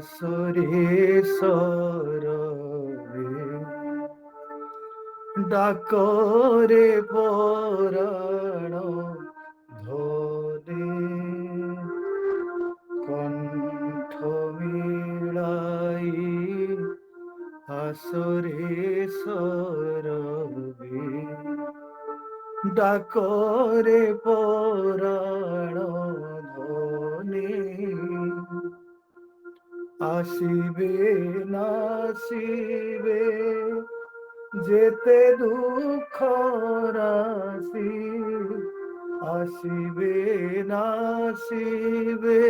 আসরে সরবে ডাকরে পরাণ ধরে কণ্ঠ মিলাই আসরে সরবে ডাকরে পরাণ ধনে আসিবে নাসিবে যেতে দুঃখ রাশি আসিবে নাসিবে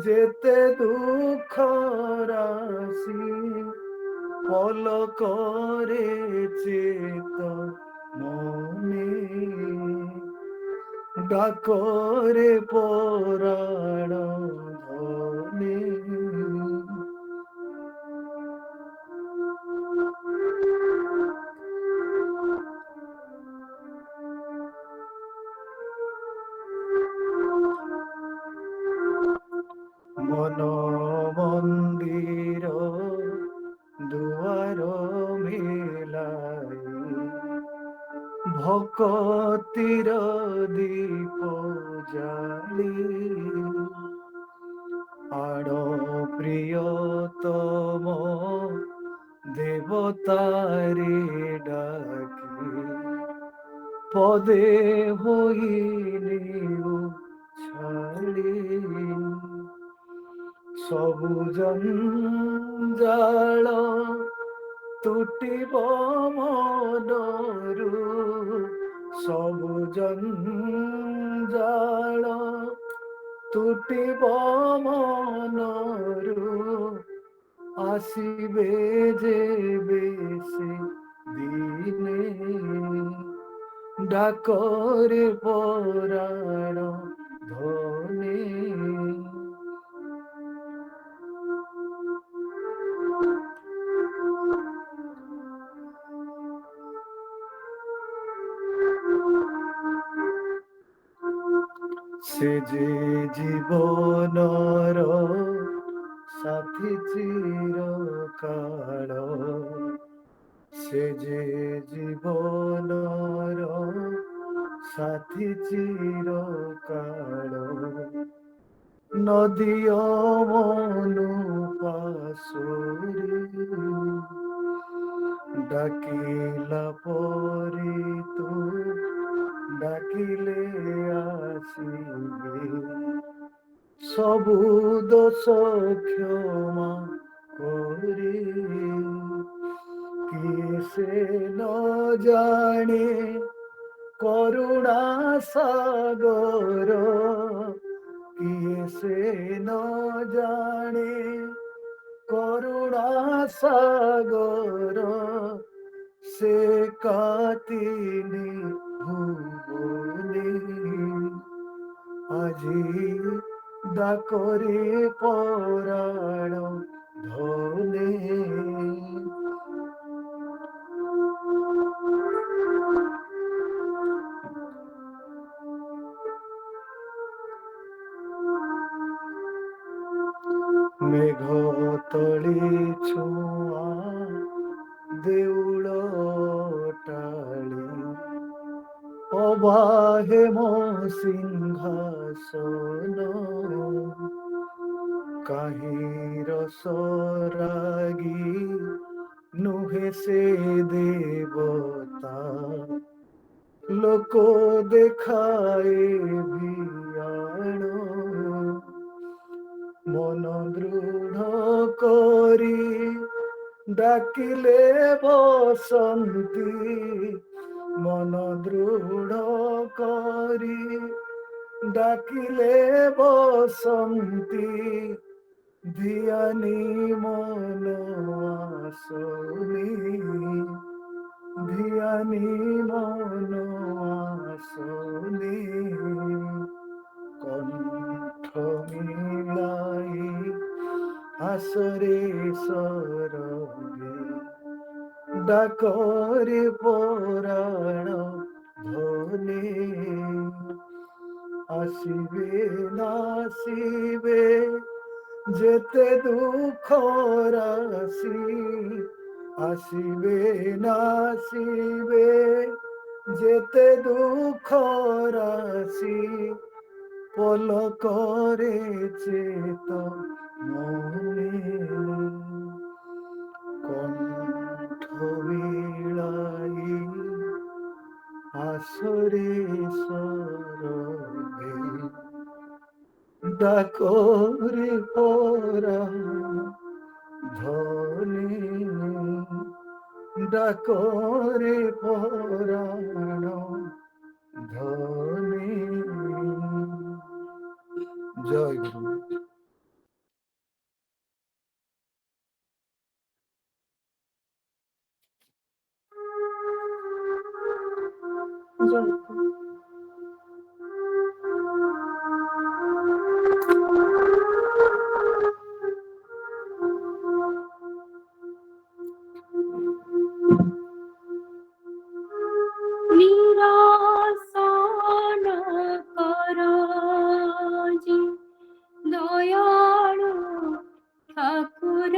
যেতে দুঃখ রাশি ফল করে চেত মনে ডাকরে পরাণ ধনে মন মন্দির দুয়ার মেলাই ভকতির দীপ জালি আড় প্রিয়তম দেবতারে ডাকি পদে হইলে ছাড়ি সবুজন জাল তুটিব মনরু সবুজন জাল তুটিব মনরু আসিবে যে বেশি দিনে ডাকরে পরাণ ধনে সে যে জীবনর সাথী চিরকাল সে যে জীবনর সাথী চিরকাল নদী মনু পাশরি ডাকিলা পরি তু ডাকিলে আসিবে সবু দোষ ক্ষমা করি কিয়ে সে ন জানে করুণা সাগর কিয়ে সে ন জানে করুণা সাগর সে কাতিনি ভুবনে আজি ডাকরে পরাণ ধনে মেঘ তଳି ছুয়া দেউଳ টালি অবাহে মো সিংহাসন কাহির সরাগী নুহে সে দেবতা লোক দেখায় ভিয়াণ মন দৃঢ় করি ডাকিলে বসন্তী মন দৃঢ় করি ডাকিলে বসন্তী ধিয়ানি মন আসনি ধিয়ানি মন আসনি কণ্ঠ মিলাই আসরে সরবে ডাকরে পরাণ ধনে আসিবে নাসিবে যেতে দুঃখ রাশি আসিবে নাসিবে, যেতে দুঃখ রাশি পলকরে চেত মনে, কণ্ঠ বিলাই আসরে সরবে, ডাকরে পরাণ ধনে, ডাকরে পরাণ ধনে। জয় গুরু। জয় নিরাসন করাজি দয়ালু ঠাকুর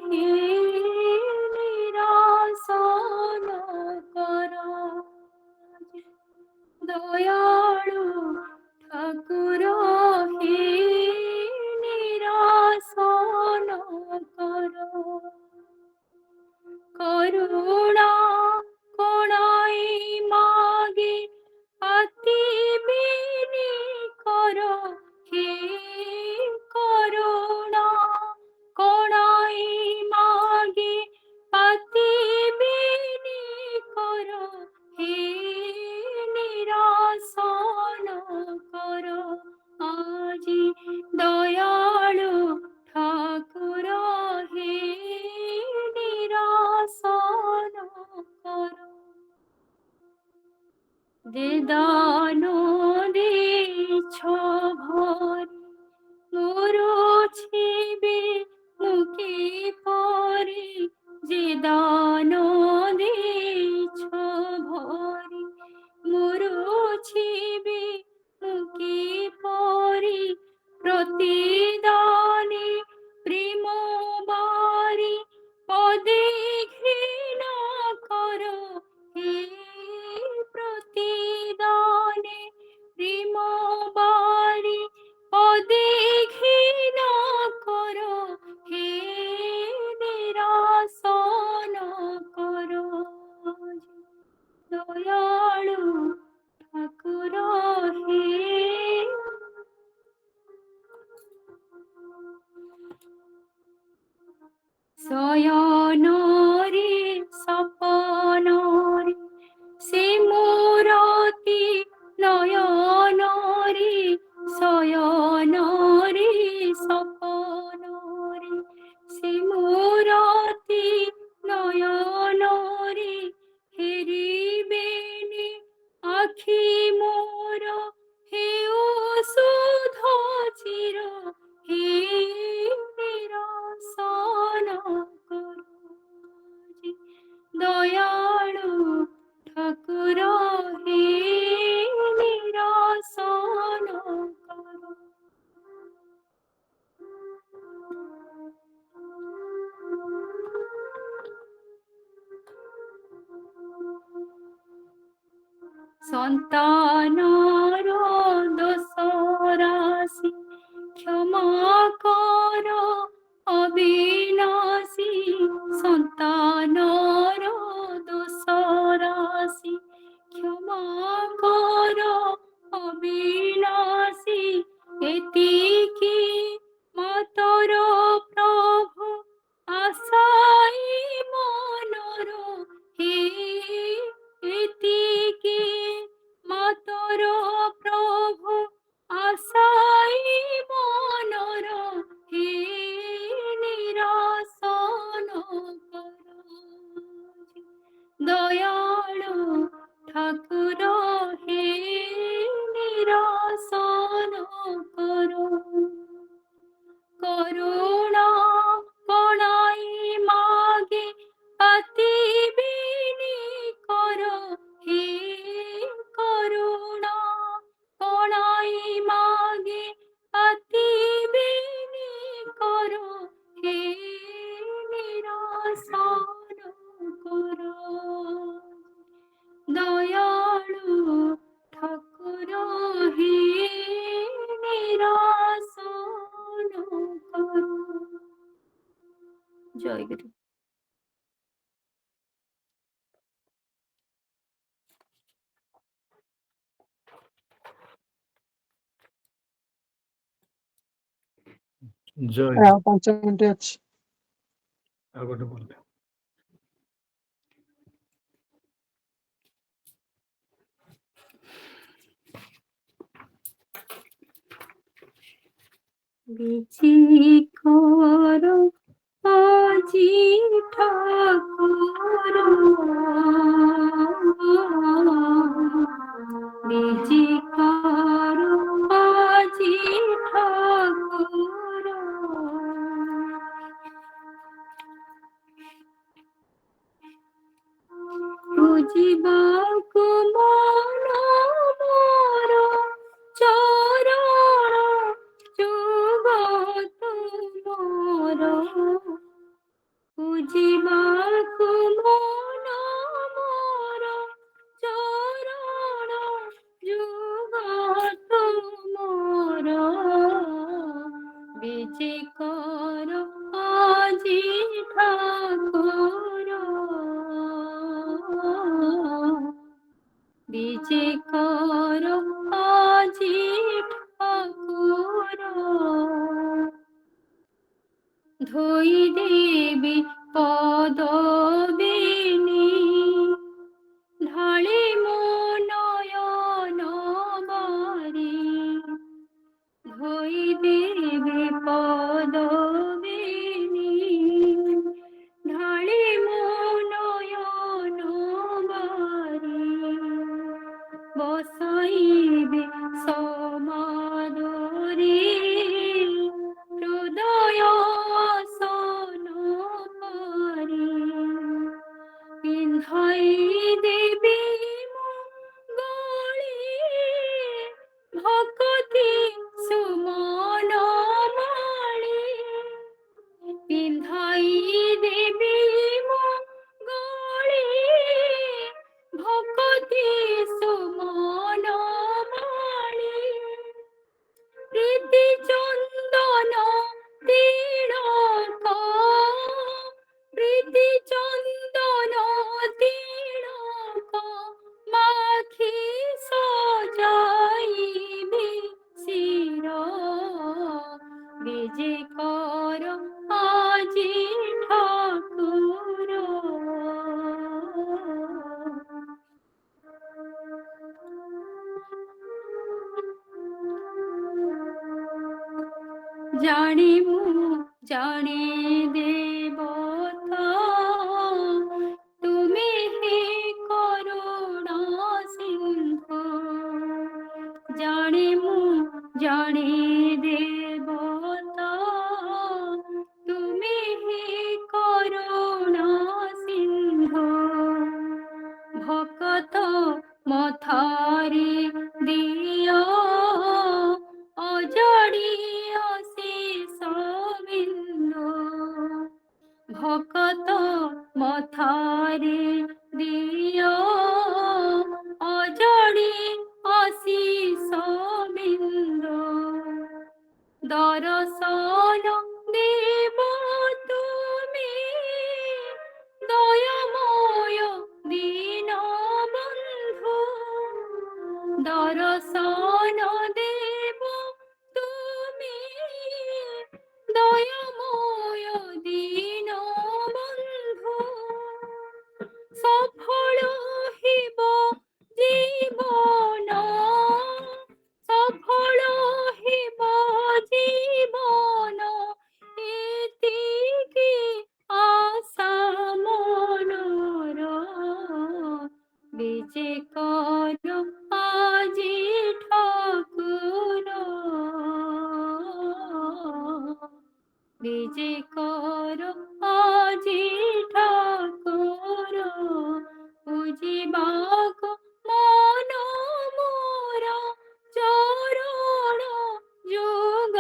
হে, নিরাসন করাজি দয়ালু ঠাকুর হে, নিরাসন কর করুণা কোণাই মাগে অতি বিনি কর হে, করুণা কোণাই মাগে অতি বিনি কর হে, নিরাসন কর আজি দয়ালু ঠাকুর হে, নিরাসন কর যে দান দিছ ভরি মুরুছিবে মুখে পরে, যে দান দিছ ভরি মুরুছিবে মুখে পরে, প্রতিদানে প্রেম বারি পদে ঘৃণা কর হে, প্রতিদানে প্রেম বারি পদে ঘৃণা কর হে, নিরাসন কর দয়ালু ঠাকুর হে। শয়নরে সপনরে সে মূরতি নয়নরে, শয়নরে সপনরে সে মূরতি নয়নরে, হেরিবেনি আখি মোর হেউ সুধ চির হে, নিরাসন কর দয়ালু ঠাকুর হে, নিরাসন কর সন্তানর দোষ রাশি ক্ষমা কর অবিনাশী, সন্তানর দোষ রাশি ক্ষমা কর অবিনাশী, এতিকি মাতর প্রভু আশাই মনর হে, এতিকি মাতর প্রভু আশাই মনর হে, নিরাসন কর দয়ালু ঠাকুর হে, নিরাসন কর জয় গুরু। জয় হ্যাঁ 5 মিনিটে আছে। আর কটা বলবে? বেঁচে করো আজি ঠাকুর, বেঁচে করো আজি ঠাকুর, বুঝিବାକୁ মন মোর চରଣ ଯୁଗ ତୁମର, ବୁଝିବାକୁ ମନ ମୋର ଚରଣ ଯୁଗ ତୁମର, ବିଜେ କର ଆଜି ଠାକୁର, বিজে কর আজি ঠাকুর, ধৈ দেবী পদবিনী, ঢালি মো নয়ন বারি, ধৈ দেবী পদবিনী, ঢালি মো নয়ন বারি, বসাইবে সমাদরে হৃদয় আসন পারি, পিন্ধাই দেবী মঙ্গলে ভকতি সুমন মালে, পিন্ধাই দেবী মঙ্গলে ভকতি সুমন মালে, প্রীতি চন্দন তিলক, প্রীতি চন্দন তিলক মাখি সজাইবে শির, বিজে কর আজি ঠাকুর, জানি মু জানি দেবতা, তুমি হে করুণা সিন্ধু, জানি মু জানি দেবতা, তুমি হে করুণা সিন্ধু, ভকত মথারি দিও অজড়ি অশেষ বিন্দু, ভকত মথারি দিও অজড়ি অশেষ বিন্দু, দর্শন দেব তুমি দয়াময় দীন বন্ধু, দর্শন দেব তুমি দয়াময় দীন বন্ধু, সফল হিব জীবন, সফল হিব জীবন, এতিকি আশা মনোর, বিজে কর আজি ঠাকুর, বিজে কর আজি ঠাকুর, বুঝিବାକୁ মন মোর চରଣ যুগ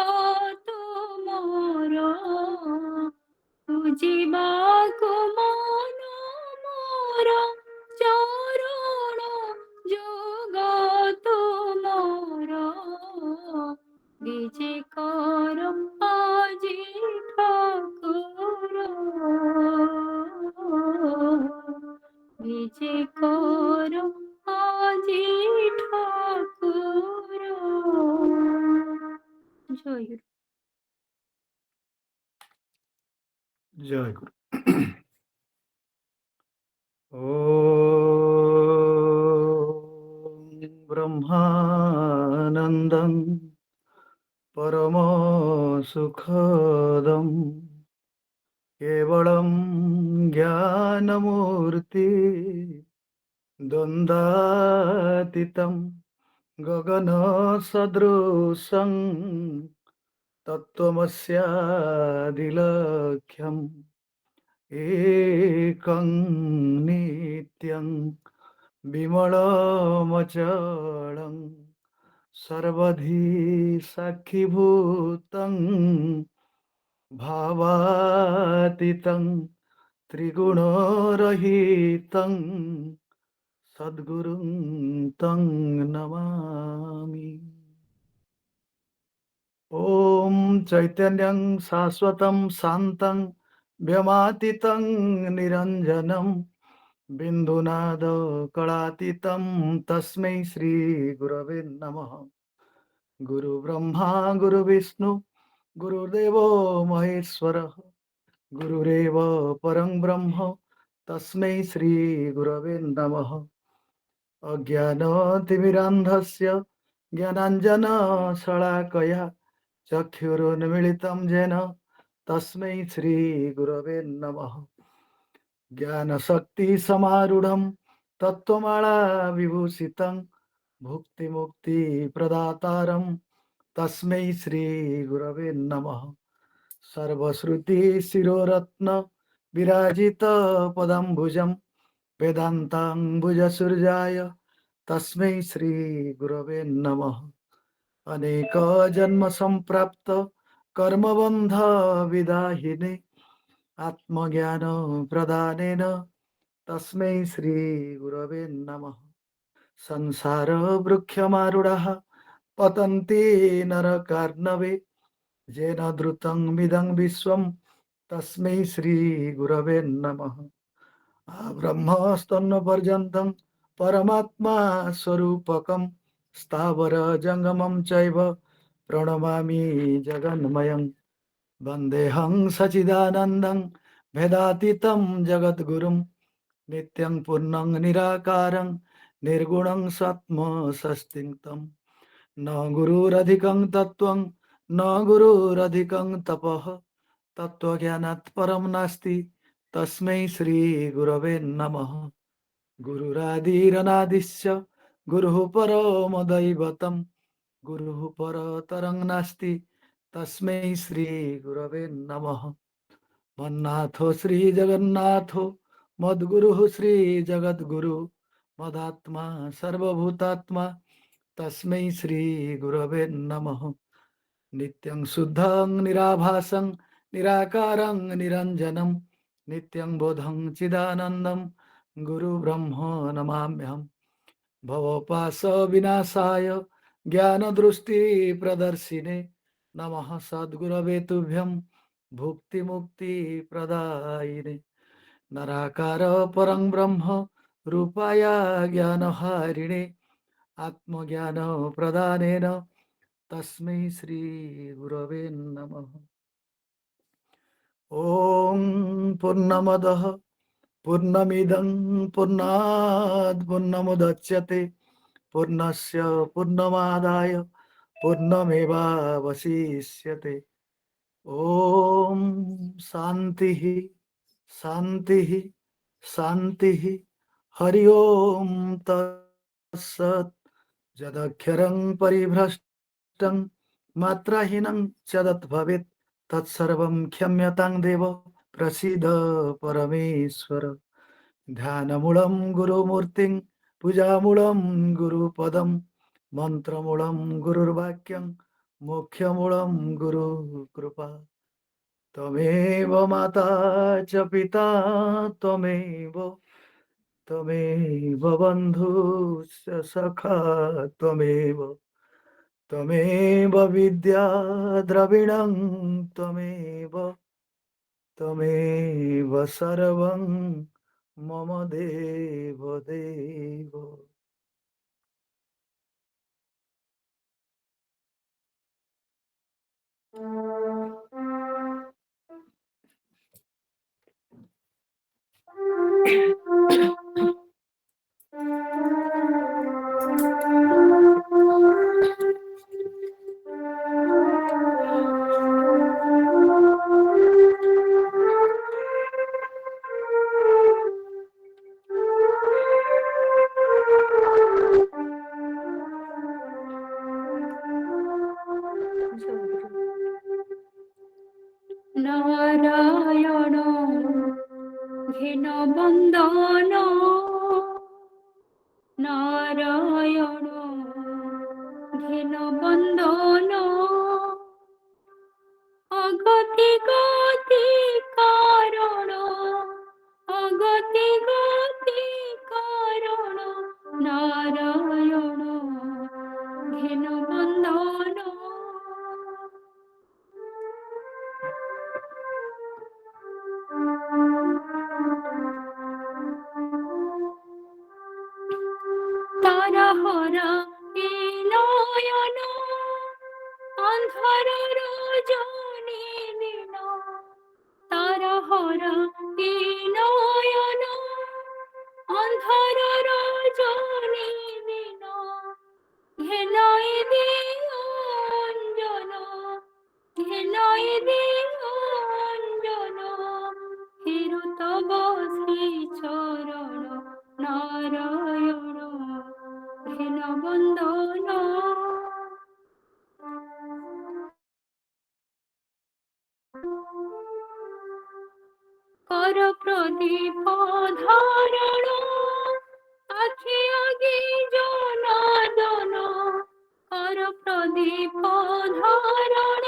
ତୁମର, ବୁଝିବାକୁ ମନ ମୋର ଚରଣ ଯୁଗ ତୁମର, ବିଜେ କର আজি ଠାକୁର। গুরু। জয় গুরু। ॐ ब्रह्मानन्दं परमसुखदं केवलं ज्ञानमूर्ति द्वन्द्वातीतं गगनसदृशं तत्त्वमस्यादिलक्ष्यम् एकं नित्यं विमलमचलं सर्वधी साक्षिभूतं भावातीतं त्रिगुणरहितं सद्गुरुं तं नमामि। ॐ चैतन्यं शाश्वतं शान्तं व्यमातीतं निरञ्जनं बिन्दुनादकलातीतं तस्मै श्रीगुरवे नमः। गुरुब्रह्मा गुरुविष्णु गुरुदेवो महेश्वरः गुरुरेव परं ब्रह्म तस्मै श्रीगुरवे नमः। अज्ञानतिमिरान्धस्य ज्ञानाञ्जनशलाकया चक्षुरुन्मिलितं येन तस्मै श्रीगुरवे नमः। ज्ञानशक्तिसमारूढं तत्त्वमाला विभूषितं भुक्तिमुक्तिप्रदातारं तस्मै श्रीगुरवे नमः। सर्वश्रुतिशिरोरत्न विराजितपदम्बुजं वेदान्ताम्बुजसूर्याय तस्मै श्रीगुरवे नमः। अनेकजन्मसम्प्राप्त कर्मबन्धविदाहिने आत्मज्ञानप्रदानेन तस्मै श्रीगुरवे नमः। संसारवृक्षमारूढाः पतन्ति नरकार्णवे येन धृतं मिदं विश्वं तस्मै श्रीगुरवे नमः। ब्रह्मस्तन्नपर्यन्तं परमात्मा स्वरूपकं स्थावरजङ्गमं चैव प्रणमामि जगन्मयं वन्देऽहं सच्चिदानन्दं भेदातीतं जगद्गुरुं नित्यं पूर्णं निराकारं निर्गुणं सत्त्वसंस्थितं न गुरुरधिकं तत्त्वं न गुरुरधिकं तपः तत्त्वज्ञानात् परं नास्ति तस्मै श्रीगुरवे नमः। गुरुरादिरनादिश्च गुरुः परमदैवतं गुरुः परतरं नास्ति तस्मै श्रीगुरवे नमः। मन्नाथो श्रीजगन्नाथो मद्गुरुः श्रीजगद्गुरु मदात्मा सर्वभूतात्मा तस्मै श्रीगुरवे नमः। नित्यं शुद्धं निराभासं निराकारं निरञ्जनं नित्यं बोधं चिदानन्दं गुरुब्रह्म नमाम्यहम्। भवपाशविनाशाय ज्ञानदृष्टिप्रदर्शिने नमः सद्गुरवे तुभ्यं भुक्तिमुक्तिप्रदायिने नराकार परं ब्रह्म रूपाय ज्ञानहारिणे आत्मज्ञानप्रदानेन तस्मै श्रीगुरवे नमः। ॐ पूर्णमदः पूर्णमिदं पूर्णात् पूर्णमुदच्यते पूर्णस्य पूर्णमादाय पूर्णमेवावशिष्यते। ॐ शान्तिः शान्तिः शान्तिः। हरि ओं तत्सत्। यदक्षरं परिभ्रष्टं मात्राहीनं चदत् भवेत् तत्सर्वं क्षम्यतां देव प्रसीद परमेश्वर। ध्यानमूलं गुरुमूर्तिं पूजामूलं गुरुपदं मन्त्रमूलं गुरुर्वाक्यं मोक्षमूलं गुरुकृपा। त्वमेव माता च पिता त्वमेव त्वमेव बन्धुश्च सखा त्वमेव त्वमेव विद्या द्रविणं त्वमेव त्वमेव सर्वं मम देव देव। নারায়ণ ঘেন বন্দন নারায়ণ ঘেন বন্দন অগতি গতি কারণ অগতি গতি কারণ নারায়ণ ঘেন বন্দন তারা হরা এ নয়ন অন্ধার রজনী দিন তারা হরা এ নয়ন অন্ধার রজনী দিন ঘেনাই দিও অঞ্জন ঘেনাই দিও অঞ্জন হেরু তব শ্রী চরণ নারায়ণ ঘেন বন্দন কর প্রদীপ ধারণ আখি আগে জনাদন কর প্রদীপ ধারণ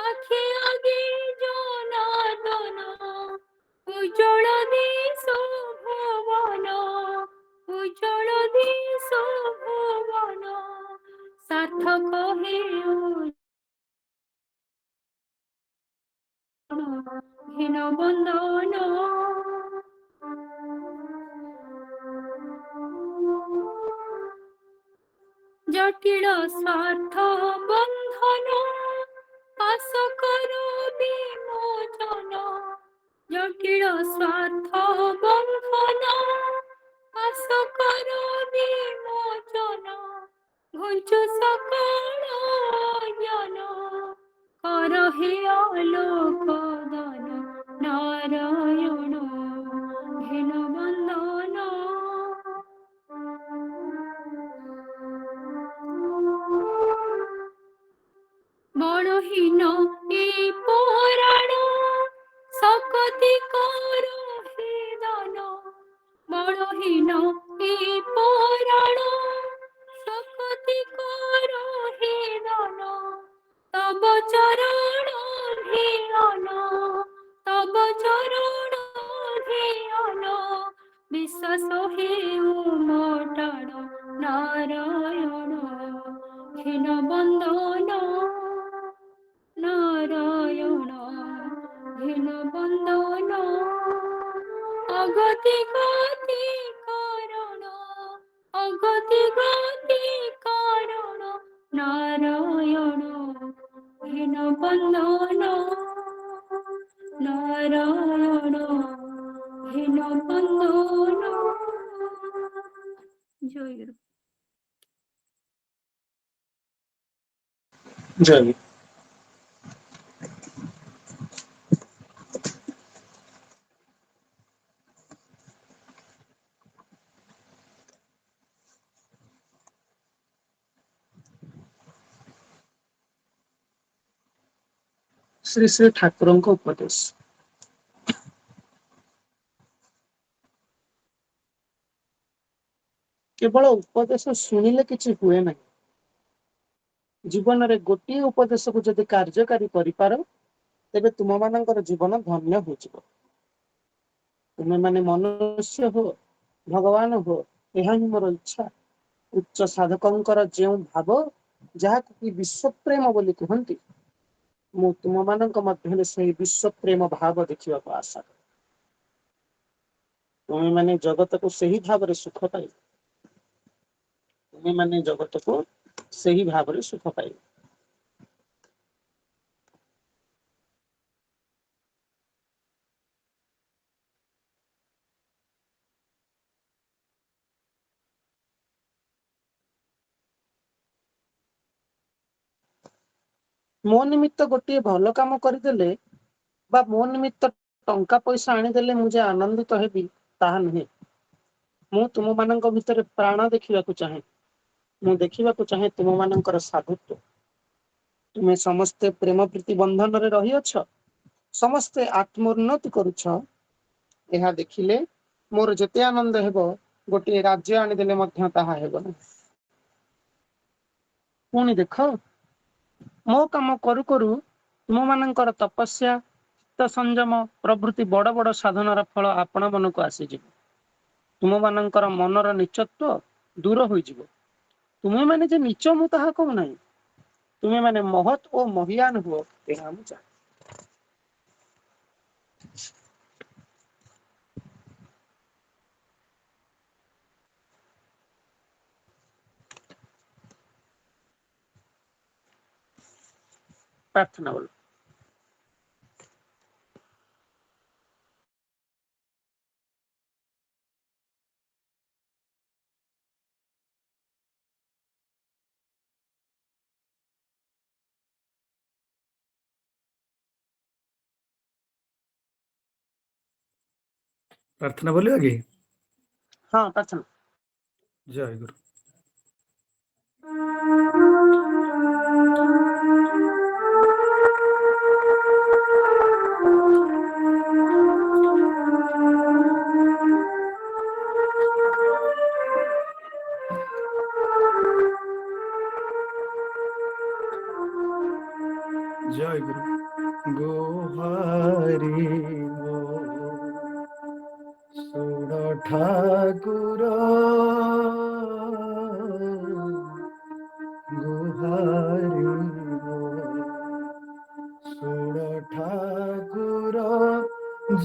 আখি আগে জনাদন উজ্জ্বল দিশ ভুবন উজ্জ্বল দিশ ভুবন সার্থক হেউ ঘেন বন্দন জটিল স্বার্থ বন্ধন পাশ কর বিমোচন জটিল স্বার্থ বন্ধন পাশ কর বিমোচন ঘুঞ্চু সকল জ্ঞান কর হে আলোক দান নারায়ণ ঘেন বন্দন বড়হীন এই পুরাণ সকতি কর হে দান বড়হীন এই পুরাণ সকতি কর হে দান তব চরণ ধিয়ান তব চরণ ধিয়ান বিশ্বাস হেউ মোটাণ নারায়ণ ঘেন বন্দন নারায়ণ ঘেন বন্দন অগতি গতি কারণ অগতি গতি কারণ নারায়ণ ঘেন বন্দন নারায়ণ ঘেন বন্দন জয় গুরু। জয় গুরু। ଶ୍ରୀ ଶ୍ରୀ ଠାକୁରଙ୍କ ଉପଦେଶ। କେବଳ ଉପଦେଶ ଶୁଣିଲେ କିଛି ହୁଏ ନାହିଁ। ଜୀବନରେ ଗୋଟିଏ ଉପଦେଶକୁ ଯଦି କାର୍ଯ୍ୟକାରୀ କରିପାର ତେବେ ତୁମମାନଙ୍କର ଜୀବନ ଧନ୍ୟ ହୋଇଯିବ। ତୁମେମାନେ ମନୁଷ୍ୟ ହୁଅ, ଭଗବାନ ହୁଅ, ଏହା ହିଁ ମୋର ଇଚ୍ଛା। ଉଚ୍ଚ ସାଧକଙ୍କର ଯେଉଁ ଭାବ, ଯାହାକୁ କି ବିଶ୍ୱପ୍ରେମ ବୋଲି କୁହନ୍ତି, ମୁଁ ତୁମମାନଙ୍କ ମଧ୍ୟରେ ସେହି ବିଶ୍ୱପ୍ରେମ ଭାବ ଦେଖିବାକୁ ଆଶା କରେ। ତୁମେମାନେ ଜଗତକୁ ସେହି ଭାବରେ ସୁଖ ପାଇବ। ତୁମେମାନେ ଜଗତକୁ ସେହି ଭାବରେ ସୁଖ ପାଇବ। ମୋ ନିମିତ୍ତ ଗୋଟିଏ ଭଲ କାମ କରିଦେଲେ ବା ମୋ ନିମିତ୍ତ ଟଙ୍କା ପଇସା ଆଣିଦେଲେ ମୁଁ ଯେ ଆନନ୍ଦିତ ହେବି ତାହା ନୁହେଁ। ମୁଁ ତୁମମାନଙ୍କ ଭିତରେ ପ୍ରାଣ ଦେଖିବାକୁ ଚାହେଁ। ମୁଁ ଦେଖିବାକୁ ଚାହେଁ ତୁମମାନଙ୍କର ସାଧୁତ୍ୱ। ତୁମେ ସମସ୍ତେ ପ୍ରେମ ପ୍ରୀତି ବନ୍ଧନରେ ରହିଅଛ। ସମସ୍ତେ ଆତ୍ମୋନ୍ନତି କରୁଛ, ଏହା ଦେଖିଲେ ମୋର ଯେତେ ଆନନ୍ଦ ହେବ, ଗୋଟିଏ ରାଜ୍ୟ ଆଣିଦେଲେ ମଧ୍ୟ ତାହା ହେବ ନାହିଁ। ପୁଣି ଦେଖ, ମୋ କାମ କରୁ କରୁ ତୁମମାନଙ୍କର ତପସ୍ୟା, ଚିତ୍ତ ସଂଯମ ପ୍ରଭୃତି ବଡ଼ ବଡ଼ ସାଧନାର ଫଳ ଆପଣା ମନକୁ ଆସିଯିବ। ତୁମମାନଙ୍କର ମନର ନୀଚତ୍ୱ ଦୂର ହୋଇଯିବ। ତୁମେମାନେ ଯେ ନୀଚ ମୁଁ ତାହା କହୁନାହିଁ, ତୁମେମାନେ ମହତ୍ ଓ ମହିୟାନ ହୁଅ, ଏହା ମୁଁ ଚାହେଁ। ପ୍ରାର୍ଥନା ବୋଲ। प्रार्थना बोलिए आगे। ହଁ ପ୍ରାର୍ଥନା। जय गुरु। जय गुरु। गोहारी मो सुन ठाकुर, गुहारी मो सुन ठाकुर,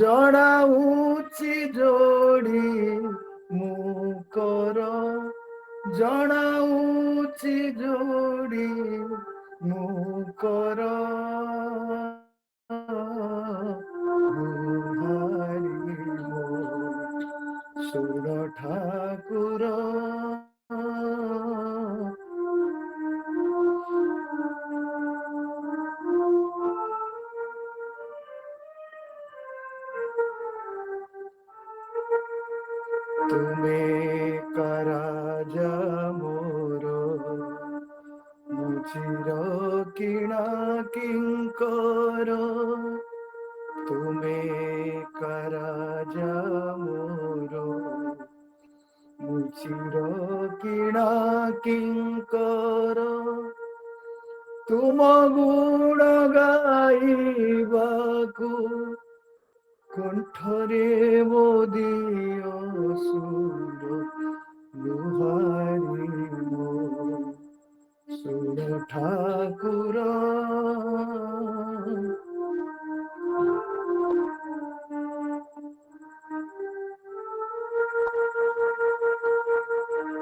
जणाउची जोड़ी मुकर, जणाउची जोड़ी मुकर, गुहारी मो सुन ठाकुर। तुम्हें कराजा मोरो, मुझिर किणा किंकर, तुम्हें कराजा मोरो, मुझिर किणा किंकर, तुम गुण गाइबाकु कंठरे मोदियो सुर, गुहारी मो सुर ठाकुर।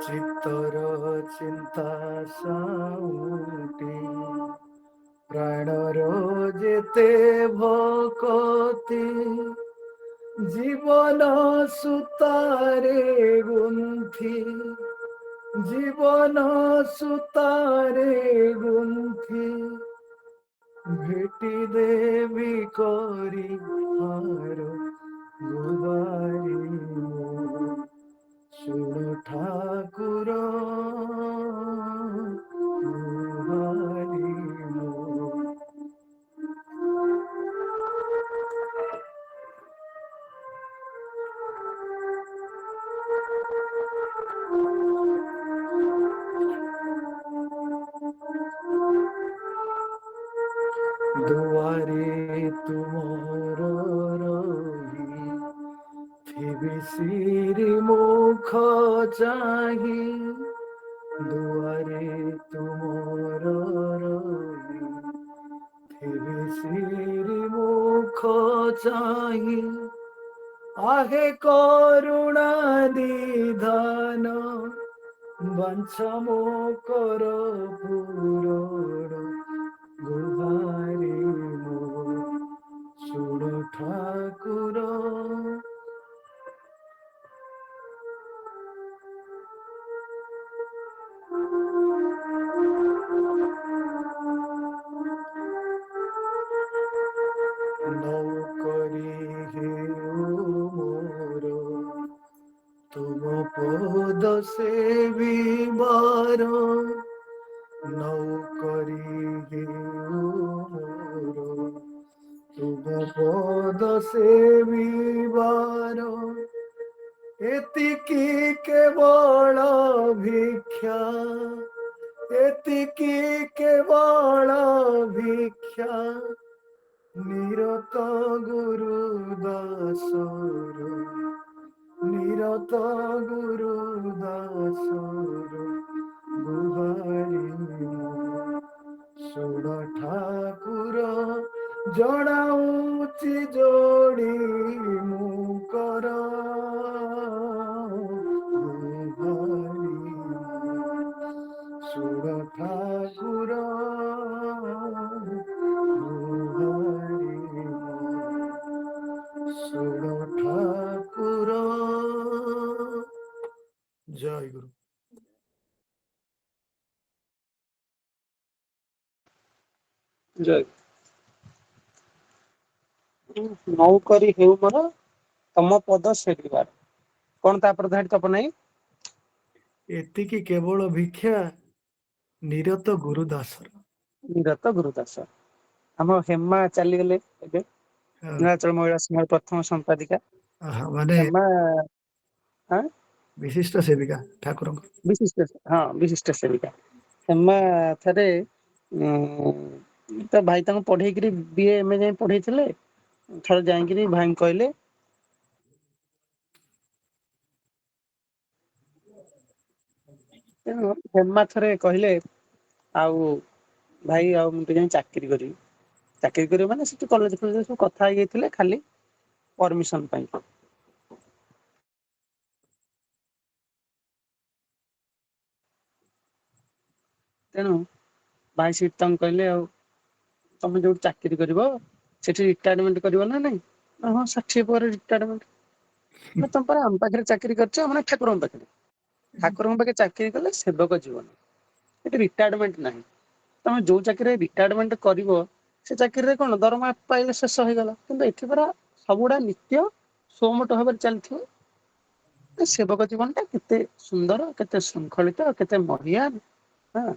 चित्तर चिंता साउटी, प्राणर जेते भकति, जीवन सुतारे गुंथि, जीवन सुतारे गुंथि, भेटी देवी करी हार, गुहारी मो सुन ठाकुर, गुहारी मो। दुआरे तुमर रही, थिबि सिरि मुख चाही, दुआरे तुमर रही, थिबि सिरि मुख चाही, आहे करुणा निधान, बांछा मो कर पूरण, गुहारी मो सुन ठाकुर। नौकरी हेउ मोर, तुम पद सेविबार, नौकरी हेउ मोर, तुम ପଦ ସେବିବାର ଏତିକି କେବଳ ଭିକ୍ଷା, ଏତିକି କେବଳ ଭିକ୍ଷା, ନିରତ ଗୁରୁ ଦାସର, ନିରତ ଗୁରୁ ଦାସର ଗୁହାରି ଷୋଳ ଠାକୁର ଜଣାଉଛି ଯୋଡ଼ି ମୁଁ କର ଗୁହାରି ଷୋଳ ଠାକୁର ଗୁହାରି ଷୋଳ ଠାକୁର। ଜୟ ଗୁରୁ। ଜୟ। ନଉ କରି ହେଉ ମୋର ତମ ପଦ ସେବିବାର। କଣ ତାପରେ ଧାଡି ତପ ନାହିଁ? ଏତିକି କେବଳ ଭିକ୍ଷା, ନିରତ ଗୁରୁ ଦାସର। ନିରତ ଗୁରୁଦାସ। ଆମ ହେମା ଚାଲିଗଲେ ଏବେ, ହଁ, ନୀଳାଚଳ ମହିଳା ସଂଘର ପ୍ରଥମ ସମ୍ପାଦିକା ମାନେ ହେମା। ଆଁ? ବିଶିଷ୍ଟ ସେବିକା ଠାକୁରଙ୍କ। ବିଶିଷ୍ଟ, ହଁ ବିଶିଷ୍ଟ ସେବିକା ହେମା ଥରେ ତା ଭାଇ ତାଙ୍କୁ ପଢେଇକିରି BA MA ଯାଇ ପଢେଇଥିଲେ। ଥରେ ଯାଇକିରି ଭାଇଙ୍କୁ କହିଲେ ତେଣୁ ହେମା ଥରେ କହିଲେ ଆଉ ଭାଇ ଆଉ ମୁଁ ଟିକେ ଯାଇ ଚାକିରି କରିବି। ଚାକିରି କରିବ ମାନେ ସେଠି କଲେଜ ଫଲେଜ ସବୁ କଥା ହେଇଯାଇଥିଲେ ଖାଲି ପରମିସନ ପାଇଁ। ତେଣୁ ଭାଇ ସେଠି ତାଙ୍କୁ କହିଲେ ଆଉ ତମେ ଯୋଉଠି ଚାକିରି କରିବ ସେଠି ରିଟାୟାରମେଣ୍ଟ କରିବ ନା ନାଇଁ? ହଁ 60 ପରେ ରିଟାୟାରମେଣ୍ଟ। ତମେ ପରା ଆମ ପାଖରେ ଚାକିରି କରିଛ, ମାନେ ଠାକୁରଙ୍କ ପାଖରେ। ଠାକୁରଙ୍କ ପାଖରେ ଚାକିରି କଲେ ସେବକ ଜୀବନ, ଏଠି ରିଟାୟାରମେଣ୍ଟ ନାହିଁ। ତମେ ଯୋଉ ଚାକିରିରେ ରିଟାୟାରମେଣ୍ଟ କରିବ ସେ ଚାକିରିରେ କଣ ଦରମା ପାଇଲେ ଶେଷ ହେଇଗଲା, କିନ୍ତୁ ଏଠି ପରା ସବୁଗୁଡା ନିତ୍ୟ ସୋମୋଟ ଭାବରେ ଚାଲିଥିବ। ସେବକ ଜୀବନ ଟା କେତେ ସୁନ୍ଦର, କେତେ ଶୃଙ୍ଖଳିତ, କେତେ ମହିଆନ। ହଁ,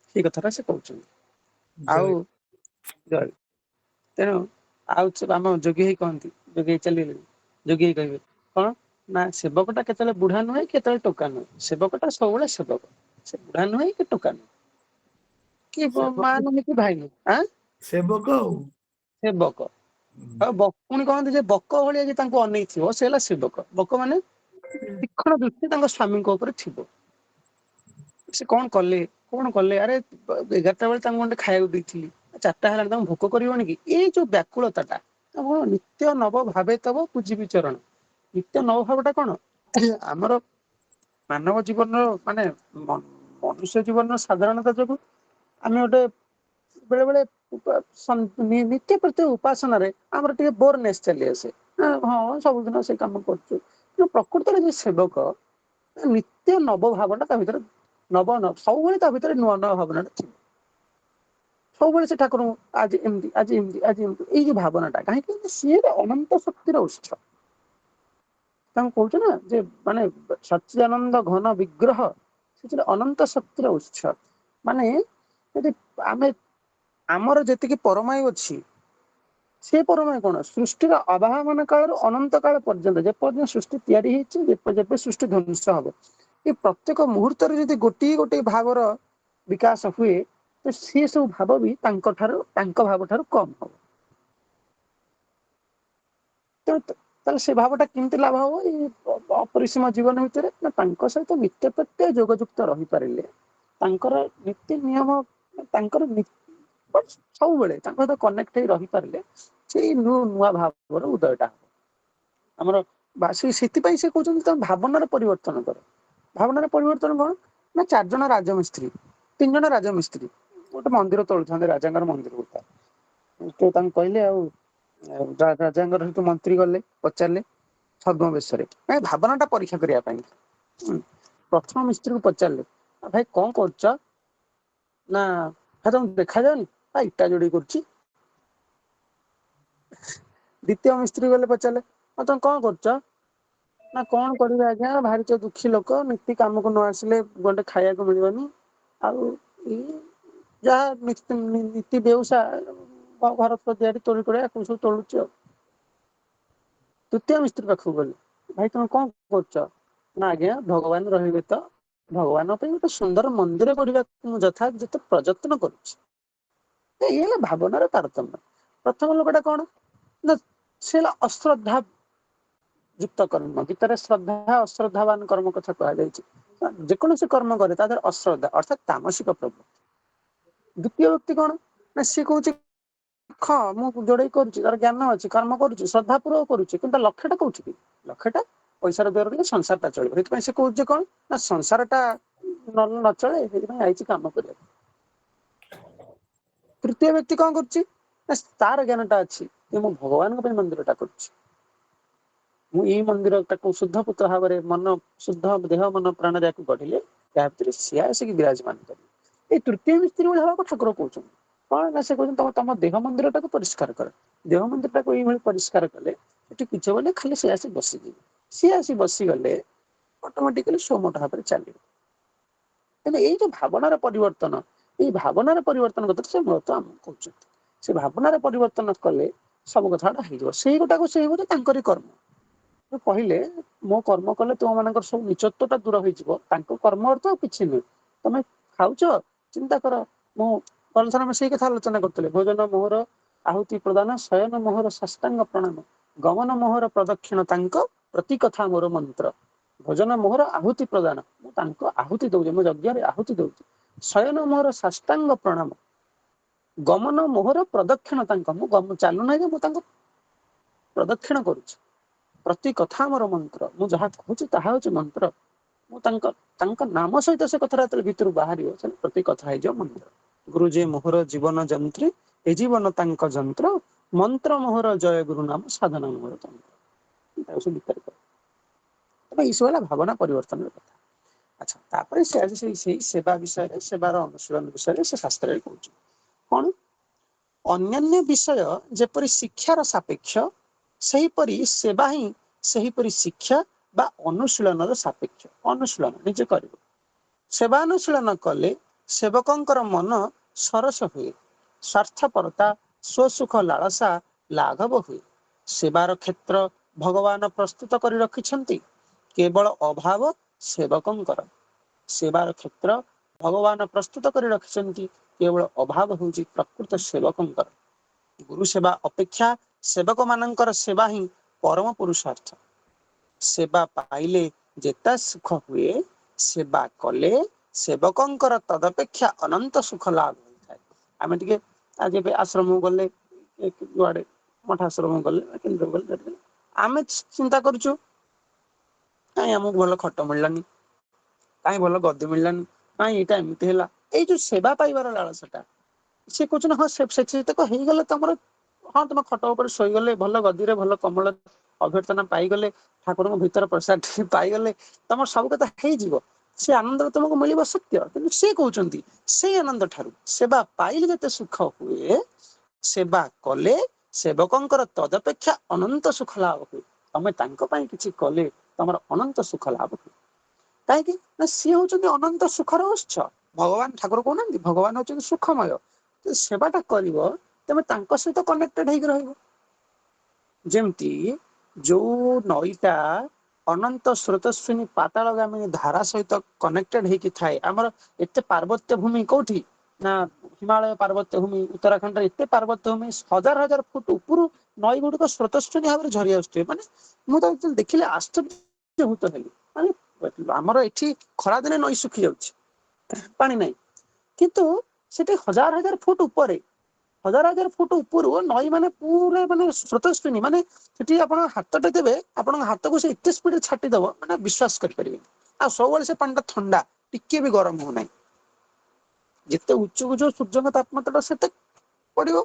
ସେଇ କଥାଟା ସେ କହୁଛନ୍ତି। ଆଉ ଜୟ। ତେଣୁ ଆଉ ଆମ ଯୋଗୀ ଭାଇ କହନ୍ତି, ଯୋଗୀ ଭାଇ ଚାଲିଗଲେଣି, ଯୋଗୀ ଭାଇ କହିବେ କଣ ନା ସେବକଟା କେତେବେଳେ ବୁଢା ନୁହେଁ, କେତେବେଳେ ଟୋକା ନୁହେଁ। ସେବକଟା ସବୁବେଳେ ସେବକ, ସେ ବୁଢା ନୁହେଁ କି ଟୋକା ନୁହେଁ, କି ମା ନୁହେଁ କି ଭାଇ ନୁହେଁ। ଆଁ? ସେବକ ଆଉ। ସେବକ। ଆଉ ପୁଣି କହନ୍ତି ଯେ ବକ ଭଳିଆ ଯେ ତାଙ୍କୁ ଅନେଇଥିବ ସେ ହେଲା ସେବକ। ବକ ମାନେ ତୀକ୍ଷ୍ଣ ଦୃଷ୍ଟି ତାଙ୍କ ସ୍ଵାମୀଙ୍କ ଉପରେ ଥିବ। ସେ କଣ କଲେ, କଣ କଲେ, ଆରେ 11ଟା ବେଳେ ତାଙ୍କୁ ଗଣ୍ଡେ ଖାଇବାକୁ ଦେଇଥିଲି, 4ଟା ହେଲାଣି ତାଙ୍କୁ ଭୋକ କରିବନି କି? ଏଇ ଯୋଉ ବ୍ୟାକୁଳତାଟା ନିତ୍ୟ ନବ ଭାବେ ତବ ପୂଜିବି ଚରଣ। ନିତ୍ୟ ନବ ଭାବଟା କଣ? ଆମର ମାନବ ଜୀବନର ମାନେ ମନୁଷ୍ୟ ଜୀବନର ସାଧାରଣତା ଯୋଗୁ ଆମେ ଗୋଟେ ବେଳେ ବେଳେ ନିତ୍ୟ ପ୍ରତି ଉପାସନାରେ ଆମର ଟିକେ ବୋରନେସ୍ ଚାଲି ଆସେ। ହଁ ସବୁଦିନ ସେ କାମ କରୁଛୁ, କିନ୍ତୁ ପ୍ରକୃତରେ ଯେ ସେବକ ନିତ୍ୟ ନବ ଭାବଟା ତା ଭିତରେ ସବୁବେଳେ ତା ଭିତରେ ନୂଆ ନୂଆ ଭାବନାଟା ଥିବ। ସବୁବେଳେ ସେ ଠାକୁରଙ୍କୁ ଆଜି ଏମିତି, ଆଜି ଏମିତି, ଆଜି ଏମିତି, ଏଇ ଯୋଉ ଭାବନାଟା କାହିଁକି ସିଏ ଅନନ୍ତ ଶକ୍ତିର ଉତ୍ସ। ତାଙ୍କୁ କହୁଛୁ ନା ଯେ ମାନେ ସଚ୍ଚିଦାନନ୍ଦ ଘନ ବିଗ୍ରହ, ସେଥିରେ ଅନନ୍ତ ଶକ୍ତିର ଉତ୍ସ। ମାନେ ଯଦି ଆମେ ଆମର ଯେତିକି ପରମାୟୁ ଅଛି, ସେ ପରମାୟୁ କଣ ସୃଷ୍ଟିର ଆବାହମାନ କାଳରୁ ଅନନ୍ତ କାଳ ପର୍ଯ୍ୟନ୍ତ, ଯେପର୍ଯ୍ୟନ୍ତ ସୃଷ୍ଟି ତିଆରି ହେଇଛି, ଯେବେ ସୃଷ୍ଟି ଧ୍ୱଂସ ହବ, ଏ ପ୍ରତ୍ୟେକ ମୁହୂର୍ତ୍ତରେ ଯଦି ଗୋଟିଏ ଗୋଟିଏ ଭାବର ବିକାଶ ହୁଏ, ତ ସିଏ ସବୁ ଭାବ ବି ତାଙ୍କ ଭାବ ଠାରୁ କମ ହବ। ତାହେଲେ ସେ ଭାବଟା କେମିତି ଲାଭ ହବ? ଏଇ ଅପରିସୀମ ଜୀବନ ଭିତରେ ନା ତାଙ୍କ ସହିତ ନିତ୍ୟ ପ୍ରତ୍ୟୟ ଯୋଗଯୁକ୍ତ ରହିପାରିଲେ, ତାଙ୍କର ନୀତି ନିୟମ, ତାଙ୍କର ସବୁବେଳେ ତାଙ୍କ ସହିତ କନେକ୍ଟ ହେଇ ରହିପାରିଲେ, ସେଇ ନୂଆ ଭାବର ଉଦୟଟା ହବ ଆମର। ସେଥିପାଇଁ ସେ କହୁଛନ୍ତି ତମ ଭାବନାର ପରିବର୍ତ୍ତନ କର। ଭାବନାର ପରିବର୍ତ୍ତନ କଣ ନା 4 ଜଣ ରାଜମିସ୍ତ୍ରୀ, 3 ଜଣ ରାଜମିସ୍ତ୍ରୀ ଗୋଟେ ମନ୍ଦିର ତୋଳୁଥାନ୍ତି, ରାଜାଙ୍କର ମନ୍ଦିର ଗୋଟେ। ତ ତାଙ୍କୁ କହିଲେ ଆଉ ରାଜାଙ୍କର ସେଠୁ ମନ୍ତ୍ରୀ ଗଲେ, ପଚାରିଲେ ଛଦ୍ମବେଶରେ ଭାବନାଟା ପରୀକ୍ଷା କରିବା ପାଇଁ। ପ୍ରଥମ ମିସ୍ତ୍ରୀକୁ ପଚାରିଲେ ଭାଇ କଣ କରୁଛ? ନା ତମକୁ ଦେଖାଯାଉନି, ଇଟା ଯୋଡେଇ କରୁଛି। ଦ୍ୱିତୀୟ ମିସ୍ତ୍ରୀ ଗଲେ ପଚାରିଲେ ଆଉ ତମେ କଣ କରୁଛ? ନା କଣ କରିବି ଆଜ୍ଞା, ଭାରି ତ ଦୁଃଖୀ ଲୋକ, ନୀତି କାମକୁ ନ ଆସିଲେ ଗଣ୍ଡେ ଖାଇବାକୁ ମିଳିବନି, ଆଉ ଯାହା ନୀତି ବେଉସା ଘର ତିଆରି ତୋଳି କରି ଆକୁ ସବୁ ତୋଳୁଛି ଆଉ। ତୃତୀୟ ମିସ୍ତ୍ରୀ ପାଖକୁ ଗଲି, ଭାଇ ତମେ କଣ କରୁଛ? ନା ଆଜ୍ଞା ଭଗବାନ ରହିବେ ତ, ଭଗବାନ ପାଇଁ ଗୋଟେ ସୁନ୍ଦର ମନ୍ଦିର ଗଢିବାକୁ ମୁଁ ଯଥାଯଥ ପ୍ରଯତ୍ନ କରୁଛି। ଏଇ ହେଲା ଭାବନାର ତାରତମ୍ୟ। ପ୍ରଥମ ଲୋକଟା କଣ ନା ସେ ହେଲା ଅଶ୍ରଦ୍ଧା ଯୁକ୍ତ କର୍ମ। ଗୀତାରେ ଶ୍ରଦ୍ଧା ଅଶ୍ରଦ୍ଧାବାନ କର୍ମ କଥା କୁହାଯାଇଛି। ଯେକୌଣସି କର୍ମ କରେ ତା ଦେହରେ ଅଶ୍ରଦ୍ଧା ଅର୍ଥାତ ତାମସିକ ପ୍ରବୃତ୍ତି। ଦ୍ୱିତୀୟ ବ୍ୟକ୍ତି କଣ ନା ସିଏ କହୁଛି ମୁଁ ଯୋଡେଇ କରୁଛି, ତାର ଜ୍ଞାନ ଅଛି, କର୍ମ କରୁଛି, ଶ୍ରଦ୍ଧା ପୂର୍ବକ କରୁଛି, କିନ୍ତୁ ଲକ୍ଷ୍ୟଟା କୋଉଠି କି? ଲକ୍ଷ୍ୟଟା ପଇସାର ଦ୍ୱାରା ସଂସାରଟା ଚଳିବ। ସେଥିପାଇଁ ସେ କହୁଛି କଣ ନା ସଂସାରଟା ନ ଚଳେ, ସେଥିପାଇଁ ଆଇଛି କାମ କରିବାକୁ। ତୃତୀୟ ବ୍ୟକ୍ତି କଣ କରୁଛି ନା ତାର ଜ୍ଞାନଟା ଅଛି ଯେ ମୁଁ ଭଗବାନଙ୍କ ପାଇଁ ମନ୍ଦିରଟା କରୁଛି, ମୁଁ ଏଇ ମନ୍ଦିରଟାକୁ ଶୁଦ୍ଧ ପୁତ୍ର ଭାବରେ ମନ ଶୁଦ୍ଧ ଦେହ ମନ ପ୍ରାଣରେ ୟାକୁ ଗଢିଲେ ତା ଭିତରେ ସିଏ ଆସିକି ବିରାଜମାନ କରିବେ। ଏଇ ତୃତୀୟ ମିସ୍ତ୍ରୀ ଭଳି ହବାକୁ ଠାକୁର କହୁଛନ୍ତି। କଣ ନା ସେ କହୁଛନ୍ତି ତମ ଦେହ ମନ୍ଦିରଟାକୁ ପରିଷ୍କାର କର। ଦେହ ମନ୍ଦିରଟାକୁ ଏଇଭଳି ପରିଷ୍କାର କଲେ ଏଠି କିଛି ହବନି, ଖାଲି ସିଏ ଆସି ବସିଯିବେ। ସିଏ ଆସି ବସିଗଲେ ଅଟୋମେଟିକାଲି ସ୍ୱମୋଟ ଭାବରେ ଚାଲିବ। କିନ୍ତୁ ଏଇ ଯୋଉ ଭାବନାର ପରିବର୍ତ୍ତନ, ଏଇ ଭାବନାର ପରିବର୍ତ୍ତନ କଥା ସେ ମୂଳତଃ ଆମକୁ କହୁଛନ୍ତି। ସେ ଭାବନାର ପରିବର୍ତ୍ତନ କଲେ ସବୁ କଥାଟା ହେଇଯିବ। ସେଇ ଗୋଟାକୁ ସେଇ ହଉଛି ତାଙ୍କରି କର୍ମ। କହିଲେ ମୋ କର୍ମ କଲେ ତୁମ ମାନଙ୍କର ସବୁ ନିଚତ୍ୱଟା ଦୂର ହେଇଯିବ, ତାଙ୍କ କର୍ମ ଅର୍ଥ ଆଉ କିଛି ନୁହେଁ। ତମେ ଖାଉଛ ଚିନ୍ତା କର, ମୁଁ କଲଥର ଆମେ ସେଇ କଥା ଆଲୋଚନା କରୁଥିଲେ। ଭୋଜନ ମୋହର ଆହୁତି ପ୍ରଦାନ, ଶୟନ ମୋହର ସାଷ୍ଟାଙ୍ଗ ପ୍ରଣାମ, ଗମନ ମୋହର ପ୍ରଦକ୍ଷିଣ ତାଙ୍କ ପ୍ରତି କଥା ମୋର ମନ୍ତ୍ର। ଭୋଜନ ମୋହର ଆହୁତି ପ୍ରଦାନ, ମୁଁ ତାଙ୍କ ଆହୁତି ଦଉଛି, ମୁଁ ଯଜ୍ଞରେ ଆହୁତି ଦଉଛି। ଶୟନ ମୋହର ସାଷ୍ଟାଙ୍ଗ ପ୍ରଣାମ, ଗମନ ମୋହର ପ୍ରଦକ୍ଷିଣ ତାଙ୍କ, ମୁଁ ଚାଲୁନାହିଁ ଯେ ମୁଁ ତାଙ୍କୁ ପ୍ରଦକ୍ଷିଣ କରୁଛି। ପ୍ରତି କଥା ମୋର ମନ୍ତ୍ର, ମୁଁ ଯାହା କହୁଛି ତାହା ହଉଛି ମନ୍ତ୍ର। ମୁଁ ତାଙ୍କ ନାମ ସହିତ ସେ କଥାଟା ଯେତେବେଳେ ଭିତରୁ ବାହାରିବ ସେ ପ୍ରତି କଥା ହେଇଯିବ ମନ୍ତ୍ର। ଗୁରୁ ଯେ ମୋହର ଜୀବନ ଯନ୍ତ୍ରୀ, ଏ ଜୀବନ ତାଙ୍କ ଯନ୍ତ୍ର, ମନ୍ତ୍ର ମୋହର ଜୟ ଗୁରୁ ନାମ, ସାଧନା ମୋହର ତନ୍ତ୍ର। ଏଇସବୁ ହେଲା ଭାବନା ପରିବର୍ତ୍ତନର କଥା। ଆଚ୍ଛା, ତାପରେ ସେ ଆଜି ସେଇ ସେବା ବିଷୟରେ, ସେବାର ଅନୁଶୀଳନ ବିଷୟରେ ସେ ଶାସ୍ତ୍ରରେ କହୁଛି। କଣ? ଅନ୍ୟାନ୍ୟ ବିଷୟ ଯେପରି ଶିକ୍ଷାର ସାପେକ୍ଷ, ସେହିପରି ସେବା ହିଁ ସେହିପରି ଶିକ୍ଷା ବା ଅନୁଶୀଳନର ସାପେକ୍ଷ। ଅନୁଶୀଳନ ନିଜେ କରିବ। ସେବାନୁଶୀଳନ କଲେ ସେବକଙ୍କର ମନ ସରସ ହୁଏ, ସ୍ୱାର୍ଥପରତା ସ୍ୱସୁଖ ଲାଳସା ଲାଘବ ହୁଏ। ସେବାର କ୍ଷେତ୍ର ଭଗବାନ ପ୍ରସ୍ତୁତ କରି ରଖିଛନ୍ତି, କେବଳ ଅଭାବ ସେବକଙ୍କର। ସେବାର କ୍ଷେତ୍ର ଭଗବାନ ପ୍ରସ୍ତୁତ କରି ରଖିଛନ୍ତି, କେବଳ ଅଭାବ ହେଉଛି ପ୍ରକୃତ ସେବକଙ୍କର। ଗୁରୁ ସେବା ଅପେକ୍ଷା ସେବକ ମାନଙ୍କର ସେବା ହିଁ ପରମ ପୁରୁଷାର୍ଥ। ସେବା ପାଇଲେ ଯେତେ ସୁଖ ହୁଏ, ସେବା କଲେ ସେବକଙ୍କର ତଦପେକ୍ଷା ଅନନ୍ତ ସୁଖ ଲାଭ ହୋଇଥାଏ। ଆମେ ଟିକେ ଆଜି ଏବେ ଆଶ୍ରମକୁ ଗଲେ, ଯୁଆଡେ ମଠ ଆଶ୍ରମ ଗଲେ, କେନ୍ଦ୍ର ଗଲେ, ଆମେ ଚିନ୍ତା କରୁଛୁ କାଇଁ ଆମକୁ ଭଲ ଖଟ ମିଳିଲାନି, କାଇଁ ଭଲ ଗଦି ମିଳିଲାନି, କାଇଁ ଏଇଟା ଏମିତି ହେଲା। ଏଇ ଯୋଉ ସେବା ପାଇବାର ଲାଳସାଟା, ସେ କହୁଛନ୍ତି ହଁ ସେତକ ହେଇଗଲେ ତମର, ହଁ ତମ ଖଟ ଉପରେ ଶୋଇଗଲେ, ଭଲ ଗଦିରେ ଭଲ କମଳ ଅଭ୍ୟର୍ଥନା ପାଇଗଲେ, ଠାକୁରଙ୍କ ଭିତର ପ୍ରସାଦ ପାଇଗଲେ, ତମର ସବୁ କଥା ହେଇଯିବ। ସେ ଆନନ୍ଦ ତମକୁ ମିଳିବ ସତ୍ୟ, କିନ୍ତୁ ସେ କହୁଛନ୍ତି ସେଇ ଆନନ୍ଦ ଠାରୁ ସେବା ପାଇଲେ ଯେତେ ସୁଖ ହୁଏ, ସେବା କଲେ ସେବକଙ୍କର ତଦପେକ୍ଷା ଅନନ୍ତ ସୁଖ ଲାଭ ହୁଏ। ତମେ ତାଙ୍କ ପାଇଁ କିଛି କଲେ ତମର ଅନନ୍ତ ସୁଖ ଲାଭ ହୁଏ। କାହିଁକି ନା ସିଏ ହଉଛନ୍ତି ଅନନ୍ତ ସୁଖର ଉତ୍ସ। ଭଗବାନ ଠାକୁର କହୁନାହାନ୍ତି ଭଗବାନ ହଉଛନ୍ତି ସୁଖମୟ। ସେବାଟା କରିବ ତେବେ ତାଙ୍କ ସହିତ କନେକ୍ଟେଡ ହେଇକି ରହିବ। ଯେମିତି ଯୋଉ ନଈଟା ଅନନ୍ତ ସ୍ରୋତସ୍ୱିନୀ ପାତାଳଗାମୀ ଧାରା ସହିତ କନେକ୍ଟେଡ ହେଇକି ଥାଏ। ଆମର ଏତେ ପାର୍ବତ୍ୟ ଭୂମି କୋଉଠି ନା ହିମାଳୟ ପାର୍ବତ୍ୟ ଭୂମି, ଉତ୍ତରାଖଣ୍ଡରେ ଏତେ ପାର୍ବତ୍ୟ ଭୂମି, ହଜାର ହଜାର ଫୁଟ ଉପରୁ ନଈ ଗୁଡିକ ସ୍ରୋତସ୍ୱିନୀ ଭାବରେ ଝରି ଆସୁଥିବେ। ମାନେ ମୁଁ ତ ଦେଖିଲେ ଆଶ୍ଚର୍ଯ୍ୟଭୂତ ହେଲି। ମାନେ ଆମର ଏଠି ଖରାଦିନେ ନଈ ଶୁଖି ଯାଉଛି, ପାଣି ନାହିଁ, କିନ୍ତୁ ସେଠି ହଜାର ହଜାର ଫୁଟ ଉପରେ, ହଜାର ହଜାର ଫୁଟ ଉପରୁ ନଈ ମାନେ ପୁରା ମାନେ ସ୍ରୋତସ୍ୱିନୀ, ମାନେ ସେଠି ଆପଣ ହାତଟେ ଦେବେ, ଆପଣଙ୍କ ହାତକୁ ସେ ଏତେ ସ୍ପିଡରେ ଛାଟିଦବ ମାନେ ବିଶ୍ୱାସ କରିପାରିବେନି। ଆଉ ସବୁବେଳେ ସେ ପାଣିଟା ଥଣ୍ଡା, ଟିକେ ବି ଗରମ ହଉନାହିଁ। ଯେତେ ଉଚ୍ଚକୁ ଯିବ ସୂର୍ଯ୍ୟଙ୍କ ତାପମାତ୍ରା ସେତେ ପଡିବ,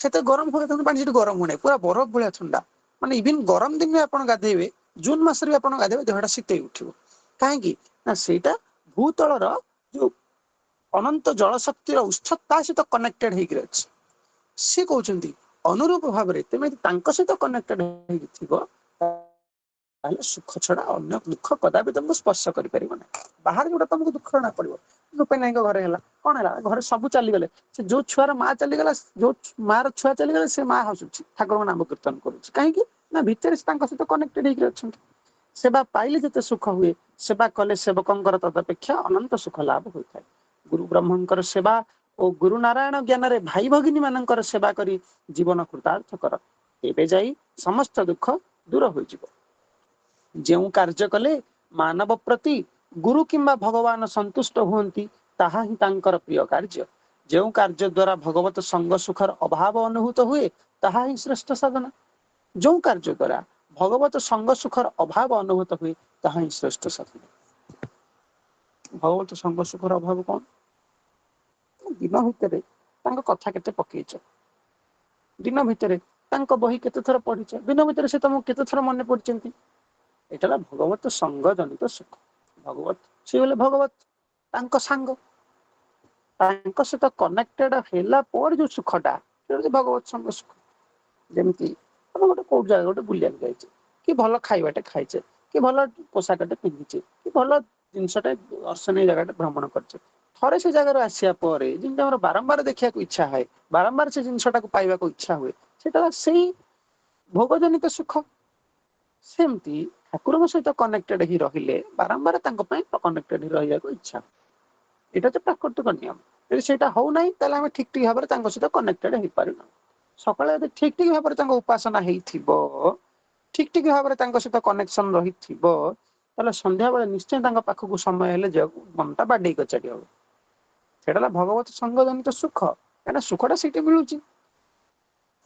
ସେତେ ଗରମ ହୁଏ, ପାଣି ସେଠି ଗରମ ହୁଏ, ପୁରା ବରଫ ଭଳିଆ ଥଣ୍ଡା। ମାନେ ଇଭିନ ଗରମ ଦିନରେ ଆପଣ ଗାଧେଇବେ, ଜୁନ ମାସରେ ବି ଆପଣ ଗାଧେଇବେ, ଦେହଟା ଶୀତେଇ ଉଠିବ। କାହିଁକି ନା ସେଇଟା ଭୂତଳର ଯୋଉ ଅନନ୍ତ ଜଳଶକ୍ତିର ଉତ୍ସ ତା ସହିତ କନେକ୍ଟେଡ ହେଇକି ଅଛି। ସେ କହୁଛନ୍ତି ଅନୁରୂପ ଭାବରେ ତମେ ତାଙ୍କ ସହିତ କନେକ୍ଟେଡ ହେଇକି ଥିବ, ତାହେଲେ ସୁଖ ଛଡା ଅନ୍ୟ ଦୁଃଖ କଦାପି ତମକୁ ସ୍ପର୍ଶ କରିପାରିବ ନାହିଁ। ବାହାରେ ଯୋଉଟା ତମକୁ ଦୁଃଖ ଜଣା ପଡିବ, ରୂପେ ନାଇଙ୍କ ଘରେ ହେଲା, କଣ ହେଲା, ଘରେ ସବୁ ଚାଲିଗଲେ, ସେ ଯୋଉ ଛୁଆର ମା ଚାଲିଗଲା, ଯୋଉ ମାର ଛୁଆ ଚାଲିଗଲେ, ସେ ମା ହସୁଛି, ଠାକୁରଙ୍କ ନାମ କୀର୍ତ୍ତନ କରୁଛି। କାହିଁକି ନା ଭିତରେ ସେ ତାଙ୍କ ସହିତ କନେକ୍ଟେଡ ହେଇକି ଅଛନ୍ତି। ସେବା ପାଇଲେ ଯେତେ ସୁଖ ହୁଏ, ସେବା କଲେ ସେବକଙ୍କର ତଦପେକ୍ଷା ଅନନ୍ତ ସୁଖ ଲାଭ ହୋଇଥାଏ। ଗୁରୁ ବ୍ରହ୍ମଙ୍କର ସେବା ଓ ଗୁରୁ ନାରାୟଣ ଜ୍ଞାନରେ ଭାଇ ଭଗିନୀ ମାନଙ୍କର ସେବା କରି ଜୀବନ କୃତାର୍ଥ କର, ଏବେ ଯାଇ ସମସ୍ତ ଦୁଃଖ ଦୂର ହୋଇଯିବ। ଯେଉଁ କାର୍ଯ୍ୟ କଲେ ମାନବ ପ୍ରତି ଗୁରୁ କିମ୍ବା ଭଗବାନ ସନ୍ତୁଷ୍ଟ ହୁଅନ୍ତି, ତାହା ହିଁ ତାଙ୍କର ପ୍ରିୟ କାର୍ଯ୍ୟ। ଯେଉଁ କାର୍ଯ୍ୟ ଦ୍ୱାରା ଭଗବତ ସଙ୍ଗ ସୁଖର ଅଭାବ ଅନୁଭୂତ ହୁଏ, ତାହା ହିଁ ଶ୍ରେଷ୍ଠ ସାଧନା। ଯେଉଁ କାର୍ଯ୍ୟ ଦ୍ୱାରା ଭଗବତ ସଙ୍ଗ ସୁଖର ଅଭାବ ଅନୁଭୂତ ହୁଏ, ତାହା ହିଁ ଶ୍ରେଷ୍ଠ ସାଧନା। ଭଗବତ ସଙ୍ଗ ସୁଖର ଅଭାବ କଣ? ଦିନ ଭିତରେ ତାଙ୍କ କଥା କେତେ ପକେଇଛ, ଦିନ ଭିତରେ ତାଙ୍କ ବହି କେତେ ଥର ପଢିଛ, ଦିନ ଭିତରେ ସେ ତମକୁ କେତେ ଥର ମନେ ପଡିଛନ୍ତି। ଏଇଟା ହେଲା ଭଗବତ ସଙ୍ଗ ଜନିତ ସୁଖ। ଭଗବତ ସେ ହେଲେ ଭଗବତ, ତାଙ୍କ ସାଙ୍ଗ, ତାଙ୍କ ସହିତ କନେକ୍ଟେଡ ହେଲା ପରେ ଯୋଉ ସୁଖଟା, ସେଟା ହଉଛି ଭଗବତ ସଙ୍ଗ ସୁଖ। ଯେମିତି ଆମେ ଗୋଟେ କୋଉ ଜାଗା ଗୋଟେ ବୁଲିବାକୁ ଯାଇଛେ, କି ଭଲ ଖାଇବାଟେ ଖାଇଛେ, କି ଭଲ ପୋଷାକଟେ ପିନ୍ଧିଛେ, କି ଭଲ ଜିନିଷଟେ ଦର୍ଶନୀୟ ଜାଗାଟେ ଭ୍ରମଣ କରିଛେ, ଥରେ ସେ ଜାଗାରୁ ଆସିବା ପରେ ଯେମିତି ଆମର ବାରମ୍ବାର ଦେଖିବାକୁ ଇଚ୍ଛା ହୁଏ, ବାରମ୍ବାର ସେ ଜିନିଷଟାକୁ ପାଇବାକୁ ଇଚ୍ଛା ହୁଏ, ସେଟା ସେଇ ଭୋଗଜନିତ ସୁଖ। ସେମିତି ଠାକୁରଙ୍କ ସହିତ କନେକ୍ଟେଡ ହେଇ ରହିଲେ ବାରମ୍ବାର ତାଙ୍କ ପାଇଁ କନେକ୍ଟେଡ ହେଇ ରହିବାକୁ ଇଚ୍ଛା। ଏଇଟା ତ ପ୍ରାକୃତିକ ନିୟମ। ଯଦି ସେଇଟା ହଉନାହିଁ, ତାହେଲେ ଆମେ ଠିକ ଠିକ ଭାବରେ ତାଙ୍କ ସହିତ କନେକ୍ଟେଡ ହେଇପାରୁନାହୁଁ। ସକାଳେ ଯଦି ଠିକ ଠିକ ଭାବରେ ତାଙ୍କ ଉପାସନା ହେଇଥିବ, ଠିକ ଠିକ ଭାବରେ ତାଙ୍କ ସହିତ କନେକ୍ସନ ରହିଥିବ, ତାହେଲେ ସନ୍ଧ୍ୟାବେଳେ ନିଶ୍ଚୟ ତାଙ୍କ ପାଖକୁ ସମୟ ହେଲେ ଯିବାକୁ ମନଟା ବାଡେଇ କଚାଡି ହବ। ସେଇଟା ହେଲା ଭଗବତ ସଙ୍ଗ ଜନିତ ସୁଖ। କାହିଁକିନା ସୁଖଟା ସେଇଠି ମିଳୁଛି।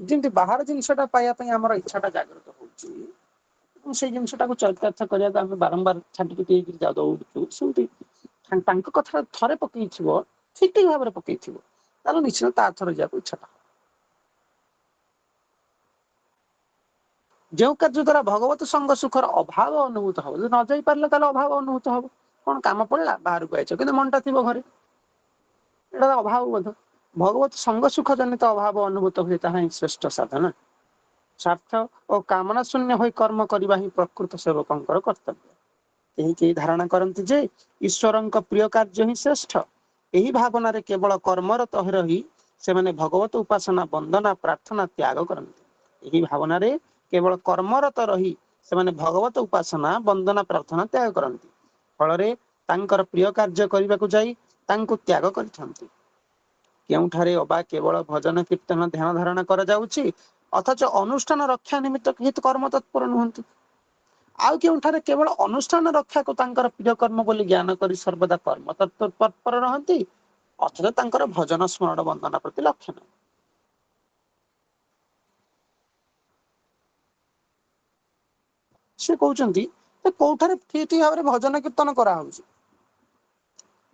ଯେମିତି ବାହାର ଜିନିଷଟା ପାଇବା ପାଇଁ ଆମର ଇଚ୍ଛାଟା ଜାଗ୍ରତ ହଉଛି, ସେଇ ଜିନିଷଟାକୁ ଚରିତାର୍ଥ କରିବାକୁ ଆମେ ବାରମ୍ବାର ଛାଟିପିଟି ହେଇକି ଦୌଡୁଛୁ, ସେମିତି ତାଙ୍କ କଥା ଥରେ ପକେଇଥିବ, ଠିକ ଠିକ ଭାବରେ ପକେଇଥିବ, ତାହେଲେ ନିଶ୍ଚୟ ତା ଥରେ ଯିବାକୁ ଇଚ୍ଛାଟା ହବ। ଯେଉଁ କାର୍ଯ୍ୟ ଦ୍ୱାରା ଭଗବତ ସଙ୍ଗ ସୁଖର ଅଭାବ ଅନୁଭୂତ ହବ, ଯଦି ନ ଯାଇ ପାରିଲେ ତାହେଲେ ଅଭାବ ଅନୁଭୂତ ହବ। କଣ କାମ ପଡିଲା ବାହାରକୁ ଆଇଛ, କିନ୍ତୁ ମନଟା ଥିବ ଘରେ, ଏଇଟା ଅଭାବ ବୋଧ। ଭଗବତ ସଙ୍ଗ ସୁଖ ଜନିତ ଅଭାବ ଅନୁଭୂତ ହୁଏ, ତାହା ହିଁ ଶ୍ରେଷ୍ଠ ସାଧନା। ସ୍ୱାର୍ଥ ଓ କାମନା ଶୂନ୍ୟ ହୋଇ କର୍ମ କରିବା ହିଁ ପ୍ରକୃତ ସେବକଙ୍କର କର୍ତ୍ତବ୍ୟ। କେହି କେହି ଧାରଣା କରନ୍ତି ଯେ ଈଶ୍ୱରଙ୍କ ପ୍ରିୟ କାର୍ଯ୍ୟ ହିଁ ଶ୍ରେଷ୍ଠ। ଏହି ଭାବନାରେ କେବଳ କର୍ମରତ ରହି ସେମାନେ ଭଗବତ ଉପାସନା, ବନ୍ଦନା, ପ୍ରାର୍ଥନା ତ୍ୟାଗ କରନ୍ତି। ଏହି ଭାବନାରେ କେବଳ କର୍ମରତ ରହି ସେମାନେ ଭଗବତ ଉପାସନା, ବନ୍ଦନା, ପ୍ରାର୍ଥନା ତ୍ୟାଗ କରନ୍ତି। ଫଳରେ ତାଙ୍କର ପ୍ରିୟ କାର୍ଯ୍ୟ କରିବାକୁ ଯାଇ ତାଙ୍କୁ ତ୍ୟାଗ କରିଥାନ୍ତି। କେଉଁଠାରେ ଅବା କେବଳ ଭଜନ କୀର୍ତ୍ତନ ଧ୍ୟାନ ଧାରଣା କରାଯାଉଛି, ଅଥଚ ଅନୁଷ୍ଠାନ ରକ୍ଷା ନିମିତ୍ତ କେହି କର୍ମ ତତ୍ପର ନୁହନ୍ତି। ଆଉ କେଉଁଠାରେ କେବଳ ଅନୁଷ୍ଠାନ ରକ୍ଷାକୁ ତାଙ୍କର ପ୍ରିୟ କର୍ମ ବୋଲି ଜ୍ଞାନ କରି ସର୍ବଦା କର୍ମ ତତ୍ପର ରହନ୍ତି, ଅଥଚ ତାଙ୍କର ଭଜନ ସ୍ମରଣ ବନ୍ଦନା ପ୍ରତି ଲକ୍ଷ୍ୟ ନାହିଁ। ସେ କହୁଛନ୍ତି ଯେ କୋଉଠାରେ ଠିକ ଭାବରେ ଭଜନ କୀର୍ତ୍ତନ କରାହଉଛି।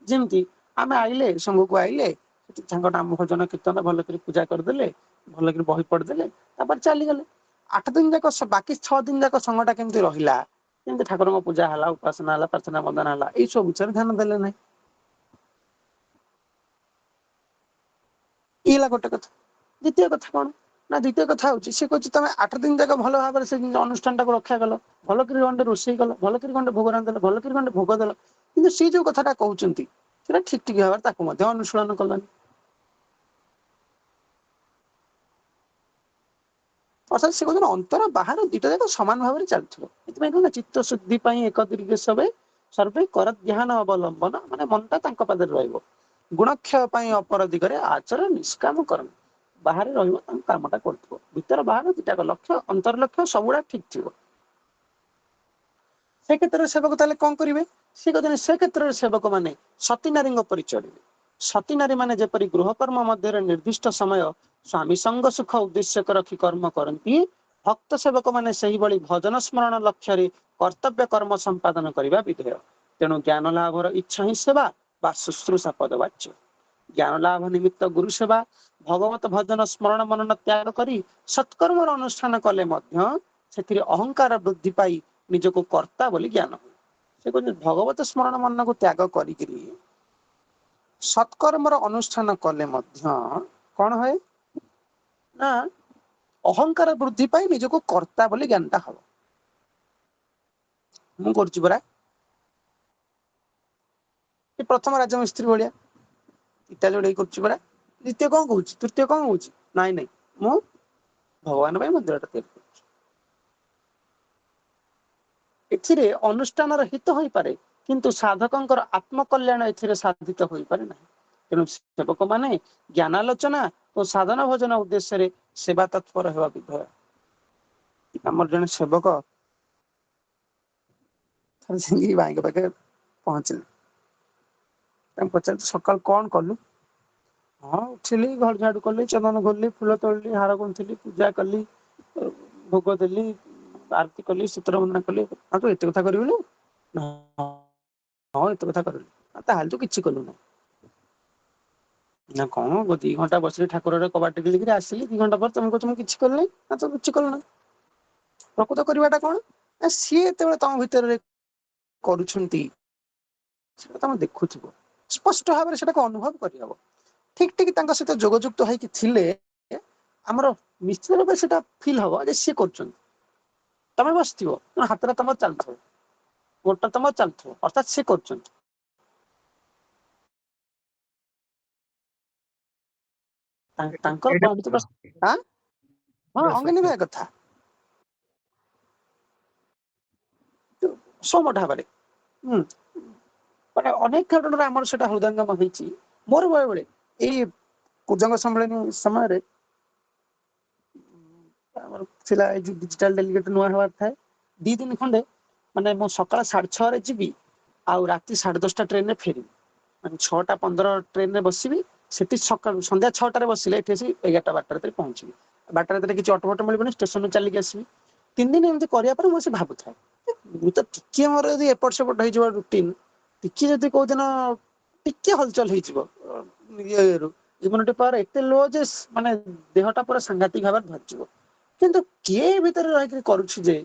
ଯେମିତି ଆମେ ଆଇଲେ, ସଂଘକୁ ଆଇଲେ, ତାଙ୍କ ନାମ ଭଜନ କୀର୍ତ୍ତନ ଭଲକରି ପୂଜା କରିଦେଲେ, ଭଲକରି ବହି ପଢିଦେଲେ, ତାପରେ ଚାଲିଗଲେ। 8 ଦିନ ଯାକ, ବାକି 6 ଦିନ ଯାକ ସଂଘଟା କେମିତି ରହିଲା, କେମିତି ଠାକୁରଙ୍କ ପୂଜା ହେଲା, ଉପାସନା ହେଲା, ପ୍ରାର୍ଥନା ବନ୍ଦନା ହେଲା, ଏଇ ସବୁ ବିଷୟରେ ଧ୍ୟାନ ଦେଲେ ନାହିଁ। ଇଏ ହେଲା ଗୋଟେ କଥା। ଦ୍ୱିତୀୟ କଥା କଣ ନା, ଦ୍ୱିତୀୟ କଥା ହଉଛି ସେ କହୁଛି ତମେ 8 ଦିନ ଯାକ ଭଲ ଭାବରେ ସେ ଅନୁଷ୍ଠାନଟାକୁ ରକ୍ଷା କଲ, ଭଲକରି ଗଣ୍ଡେ ରୋଷେଇ କଲ, ଭଲକରି ଗଣ୍ଡେ ଭୋଗ ରାନ୍ଧିଦେଲ, ଭଲକରି ଗଣ୍ଡେ ଭୋଗ ଦେଲ, କିନ୍ତୁ ସେ ଯୋଉ କଥାଟା କହୁଛନ୍ତି ସେଟା ଠିକ ଠିକ ଭାବରେ ତାକୁ ମଧ୍ୟ ଅନୁଶୀଳନ କଲନି। ଅର୍ଥାତ୍ ସେ କହୁଛନ୍ତି ଅନ୍ତର ବାହାର ଦିଟା ଯାକ ସମାନ ଭାବରେ ଚାଲିଥିବ। ଏଥିପାଇଁ କଣ, ଚିତ୍ତ ଶୁଦ୍ଧି ପାଇଁ ଏକ ଦୀର୍ଘ ସର୍ବେ କର ଧ୍ୟାନ ଅବଲମ୍ବନ, ମାନେ ମନଟା ତାଙ୍କ ପାଦରେ ରହିବ। ଗୁଣକ୍ଷୟ ପାଇଁ ଅପର ଦିଗରେ ଆଚର ନିଷ୍କାମ କର୍ମ, ବାହାରେ ରହିବ, ତାଙ୍କ କାମଟା କରୁଥିବ। ଭିତର ବାହାର ଦିଟାକ ଲକ୍ଷ୍ୟ, ଅନ୍ତର ଲକ୍ଷ୍ୟ ସବୁଗୁଡା ଠିକ ଥିବ। ସେ କ୍ଷେତ୍ରରେ ସେବକ ତାହେଲେ କଣ କରିବେ? ସେ କହୁଛନ୍ତି ସେ କ୍ଷେତ୍ରରେ ସେବକ ମାନେ ସତୀ ନାରୀଙ୍କ ପରି ଚଳିବେ। ସତୀ ନାରୀ ମାନେ ଯେପରି ଗୃହକର୍ମ ମଧ୍ୟରେ ନିର୍ଦ୍ଦିଷ୍ଟ ସମୟ ସ୍ୱାମୀ ସଙ୍ଗ ସୁଖ ଉଦ୍ଦେଶ୍ୟକ ରଖି କର୍ମ କରନ୍ତି, ଭକ୍ତ ସେବକ ମାନେ ସେହିଭଳି ଭଜନ ସ୍ମରଣ ଲକ୍ଷ୍ୟରେ କର୍ତ୍ତବ୍ୟ କର୍ମ ସମ୍ପାଦନ କରିବା ବିଧେୟ। ତେଣୁ ଜ୍ଞାନ ଲାଭର ଇଚ୍ଛା ହିଁ ସେବା ବା ଶୁଶ୍ରୂଷା ପଦବାଚ୍ୟ। ଜ୍ଞାନ ଲାଭ ନିମିତ୍ତ ଗୁରୁ ସେବା, ଭଗବତ ଭଜନ ସ୍ମରଣ ମନନ ତ୍ୟାଗ କରି ସତ୍କର୍ମର ଅନୁଷ୍ଠାନ କଲେ ମଧ୍ୟ ସେଥିରେ ଅହଙ୍କାର ବୃଦ୍ଧି ପାଇ ନିଜକୁ କର୍ତ୍ତା ବୋଲି ଜ୍ଞାନ ହୁଏ। ସେ କହୁଛନ୍ତି ଭଗବତ ସ୍ମରଣ ମନକୁ ତ୍ୟାଗ କରିକିରି ସତ୍କର୍ମର ଅନୁଷ୍ଠାନ କଲେ ମଧ୍ୟ କଣ ହୁଏ ନା, ଅହଙ୍କାର ବୃଦ୍ଧି ପାଇ ନିଜକୁ କର୍ତ୍ତା ବୋଲି ଜ୍ଞାନଟା ହବ। ମୁଁ କରୁଛି ପରା। ଏ ପ୍ରଥମ ରାଜମିସ୍ତ୍ରୀ ଭଳିଆ ଇଟା ଯୋଡେଇ କରୁଛି ପରା। ଦ୍ୱିତୀୟ କଣ କହୁଛି, ତୃତୀୟ କଣ କହୁଛି, ନାଇଁ ନାଇଁ ମୁଁ ଭଗବାନ ପାଇଁ ମନ୍ଦିରଟା ତିଆରି କରୁଛି। ଏଥିରେ ଅନୁଷ୍ଠାନର ହିତ ହୋଇପାରେ, କିନ୍ତୁ ସାଧକଙ୍କର ଆତ୍ମକଲ୍ୟାଣ ଏଥିରେ ସାଧିତ ହୋଇପାରେ ନାହିଁ। ତେଣୁ ସେବକ ମାନେ ଜ୍ଞାନାଲୋଚନା ଓ ସାଧନ ଭୋଜନ ଉଦ୍ଦେଶ୍ୟରେ ସେବା ତତ୍ପର ହେବା ବିଧେୟ। ଆମର ଜଣେ ସେବକ ଭାଇଙ୍କ ପାଖରେ ପହଞ୍ଚିଲେ, ତାଙ୍କୁ ପଚାରିଲି ସକାଳୁ କଣ କଲୁ? ହଁ ଉଠିଲି, ଘର ଝାଡୁ କଲି, ଚନ୍ଦନ ଘୋରିଲି, ଫୁଲ ତୋଳିଲି, ହାର ଗୁନ୍ଥିଲି, ପୂଜା କଲି, ଭୋଗ ଦେଲି, ଆରତି କଲି, ସୂତ୍ର ବନ୍ଦନା କଲି। ଆଉ ତୁ ଏତେ କଥା କରିବୁନି? ହଁ ଏତେ କଥା କରିବି। ତାହେଲେ ତୁ କିଛି କଲୁନି। ନା କଣ 2 ଘଣ୍ଟା ବସିଲି ଠାକୁରର କବାଟ ଟେକିକିରି ଆସିଲି, 2 ଘଣ୍ଟା ପରେ ତମେ କହୁଛ ମୁଁ କିଛି କଲିନି। ନା ତୁ କିଛି କଲୁନି। ପ୍ରକୃତ କରିବାଟା କଣ? ନା ସିଏ ଯେତେବେଳେ ତମ ଭିତରେ କରୁଛନ୍ତି ସେଟା ତମେ ଦେଖୁଥିବ, ସ୍ପଷ୍ଟ ଭାବରେ ସେଟାକୁ ଅନୁଭବ କରିହବ। ଠିକ ଠିକ ତାଙ୍କ ସହିତ ଯୋଗଯୁକ୍ତ ହେଇକି ଥିଲେ ଆମର ନିଶ୍ଚିତ ରୂପେ ସେଟା ଫିଲ୍ ହବ ଯେ ସିଏ କରୁଛନ୍ତି। ତମେ ବସିଥିବ ହାତଟା ତମର ଚାଲୁଥିବ, ଗୋଡଟା ତମର ଚାଲୁଥିବ, ଅର୍ଥାତ୍ ସିଏ କରୁଛନ୍ତି। ତାଙ୍କର ଏଇଟା ହଁ ପୁରା ଅଙ୍ଗେ ସତ୍ୟ। ନିଭାଇବା କଥା ସୋମଠ ଭାବରେ। ମାନେ ଅନେକ କାରଣରେ ଆମର ସେଟା ହୃଦୟଙ୍ଗମ ହେଇଛି। ମୋର ବେଳେବେଳେ ଏଇ କୁଜଙ୍ଗ ସମ୍ମିଳନୀ ସମୟରେ ଆମର ଥିଲା ଏଇ ଯୋଉ ଡିଜିଟାଲ ଡେଲିଗେଟ ନୂଆ ହବାର ଥାଏ, 2 ଦିନ ଖଣ୍ଡେ ମାନେ ମୁଁ ସକାଳ 6:30ରେ ଯିବି, ଆଉ ରାତି 10:30 ଟ୍ରେନରେ ଫେରିବି। ମାନେ 6:15 ଟ୍ରେନରେ ବସିବି, ସେଠି ସକାଳୁ ସନ୍ଧ୍ୟା 6ଟାରେ ବସିଲେ ଏଠି ଆସି 11ଟା 12ଟା ପହଞ୍ଚିବି। 12ଟା କିଛି ଅଟୋ ଫଟୋ ମିଳିବନି, ଷ୍ଟେସନରୁ ଚାଲିକି ଆସିବି। 3 ଦିନ ଏମିତି କରିବା ପରେ ମୁଁ ସେ ଭାବୁଥାଏ ମୁଁ ତ ଟିକେ ମୋର ଯଦି ଏପଟ ସେପଟ ହେଇଯିବ ରୁଟିନ, ଟିକେ ଯଦି କୋଉଦିନ ଟିକେ ହଲଚଲ ହେଇଯିବ, ଇମ୍ୟୁନିଟି ପାୱାର ଏତେ ଲୋ ଯେ ମାନେ ଦେହଟା ପୁରା ସାଂଘାତିକ ଭାବରେ ଧରିଯିବ। କିନ୍ତୁ କିଏ ଭିତରେ ରହିକି କରୁଛି ଯେ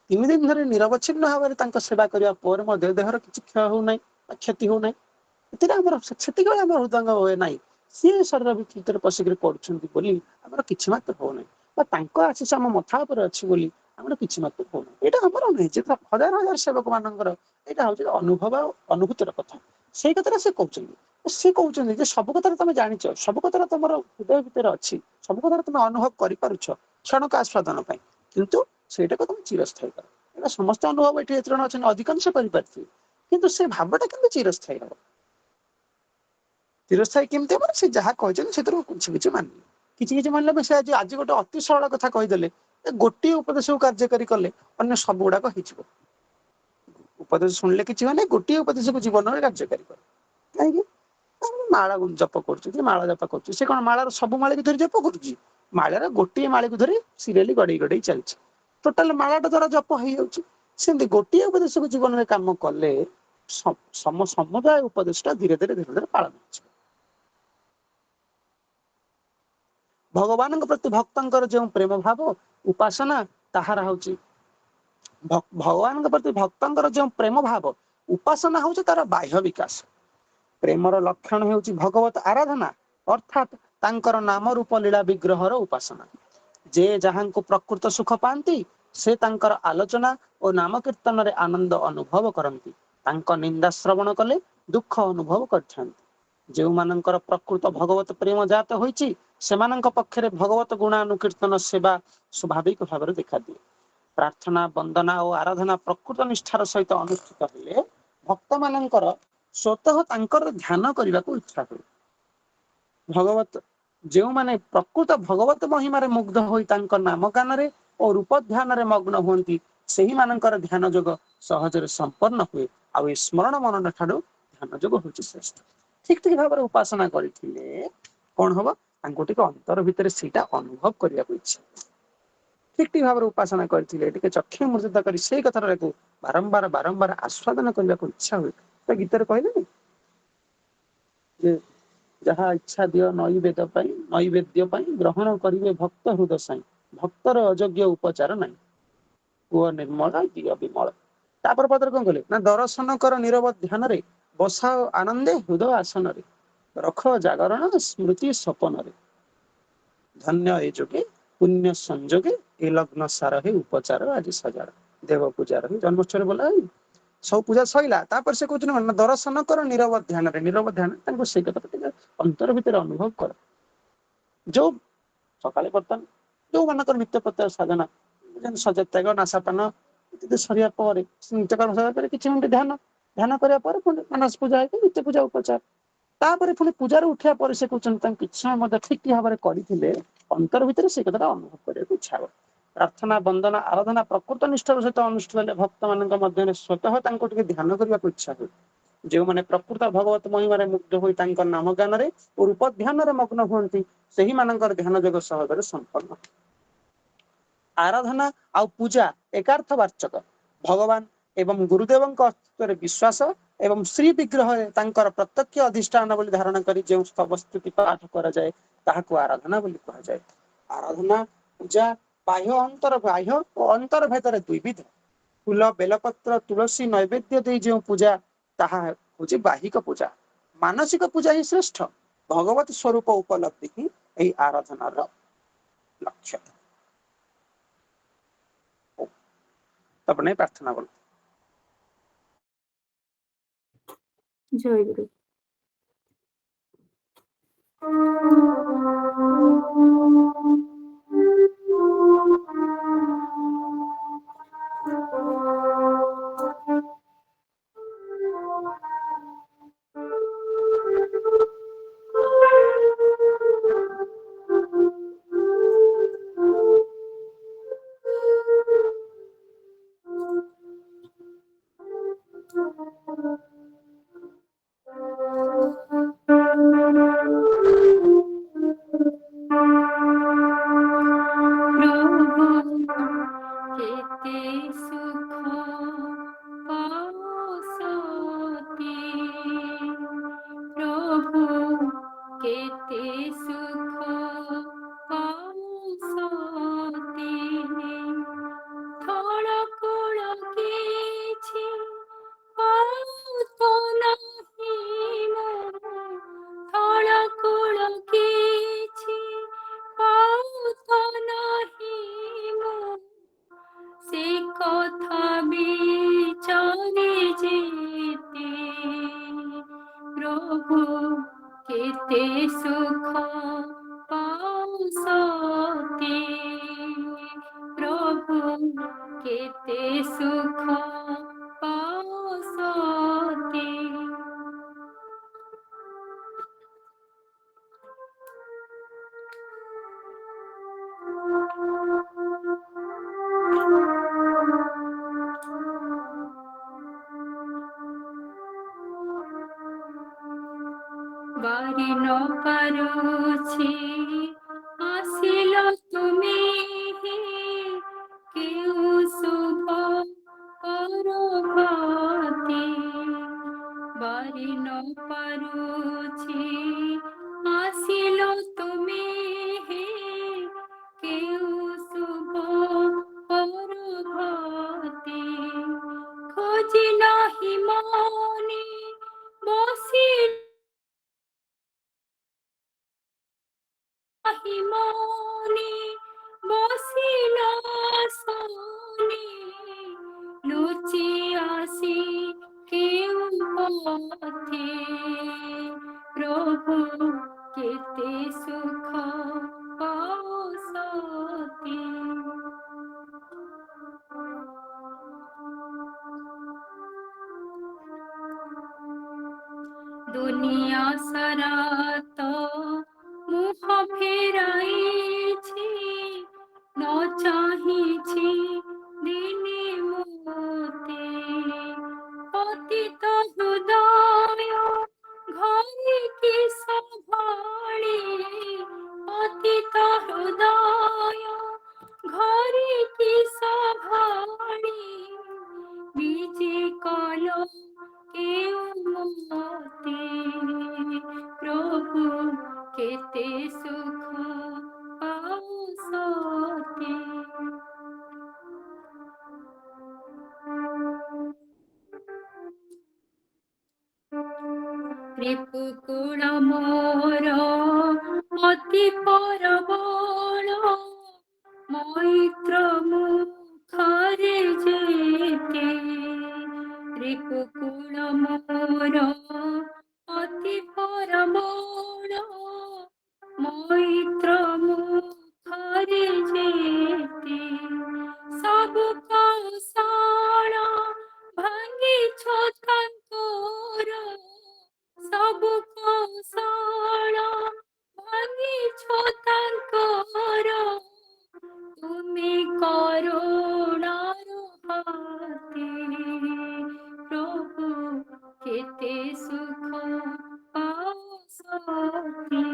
3 ଦିନ ଧରି ନିରବଚ୍ଛିନ୍ନ ଭାବରେ ତାଙ୍କ ସେବା କରିବା ପରେ ମଧ୍ୟ ଦେହର କିଛି କ୍ଷୟ ହଉନାହିଁ ବା କ୍ଷତି ହଉନାହିଁ। ଏଥିରେ ଆମର ସେତିକିବେଳେ ଆମର ହୃଦୟଙ୍ଗମ ହୁଏ ନାହିଁ ସିଏ ଶରୀର ଭିତରେ ପଶିକରି କରୁଛନ୍ତି ବୋଲି ଆମର କିଛି ମାତ୍ର ହଉନାହିଁ, ବା ତାଙ୍କ ଆଶିଷ ଆମ ମଥା ଉପରେ ଅଛି ବୋଲି ଆମର କିଛି ମାତ୍ର ହଉନାହିଁ। ଏଇଟା ଆମର ନୁହେଁ, ଯେ ହଜାର ହଜାର ସେବକ ମାନଙ୍କର ଏଇଟା ହଉଛି ଅନୁଭବ ଆଉ ଅନୁଭୂତିର କଥା। ସେଇ କଥାଟା ସେ କହୁଛନ୍ତି। ସେ କହୁଛନ୍ତି ଯେ ସବୁ କଥାରେ ତମେ ଜାଣିଛ, ସବୁ କଥାରେ ତମର ହୃଦୟ ଭିତରେ ଅଛି, ସବୁ କଥାରେ ତମେ ଅନୁଭବ କରିପାରୁଛ କ୍ଷଣକ ଆସ୍ୱାଦନ ପାଇଁ, କିନ୍ତୁ ସେଇଟାକୁ ତମେ ଚିରସ୍ଥାୟୀ କର। ଏଇଟା ସମସ୍ତେ ଅନୁଭବ ଏଠି ଏତେ ଜଣ ଅଛନ୍ତି ଅଧିକାଂଶ କରିପାରିଥିବେ, କିନ୍ତୁ ସେ ଭାବଟା କେମିତି ଚିରସ୍ଥାୟୀ ହବ। ଚିରସ୍ଥାୟୀ କେମିତି ହବ? ସେ ଯାହା କହିଛନ୍ତି ସେଥିରୁ କିଛି କିଛି ମାନିବେ। କିଛି କିଛି ମାନିଲେ ସେ ଆଜି ଗୋଟେ ଅତି ସରଳ କଥା କହିଦେଲେ, ଗୋଟିଏ ଉପଦେଶକୁ କାର୍ଯ୍ୟକାରୀ କଲେ ଅନ୍ୟ ସବୁ ଗୁଡାକ ହେଇଯିବ। ଉପଦେଶ ଶୁଣିଲେ କିଛି ମାନେ ଗୋଟିଏ ଉପଦେଶକୁ ଜୀବନରେ କାର୍ଯ୍ୟକାରୀ କରେ। କାହିଁକି? ମାଳ ଜପ କରୁଛି, ମାଳ ଜପ କରୁଛି, ସେ କଣ ମାଳାର ସବୁ ମାଳିକୁ ଧରି ଜପ କରୁଛି? ମାଳାର ଗୋଟିଏ ମାଳିକୁ ଧରି ସିରିଏଲି ଗଡେଇ ଗଡେଇ ଚାଲିଛି। ଟୋଟାଲ ମାଳାଟା ଦ୍ଵାରା ଜପ ହେଇଯାଉଛି। ସେମିତି ଗୋଟିଏ ଉପଦେଶକୁ ଜୀବନରେ କାମ କଲେ ସମୁଦାୟ ଉପଦେଶଟା ଧୀରେ ଧୀରେ ଧୀରେ ଧୀରେ ପାଳନ ହେଇଯିବ। ଭଗବାନଙ୍କ ପ୍ରତି ଭକ୍ତଙ୍କର ଯେଉଁ ପ୍ରେମ ଭାବ ଉପାସନା ତାହାର ହଉଛି ଭଗବାନଙ୍କ ପ୍ରତି ଭକ୍ତଙ୍କର ଯେଉଁ ପ୍ରେମ ଭାବ ଉପାସନା ହଉଛି ତାର ବାହ୍ୟ ବିକାଶ। ପ୍ରେମର ଲକ୍ଷଣ ହେଉଛି ଭଗବତ ଆରାଧନା, ଅର୍ଥାତ୍ ତାଙ୍କର ନାମ ରୂପ ଲୀଳା ବିଗ୍ରହର ଉପାସନା। ଯେ ଯାହାଙ୍କୁ ପ୍ରକୃତ ସୁଖ ପାଆନ୍ତି ସେ ତାଙ୍କର ଆଲୋଚନା ଓ ନାମ କୀର୍ତ୍ତନରେ ଆନନ୍ଦ ଅନୁଭବ କରନ୍ତି। ତାଙ୍କ ନିନ୍ଦା ଶ୍ରବଣ କଲେ ଦୁଃଖ ଅନୁଭବ କରିଥାନ୍ତି। ଯେଉଁମାନଙ୍କର ପ୍ରକୃତ ଭଗବତ ପ୍ରେମ ଜାତ ହୋଇଛି ସେମାନଙ୍କ ପକ୍ଷରେ ଭଗବତ ଗୁଣାନୁକୀର୍ତ୍ତନ ସେବା ସ୍ୱାଭାବିକ ଭାବରେ ଦେଖାଦିଏ। ପ୍ରାର୍ଥନା, ବନ୍ଦନା ଓ ଆରାଧନା ପ୍ରକୃତ ନିଷ୍ଠାର ସହିତ ଅନୁଷ୍ଠିତ ହେଲେ ଭକ୍ତ ମାନଙ୍କର ସ୍ୱତଃ ତାଙ୍କର ଧ୍ୟାନ କରିବାକୁ ଇଚ୍ଛା ହୁଏ। ଭଗବତ ଯେଉଁମାନେ ପ୍ରକୃତ ଭଗବତ ମହିମାରେ ମୁଗ୍ଧ ହୋଇ ତାଙ୍କ ନାମ ଗାନରେ ଓ ରୂପ ଧ୍ୟାନରେ ମଗ୍ନ ହୁଅନ୍ତି ସେହିମାନଙ୍କର ଧ୍ୟାନ ଯୋଗ ସହଜରେ ସମ୍ପନ୍ନ ହୁଏ। ଆଉ ଏ ସ୍ମରଣ ମନନ ଠାରୁ ଧ୍ୟାନ ଯୋଗ ହଉଛି ଶ୍ରେଷ୍ଠ। ଠିକ ଠିକ ଭାବରେ ଉପାସନା କରିଥିଲେ କଣ ହବ? ତାଙ୍କୁ ଟିକେ ଅନ୍ତର ଭିତରେ ସେଇଟା ଅନୁଭବ କରିବାକୁ ଇଚ୍ଛା। ଠିକ ଠିକ ଭାବରେ ଉପାସନା କରିଥିଲେ ଟିକେ ଚକ୍ଷୁ ମୁର୍ଜିତ କରି ସେଇ କଥାଟାକୁ ବାରମ୍ବାର ବାରମ୍ବାର ଆସ୍ୱାଦନ କରିବାକୁ ଇଚ୍ଛା ହୁଏ। ତ ଗୀତରେ କହିଲେନି ଯେ ଯାହା ଇଚ୍ଛା ଦିଅ ନୈବେଦ ପାଇଁ ନୈବେଦ୍ୟ ପାଇଁ ଗ୍ରହଣ କରିବେ ଭକ୍ତ ହୃଦ ସାଇଁ। ଭକ୍ତର ଅଯୋଗ୍ୟ ଉପଚାର ନାହିଁ, କୁହ ନିର୍ମଳ ଦିଅ ବିମଳ। ତାପରେ ପଦରେ କଣ କଲେ ନା ଦର୍ଶନ କର ନିରବ ଧ୍ୟାନରେ ବସାଅ ଆନନ୍ଦେ ହୃଦୟ ଆସନରେ ରଖ ଜାଗରଣ ସ୍ମୃତି ସପନରେ। ଧନ୍ୟ ଏ ଯୋଗେ ପୁଣ୍ୟ ସଂଯୋଗେ ଏ ଲଗ୍ନ ସାର ହେ ଉପଚାର ଆଜି ସଜାଡ। ଦେବ ପୂଜାର ଜନ୍ମୋତ୍ସବରେ ବୋଲା ସବୁ ପୂଜା ସଇଲା ତାପରେ ସେ କହୁଛନ୍ତି ମାନେ ଦର୍ଶନ କର ନିରବ ଧ୍ୟାନରେ ନିରବ ଧ୍ୟାନ ତାଙ୍କୁ ସେଇ କଥା ଟିକେ ଅନ୍ତର ଭିତରେ ଅନୁଭବ କର ଯୋଉ ସକାଳେ ବର୍ତ୍ତମାନ ଯୋଉମାନଙ୍କର ନିତ୍ୟ ପ୍ରତ୍ୟୟ ସାଧନା ଯେମିତି ସଜତ୍ୟାଗ ନାଶାପାନ ଇତ୍ୟାଦି ସରିବା ପରେ ନିତ୍ୟକର୍ମ ସରିବା ପରେ କିଛି ମିନିଟ ଧ୍ୟାନ କରିବା ପରେ ପୁଣି ମାନସ ପୂଜା ହେଇକି ନିତ୍ୟ ପୂଜା ଉପଚାର ତାପରେ ପୁଣି ପୂଜାରେ ଉଠିବା ପରେ ସେ କହୁଛନ୍ତି ତାଙ୍କୁ କିଛି ସମୟ ମଧ୍ୟ ଠିକ ଭାବରେ କରିଥିଲେ ଅନ୍ତର ଭିତରେ ସେ କଥାଟା ଅନୁଭବ କରିବାକୁ ଇଚ୍ଛା ହେବ ପ୍ରାର୍ଥନା ବନ୍ଦନା ଆରାଧନା ପ୍ରକୃତ ନିଷ୍ଠାର ସହିତ ଅନୁଷ୍ଠିତ ହେଲେ ଭକ୍ତମାନଙ୍କ ମଧ୍ୟରେ ସ୍ୱତଃ ତାଙ୍କୁ ଟିକେ ଧ୍ୟାନ କରିବାକୁ ଇଚ୍ଛା ହୁଏ ଯେଉଁମାନେ ପ୍ରକୃତ ଭଗବତ ମହିମାରେ ମୁଗ୍ଧ ହୋଇ ତାଙ୍କ ନାମ ଜ୍ଞାନରେ ଓ ରୂପ ଧ୍ୟାନରେ ମଗ୍ନ ହୁଅନ୍ତି ସେହିମାନଙ୍କର ଧ୍ୟାନ ଯୋଗ ସହଜରେ ସମ୍ପନ୍ନ ଆରାଧନା ଆଉ ପୂଜା ଏକାର୍ଥବାଚକ ଭଗବାନ ଏବଂ ଗୁରୁଦେବଙ୍କ ଅସ୍ତିତ୍ୱରେ ବିଶ୍ୱାସ ଏବଂ ଶ୍ରୀ ବିଗ୍ରହରେ ତାଙ୍କର ପ୍ରତ୍ୟକ୍ଷ ଅଧିଷ୍ଠାନ ବୋଲି ଧାରଣା କରି ଯେଉଁ ସ୍ତବସ୍ତୁତି ପାଠ କରାଯାଏ ତାହାକୁ ଆରାଧନା ବୋଲି କୁହାଯାଏ ଆରାଧନା ପୂଜା ବାହ୍ୟ ଓ ଅନ୍ତର ଭେଦରେ ଦୁଇବିଧ ଫୁଲ ବେଲପତ୍ର ତୁଳସୀ ନୈବେଦ୍ୟ ଦେଇ ଯେଉଁ ପୂଜା ତାହା ହେଉଛି ବାହିକ ପୂଜା ମାନସିକ ପୂଜା ହିଁ ଶ୍ରେଷ୍ଠ ଭଗବତ ସ୍ୱରୂପ ଉପଲବ୍ଧି ହିଁ ଏହି ଆରାଧନାର ଲକ୍ଷ୍ୟ ତାପରେ ପ୍ରାର୍ଥନା କରୁ ଜୟ ଗୁରୁ। କେତେ ସୁଖ ପାଉସତି ପ୍ରଭୁ କେତେ ସୁଖ ପାଉସତି ଥଳ କୂଳ କିଛି ପାଉତ ନାହିଁ ଥଳ କୂଳ କିଛି ପାଉତ ନାହିଁ ସେ কথা বিচারে যেতে প্রভু কেতে সুখ পাউসতি প্রভু কেতে সুখ পাউসতি বারি ন পারুছি আসিল তুমি কেউ শুভ করগতি বারি ন পারুছি আসিল তুমি কেউ শুভ করগতি খোঁজি নাহি মনে বসি মনে বসিল শোনে লুচি আসি কেউ পথে প্রভু কেতে সুখ পাউসতি দুনিয়া সারা তো মুখ ফেরাইছি ন চাহিছি দিনে মোতে পতিত হৃদয় ঘরে কি সম্ভাড়ে পতিত হৃদয় ঘরে কি সম্ভাড়ে বিজে কল কেউ মতে প্রভু কুকুর মোর অতি পরমণ মৈত্র মুখরে যেতে সবু কৌশল ভাঙিছ তাঙ্কর সবু কৌশল ভাঙিছ তাঙ্কর তুমি করুণার হাতে প্রভু কেতে সুখ পাও সখী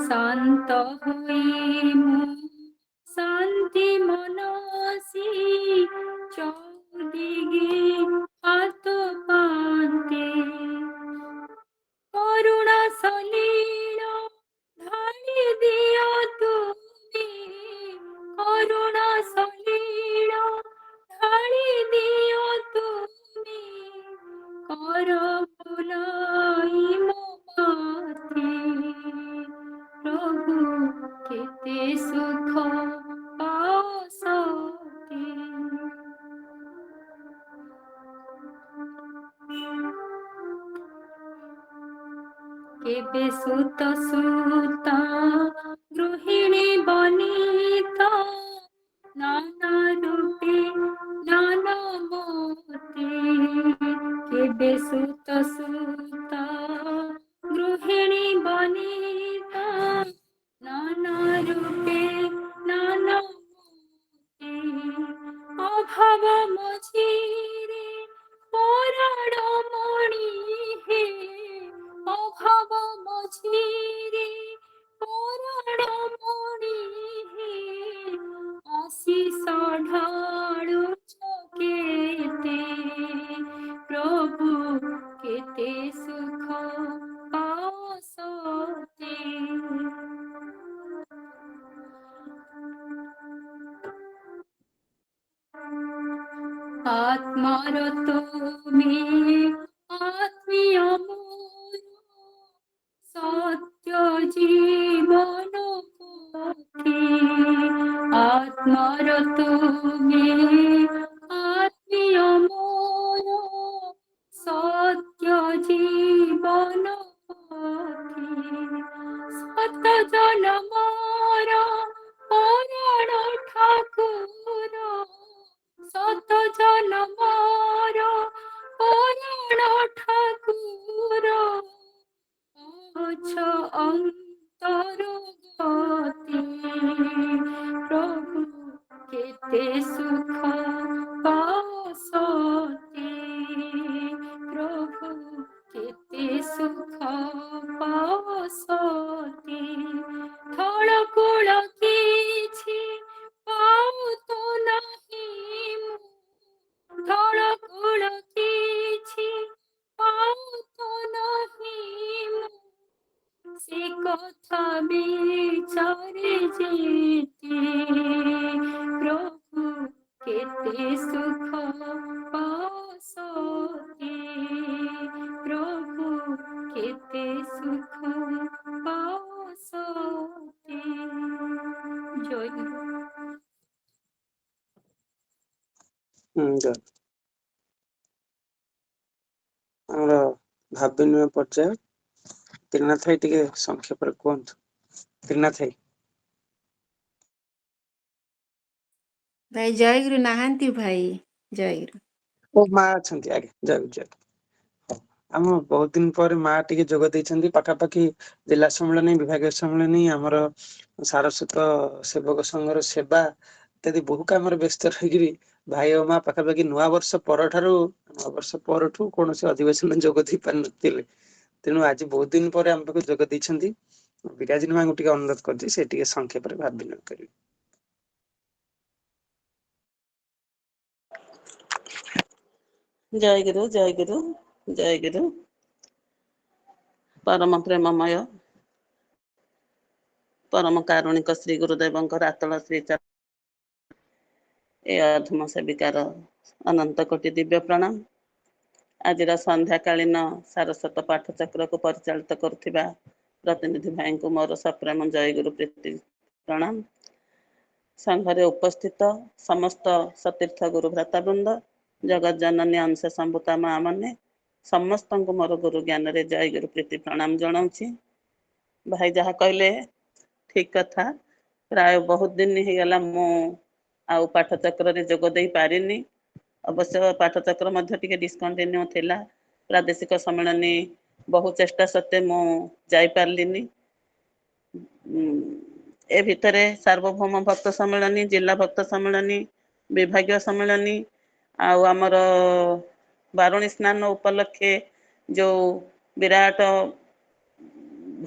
শান্ত হয়ে শান্তি মনসি চৌদিগে হাত পান্তে করুণা সলীল ধারি দিও তুমি করুণা সলীল ধারি দিও তুমি কর ভুলাই মাতে প্রভু কেতে সুখ পাও সতে কেবে সুত সুতা গৃহিণী বনিত নানা রূপে নানা মতে কেবে সুত সুতা গৃহিণী বনিত নানা রূপে নানা মতে অভাব মঝিরে পরাণ মণি হে অভাব মঝিরে পরাণ মণি হে আশিস ঢালু কেতে প্রভু কেতে সুখ পাও সতে আত্মার তুমি আত্মীয় মোর সত্য জীবন পথে আত্মার তুমি আত্মীয় মোর সত্য জীবন পথে সত জনমর পরাণ ঠাকুর সত জনমর পরাণ ঠাকুর অছ অন্তর গতি প্রভু কেতে সুখ পাও সতে প্রভু কেতে সুখ পাও সতে থଳ কূଳ କିଛି পাও তো নাহি থଳ কূଳ କିଛି পাও তো নাহি সে কথা বিচারে যেতে প্রভু কেতে সুখ পাও সতে প্রভু কেতে সুখ পাও সতে জয় গুরু। ଆମର ଭାବ ବିନିମୟ ପର୍ଯ୍ୟାୟ ତ୍ରିନାଥ ଭାଇ ଟିକେ ସଂକ୍ଷେପରେ କୁହନ୍ତୁ। ତ୍ରିନାଥ ଭାଇ। ଭାଇ ଜୟଗୁରୁ ନାହାନ୍ତି ଭାଇ ଜୟଗୁରୁ। ଓ ମା ଅଛନ୍ତି ଆଜ୍ଞା ଜୟଗୁରୁ ଜୟ। ଆମ ବହୁତ ଦିନ ପରେ ମା ଟିକେ ଯୋଗ ଦେଇଛନ୍ତି ପାଖାପାଖି ଜିଲ୍ଲା ସମ୍ମିଳନୀ ବିଭାଗୀୟ ସମ୍ମିଳନୀ ଆମର ସାରସ୍ୱତ ସେବକ ସଂଘର ସେବା ଇତ୍ୟାଦି ବହୁ କାମରେ ବ୍ୟସ୍ତ ରହିକିରି ଭାଇ ଓ ମା ପାଖାପାଖି ନୂଆ ବର୍ଷ ପରଠୁ କୌଣସି ଅଧିବେଶନ ଯୋଗ ଦେଇ ପାରିନଥିଲେ। ତେଣୁ ଆଜି ବହୁତ ଦିନ ପରେ ଆମ ପାଖକୁ ଯୋଗ ଦେଇଛନ୍ତି। ବିରାଜିନ ମାଙ୍କୁ ଟିକେ ଅନୁରୋଧ କରୁଛି ସେ ଟିକେ ସଂକ୍ଷେପରେ ଭାବ ବିନିମୟ କରିବେ। ଜୟ ଗୁରୁ ଜୟ ଗୁରୁ ଜୟ ଗୁରୁ। ପରମ ପ୍ରେମମୟ ପରମ କାରୁଣିକ ଶ୍ରୀ ଗୁରୁଦେବଙ୍କର ଆତଳ ଶ୍ରୀ ଏ ଅଧମ ସେବିକାର ଅନନ୍ତ କୋଟି ଦିବ୍ୟ ପ୍ରଣାମ। ଆଜିର ସନ୍ଧ୍ୟାକାଳୀନ ସାରସ୍ୱତ ପାଠ ଚକ୍ରକୁ ପରିଚାଳିତ କରୁଥିବା ପ୍ରତିନିଧି ଭାଇଙ୍କୁ ମୋର ସପ୍ରେମ ଜୟଗୁରୁ ପ୍ରୀତି ପ୍ରଣାମ। ସଂଘରେ ଉପସ୍ଥିତ ସମସ୍ତ ସତୀର୍ଥ ଗୁରୁ ଭ୍ରାତାବୃନ୍ଦ, ଜଗତ ଜନନୀ ଅଂଶ ସମ୍ଭୂତା ମା ମାନେ ସମସ୍ତଙ୍କୁ ମୋର ଗୁରୁ ଜ୍ଞାନରେ ଜୟ ଗୁରୁ ପ୍ରୀତି ପ୍ରଣାମ ଜଣାଉଛି। ଭାଇ ଯାହା କହିଲେ ଠିକ କଥା। ପ୍ରାୟ ବହୁତ ଦିନ ହେଇଗଲା ମୁଁ ଆଉ ପାଠଚକ୍ରରେ ଯୋଗ ଦେଇ ପାରିନି। ଅବଶ୍ୟ ପାଠଚକ୍ର ମଧ୍ୟ ଟିକେ ଡିସକଣ୍ଟିନ୍ୟୁ ଥିଲା। ପ୍ରାଦେଶିକ ସମ୍ମିଳନୀ ବହୁ ଚେଷ୍ଟା ସତ୍ତ୍ୱେ ମୁଁ ଯାଇପାରିଲିନି। ଏ ଭିତରେ ସାର୍ବଭୌମ ଭକ୍ତ ସମ୍ମିଳନୀ, ଜିଲ୍ଲା ଭକ୍ତ ସମ୍ମିଳନୀ, ବିଭାଗୀୟ ସମ୍ମିଳନୀ ଆଉ ଆମର ବାରୁଣୀ ସ୍ନାନ ଉପଲକ୍ଷେ ଯୋଉ ବିରାଟ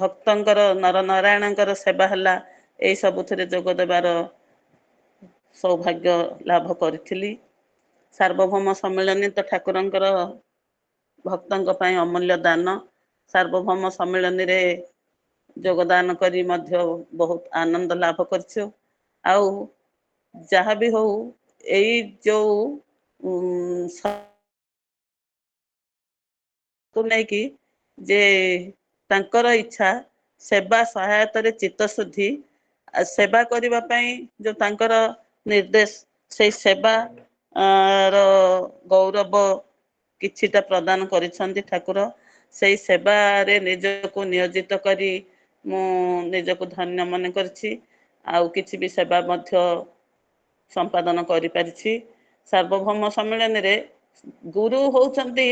ଭକ୍ତଙ୍କର ନରନାରାୟଣଙ୍କର ସେବା ହେଲା, ଏଇ ସବୁଥିରେ ଯୋଗ ଦେବାର ସୌଭାଗ୍ୟ ଲାଭ କରିଥିଲି। ସାର୍ବଭୌମ ସମ୍ମିଳନୀ ତ ଠାକୁରଙ୍କର ଭକ୍ତଙ୍କ ପାଇଁ ଅମୂଲ୍ୟ ଦାନ। ସାର୍ବଭୌମ ସମ୍ମିଳନୀରେ ଯୋଗଦାନ କରି ମଧ୍ୟ ବହୁତ ଆନନ୍ଦ ଲାଭ କରିଛୁ। ଆଉ ଯାହା ବି ହଉ ଏଇ ଯୋଉ ନେଇକି ଯେ ତାଙ୍କର ଇଚ୍ଛା ସେବା ସହାୟତାରେ ଚିତ୍ତଶୁଦ୍ଧି, ସେବା କରିବା ପାଇଁ ଯୋଉ ତାଙ୍କର ନିର୍ଦ୍ଦେଶ, ସେଇ ସେବା ର ଗୌରବ କିଛିଟା ପ୍ରଦାନ କରିଛନ୍ତି ଠାକୁର। ସେଇ ସେବାରେ ନିଜକୁ ନିୟୋଜିତ କରି ମୁଁ ନିଜକୁ ଧନ୍ୟ ମନେ କରିଛି। ଆଉ କିଛି ବି ସେବା ମଧ୍ୟ ସମ୍ପାଦନ କରିପାରିଛି। ସାର୍ବଭୌମ ସମ୍ମିଳନୀରେ ଗୁରୁ ହଉଛନ୍ତି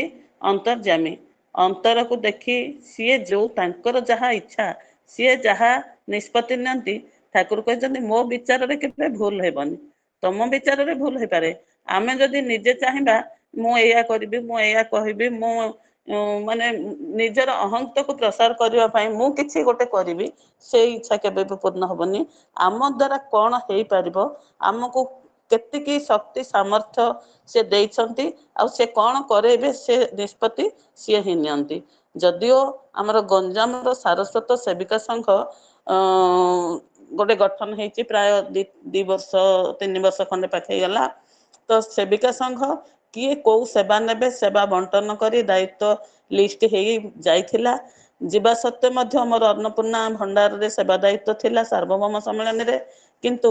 ଅନ୍ତର୍ଯ୍ୟାମୀ। ଅନ୍ତରକୁ ଦେଖି ସିଏ ଯୋଉ ତାଙ୍କର ଯାହା ଇଚ୍ଛା, ସିଏ ଯାହା ନିଷ୍ପତ୍ତି ନିଅନ୍ତି, ଠାକୁର କହିଛନ୍ତି ମୋ ବିଚାରରେ କେବେ ଭୁଲ ହେବନି। ତମ ବିଚାରରେ ଭୁଲ ହେଇପାରେ, ଆମେ ଯଦି ନିଜେ ଚାହିଁବା ମୁଁ ଏଇଆ କରିବି, ମୁଁ ଏଇଆ କହିବି, ମୁଁ ମାନେ ନିଜର ଅହନ୍ତକୁ ପ୍ରସାର କରିବା ପାଇଁ ମୁଁ କିଛି ଗୋଟେ କରିବି, ସେଇ ଇଚ୍ଛା କେବେ ବି ପୂର୍ଣ୍ଣ ହବନି। ଆମ ଦ୍ୱାରା କ'ଣ ହେଇପାରିବ, ଆମକୁ କେତିକି ଶକ୍ତି ସାମର୍ଥ୍ୟ ସେ ଦେଇଛନ୍ତି, ଆଉ ସେ କ'ଣ କରେଇବେ ସେ ନିଷ୍ପତ୍ତି ସିଏ ହିଁ ନିଅନ୍ତି। ଯଦିଓ ଆମର ଗଞ୍ଜାମର ସାରସ୍ୱତ ସେବିକା ସଂଘ ଗୋଟେ ଗଠନ ହେଇଛି, ପ୍ରାୟ 2-3 ବର୍ଷ ଖଣ୍ଡେ ପାଖେଇ ଗଲା। ତ ସେବିକା ସଂଘ କିଏ କୋଉ ସେବା ନେବେ, ସେବା ବଣ୍ଟନ କରି ଦାୟିତ୍ୱ ଲିଷ୍ଟ ହେଇ ଯାଇଥିଲା। ଯିବା ସତ୍ତ୍ୱେ ମଧ୍ୟ ମୋର ଅନ୍ନପୂର୍ଣ୍ଣା ଭଣ୍ଡାରରେ ସେବା ଦାୟିତ୍ୱ ଥିଲା ସାର୍ବଭୌମ ସମ୍ମିଳନୀରେ। କିନ୍ତୁ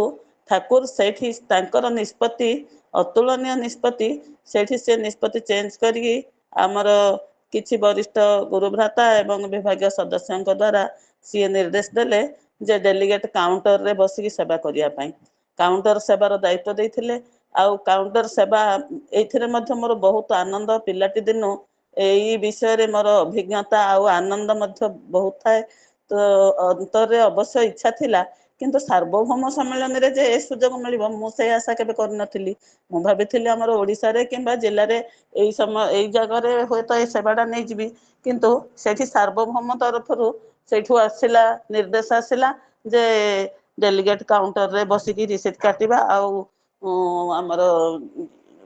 ଠାକୁର ସେଇଠି ତାଙ୍କର ନିଷ୍ପତ୍ତି ଅତୁଳନୀୟ ନିଷ୍ପତ୍ତି। ସେଇଠି ସେ ନିଷ୍ପତ୍ତି ଚେଞ୍ଜ କରିକି ଆମର କିଛି ବରିଷ୍ଠ ଗୁରୁଭ୍ରାତା ଏବଂ ବିଭାଗୀୟ ସଦସ୍ୟଙ୍କ ଦ୍ୱାରା ସିଏ ନିର୍ଦ୍ଦେଶ ଦେଲେ ଯେ ଡେଲିଗେଟ୍ କାଉଣ୍ଟରରେ ବସିକି ସେବା କରିବା ପାଇଁ। କାଉଣ୍ଟର ସେବାର ଦାୟିତ୍ୱ ଦେଇଥିଲେ। ଆଉ କାଉଣ୍ଟର ସେବା ଏଇଥିରେ ମଧ୍ୟ ମୋର ବହୁତ ଆନନ୍ଦ। ପିଲାଟି ଦିନୁ ଏଇ ବିଷୟରେ ମୋର ଅଭିଜ୍ଞତା ଆଉ ଆନନ୍ଦ ମଧ୍ୟ ବହୁତ ଥାଏ। ତ ଅନ୍ତରରେ ଅବଶ୍ୟ ଇଚ୍ଛା ଥିଲା, କିନ୍ତୁ ସାର୍ବଭୌମ ସମ୍ମିଳନୀରେ ଯେ ଏ ସୁଯୋଗ ମିଳିବ ମୁଁ ସେଇ ଆଶା କେବେ କରିନଥିଲି। ମୁଁ ଭାବିଥିଲି ଆମର ଓଡ଼ିଶାରେ କିମ୍ବା ଜିଲ୍ଲାରେ ଏଇ ଜାଗାରେ ହୁଏତ ଏଇ ସେବାଟା ନେଇଯିବି, କିନ୍ତୁ ସେଠି ସାର୍ବଭୌମ ତରଫରୁ ସେଇଠୁ ଆସିଲା ନିର୍ଦ୍ଦେଶ ଆସିଲା ଯେ ଡେଲିଗେଟ୍ କାଉଣ୍ଟରରେ ବସିକି ରିସିପ୍ଟ କାଟିବା ଆଉ ଆମର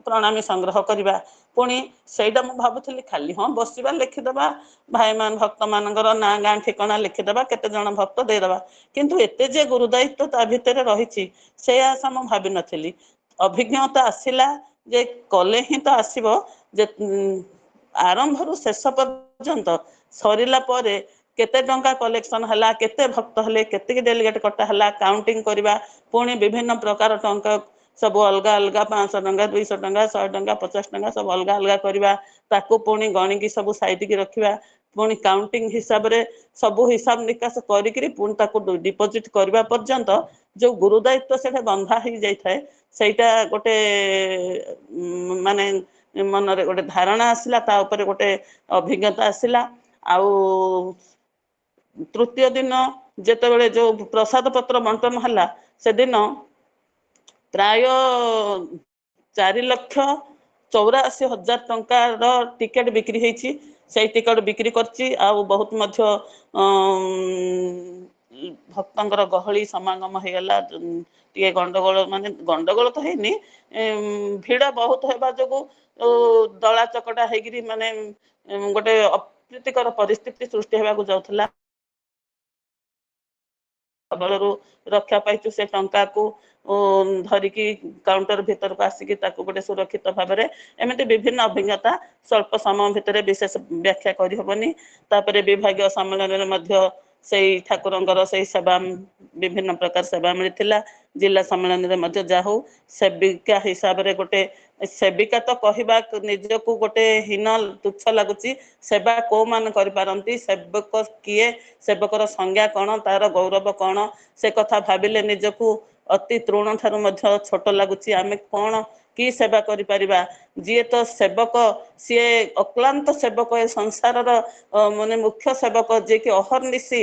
ପ୍ରଣାମୀ ସଂଗ୍ରହ କରିବା। ପୁଣି ସେଇଟା ମୁଁ ଭାବୁଥିଲି ଖାଲି ହଁ ବସିବା ଲେଖିଦେବା, ଭାଇମାନ ଭକ୍ତମାନଙ୍କର ନାଁ ଗାଁ ଠିକଣା ଲେଖିଦେବା, କେତେ ଜଣ ଭକ୍ତ ଦେଇଦେବା, କିନ୍ତୁ ଏତେ ଯେ ଗୁରୁ ଦାୟିତ୍ୱ ତା ଭିତରେ ରହିଛି ସେ ଆଶା ମୁଁ ଭାବିନଥିଲି। ଅଭିଜ୍ଞତା ଆସିଲା ଯେ କଲେ ହିଁ ତ ଆସିବ, ଯେ ଆରମ୍ଭରୁ ଶେଷ ପର୍ଯ୍ୟନ୍ତ ସରିଲା ପରେ କେତେ ଟଙ୍କା କଲେକ୍ସନ ହେଲା, କେତେ ଭକ୍ତ ହେଲେ, କେତିକି ଡେଲିଗେଟ୍ କଟା ହେଲା, କାଉଣ୍ଟିଂ କରିବା, ପୁଣି ବିଭିନ୍ନ ପ୍ରକାର ଟଙ୍କା ସବୁ ଅଲଗା ଅଲଗା 500 ଟଙ୍କା, 200 ଟଙ୍କା, 100 ଟଙ୍କା, 50 ଟଙ୍କା ସବୁ ଅଲଗା ଅଲଗା କରିବା, ତାକୁ ପୁଣି ଗଣିକି ସବୁ ସାଇତିକି ରଖିବା, ପୁଣି କାଉଣ୍ଟିଂ ହିସାବରେ ସବୁ ହିସାବ ନିକାଶ କରିକିରି ପୁଣି ତାକୁ ଡିପୋଜିଟ୍ କରିବା ପର୍ଯ୍ୟନ୍ତ ଯୋଉ ଗୁରୁ ଦାୟିତ୍ୱ ସେଟା ବନ୍ଧା ହେଇଯାଇଥାଏ, ସେଇଟା ଗୋଟେ ମାନେ ମନରେ ଗୋଟେ ଧାରଣା ଆସିଲା, ତା ଉପରେ ଗୋଟେ ଅଭିଜ୍ଞତା ଆସିଲା। ଆଉ ତୃତୀୟ ଦିନ ଯେତେବେଳେ ଯୋଉ ପ୍ରସାଦ ପତ୍ର ବଣ୍ଟନ ହେଲା, ସେଦିନ ପ୍ରାୟ 4,84,000 ଟଙ୍କାର ଟିକେଟ ବିକ୍ରି ହେଇଛି। ସେଇ ଟିକେଟ ବିକ୍ରି କରିଛି। ଆଉ ବହୁତ ମଧ୍ୟ ଭକ୍ତଙ୍କର ଗହଳି ସମାଗମ ହେଇଗଲା। ଟିକେ ଗଣ୍ଡଗୋଳ, ମାନେ ଗଣ୍ଡଗୋଳ ତ ହେଇନି, ଭିଡ଼ ବହୁତ ହେବା ଯୋଗୁ ଦଳା ଚକଟା ହେଇକିରି ମାନେ ଗୋଟେ ଅପ୍ରୀତିକର ପରିସ୍ଥିତି ସୃଷ୍ଟି ହେବାକୁ ଯାଉଥିଲା। କବଳରୁ ରକ୍ଷା ପାଇଛୁ ସେ ଟଙ୍କାକୁ ଧରିକି କାଉଣ୍ଟର ଭିତରକୁ ଆସିକି ତାକୁ ଗୋଟେ ସୁରକ୍ଷିତ ଭାବରେ, ଏମିତି ବିଭିନ୍ନ ଅଭିଜ୍ଞତା ସ୍ୱଳ୍ପ ସମୟ ଭିତରେ ବିଶେଷ ବ୍ୟାଖ୍ୟା କରିହେବନି। ତାପରେ ବିଭାଗୀୟ ସମ୍ମିଳନୀରେ ମଧ୍ୟ ସେଇ ଠାକୁରଙ୍କର ସେଇ ସେବା ବିଭିନ୍ନ ପ୍ରକାର ସେବା ମିଳିଥିଲା। ଜିଲ୍ଲା ସମ୍ମିଳନୀରେ ମଧ୍ୟ ଯାହା ହଉ ସେବିକା ହିସାବରେ ଗୋଟେ ସେବିକା ତ କହିବା ନିଜକୁ ଗୋଟେ ହୀନ ତୁଚ୍ଛ ଲାଗୁଛି। ସେବା କୋଉମାନେ କରିପାରନ୍ତି, ସେବକ କିଏ, ସେବକର ସଂଜ୍ଞା କ'ଣ, ତାର ଗୌରବ କ'ଣ, ସେ କଥା ଭାବିଲେ ନିଜକୁ ଅତି ତୃଣ ଠାରୁ ମଧ୍ୟ ଛୋଟ ଲାଗୁଛି। ଆମେ କ'ଣ କି ସେବା କରିପାରିବା? ଯିଏ ତ ସେବକ ସିଏ ଅକ୍ଲାନ୍ତ ସେବକ, ଏ ସଂସାରର ମାନେ ମୁଖ୍ୟ ସେବକ, ଯିଏକି ଅହର୍ନିଶି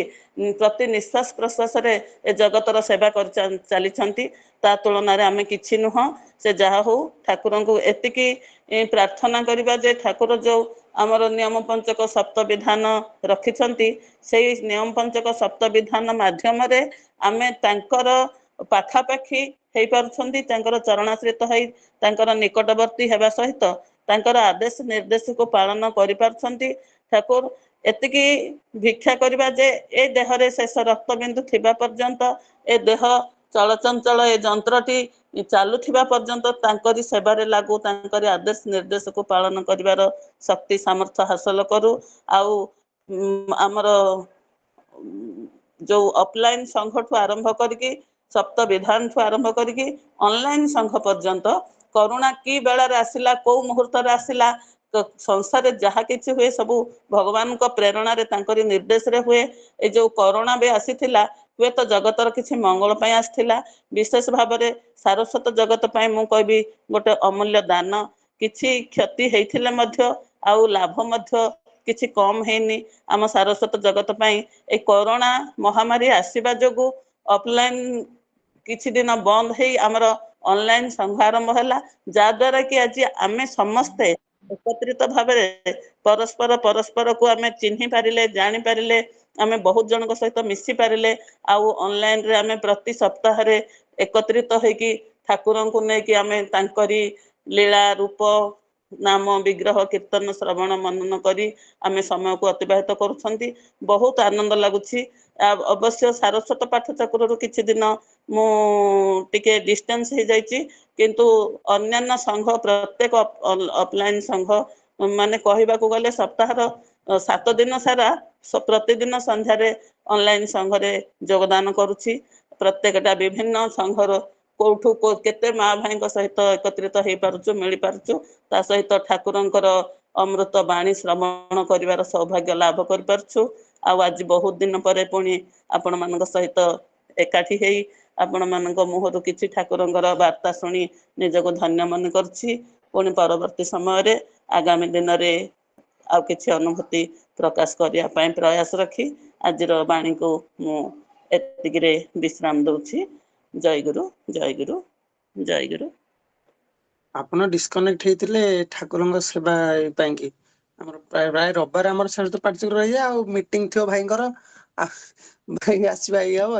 ପ୍ରତି ନିଶ୍ୱାସ ପ୍ରଶ୍ୱାସରେ ଏ ଜଗତର ସେବା କରି ଚାଲିଛନ୍ତି। ତା ତୁଳନାରେ ଆମେ କିଛି ନୁହଁ। ସେ ଯାହା ହଉ ଠାକୁରଙ୍କୁ ଏତିକି ପ୍ରାର୍ଥନା କରିବା ଯେ ଠାକୁର ଯୋଉ ଆମର ନିୟମ ପଞ୍ଚକ ସପ୍ତ ବିଧାନ ରଖିଛନ୍ତି, ସେଇ ନିୟମ ପଞ୍ଚକ ସପ୍ତ ବିଧାନ ମାଧ୍ୟମରେ ଆମେ ତାଙ୍କର ପାଖାପାଖି ହେଇପାରୁଛନ୍ତି, ତାଙ୍କର ଚରଣାଶ୍ରିତ ହେଇ ତାଙ୍କର ନିକଟବର୍ତ୍ତୀ ହେବା ସହିତ ତାଙ୍କର ଆଦେଶ ନିର୍ଦ୍ଦେଶକୁ ପାଳନ କରିପାରୁଛନ୍ତି। ଠାକୁର ଏତିକି ଭିକ୍ଷା କରିବା ଯେ ଏ ଦେହରେ ଶେଷ ରକ୍ତବିନ୍ଦୁ ଥିବା ପର୍ଯ୍ୟନ୍ତ, ଏ ଦେହ ଚଳଚଞ୍ଚଳ ଏ ଯନ୍ତ୍ରଟି ଚାଲୁଥିବା ପର୍ଯ୍ୟନ୍ତ ତାଙ୍କରି ସେବାରେ ଲାଗୁ, ତାଙ୍କରି ଆଦେଶ ନିର୍ଦ୍ଦେଶକୁ ପାଳନ କରିବାର ଶକ୍ତି ସାମର୍ଥ୍ୟ ହାସଲ କରୁ। ଆଉ ଆମର ଯୋଉ ଅଫଲାଇନ ସଂଘଠୁ ଆରମ୍ଭ କରିକି ସପ୍ତ ବିଧାନଠୁ ଆରମ୍ଭ କରିକି ଅନଲାଇନ ସଂଘ ପର୍ଯ୍ୟନ୍ତ କରୁଣା କି ବେଳରେ ଆସିଲା, କୋଉ ମୁହୂର୍ତ୍ତରେ ଆସିଲା, ସଂସାରରେ ଯାହା କିଛି ହୁଏ ସବୁ ଭଗବାନଙ୍କ ପ୍ରେରଣାରେ ତାଙ୍କରି ନିର୍ଦ୍ଦେଶରେ ହୁଏ। ଏ ଯୋଉ କରୋନା ବି ଆସିଥିଲା ହୁଏତ ଜଗତର କିଛି ମଙ୍ଗଳ ପାଇଁ ଆସିଥିଲା। ବିଶେଷ ଭାବରେ ସାରସ୍ୱତ ଜଗତ ପାଇଁ ମୁଁ କହିବି ଗୋଟେ ଅମୂଲ୍ୟ ଦାନ। କିଛି କ୍ଷତି ହେଇଥିଲେ ମଧ୍ୟ ଆଉ ଲାଭ ମଧ୍ୟ କିଛି କମ ହେଇନି ଆମ ସାରସ୍ୱତ ଜଗତ ପାଇଁ। ଏ କରୋନା ମହାମାରୀ ଆସିବା ଯୋଗୁ ଅଫଲାଇନ କିଛି ଦିନ ବନ୍ଦ ହେଇ ଆମର ଅନଲାଇନ ସଂଘ ଆରମ୍ଭ ହେଲା, ଯାହା ଦ୍ୱାରା କି ଆଜି ଆମେ ସମସ୍ତେ ଏକତ୍ରିତ ଭାବରେ ପରସ୍ପରକୁ ଆମେ ଚିହ୍ନି ପାରିଲେ, ଜାଣିପାରିଲେ, ଆମେ ବହୁତ ଜଣଙ୍କ ସହିତ ମିଶି ପାରିଲେ। ଆଉ ଅନଲାଇନରେ ଆମେ ପ୍ରତି ସପ୍ତାହରେ ଏକତ୍ରିତ ହେଇକି ଠାକୁରଙ୍କୁ ନେଇକି ଆମେ ତାଙ୍କରି ଲୀଳା ରୂପ ନାମ ବିଗ୍ରହ କୀର୍ତ୍ତନ ଶ୍ରବଣ ମନନ କରି ଆମେ ସମୟକୁ ଅତିବାହିତ କରୁଛନ୍ତି। ବହୁତ ଆନନ୍ଦ ଲାଗୁଛି। ଅବଶ୍ୟ ସାରସ୍ୱତ ପାଠଚକ୍ରରୁ କିଛି ଦିନ ମୁଁ ଟିକେ ଡିଷ୍ଟାନ୍ସ ହେଇଯାଇଛି, କିନ୍ତୁ ଅନ୍ୟାନ୍ୟ ସଂଘ ପ୍ରତ୍ୟେକ ଅଫଲାଇନ ସଂଘ ମାନେ କହିବାକୁ ଗଲେ ସପ୍ତାହର 7 ଦିନ ସାରା ପ୍ରତିଦିନ ସନ୍ଧ୍ୟାରେ ଅନଲାଇନ ସଂଘରେ ଯୋଗଦାନ କରୁଛି। ପ୍ରତ୍ୟେକଟା ବିଭିନ୍ନ ସଂଘର କୋଉଠୁ କେତେ ମା ଭାଇଙ୍କ ସହିତ ଏକତ୍ରିତ ହେଇପାରୁଛୁ, ମିଳିପାରୁଛୁ। ତା ସହିତ ଠାକୁରଙ୍କର ଅମୃତ ବାଣୀ ଶ୍ରବଣ କରିବାର ସୌଭାଗ୍ୟ ଲାଭ କରିପାରୁଛୁ। ଆଉ ଆଜି ବହୁତ ଦିନ ପରେ ପୁଣି ଆପଣମାନଙ୍କ ସହିତ ଏକାଠି ହେଇ ଆପଣମାନଙ୍କ ମୁହଁରୁ କିଛି ଠାକୁରଙ୍କର ବାର୍ତ୍ତା ଶୁଣି ନିଜକୁ ଧନ୍ୟ ମନେ କରୁଛି। ପୁଣି ପରବର୍ତ୍ତୀ ସମୟରେ ଆଗାମୀ ଦିନରେ ଆଉ କିଛି ଅନୁଭୂତି ପ୍ରକାଶ କରିବା ପାଇଁ ପ୍ରୟାସ ରଖି ଆଜିର ବାଣୀକୁ ମୁଁ ଏତିକିରେ ବିଶ୍ରାମ ଦଉଛି। ଜୟଗୁରୁ, ଜୟଗୁରୁ, ଜୟଗୁରୁ। ଆପଣ ଡିସକନେକ୍ଟ ହେଇଥିଲେ ଠାକୁରଙ୍କ ସେବା ପାଇଁ କି ଆମର ପ୍ରାୟ ରବିବାର ଆମର ସାରସ୍ୱତ ପାଠଚକ୍ର ରହିଯାଏ, ଆଉ ମିଟିଂ ଥିବ ଭାଇଙ୍କର, ଭାଇ ଆସିବା ଇଏ ହବ।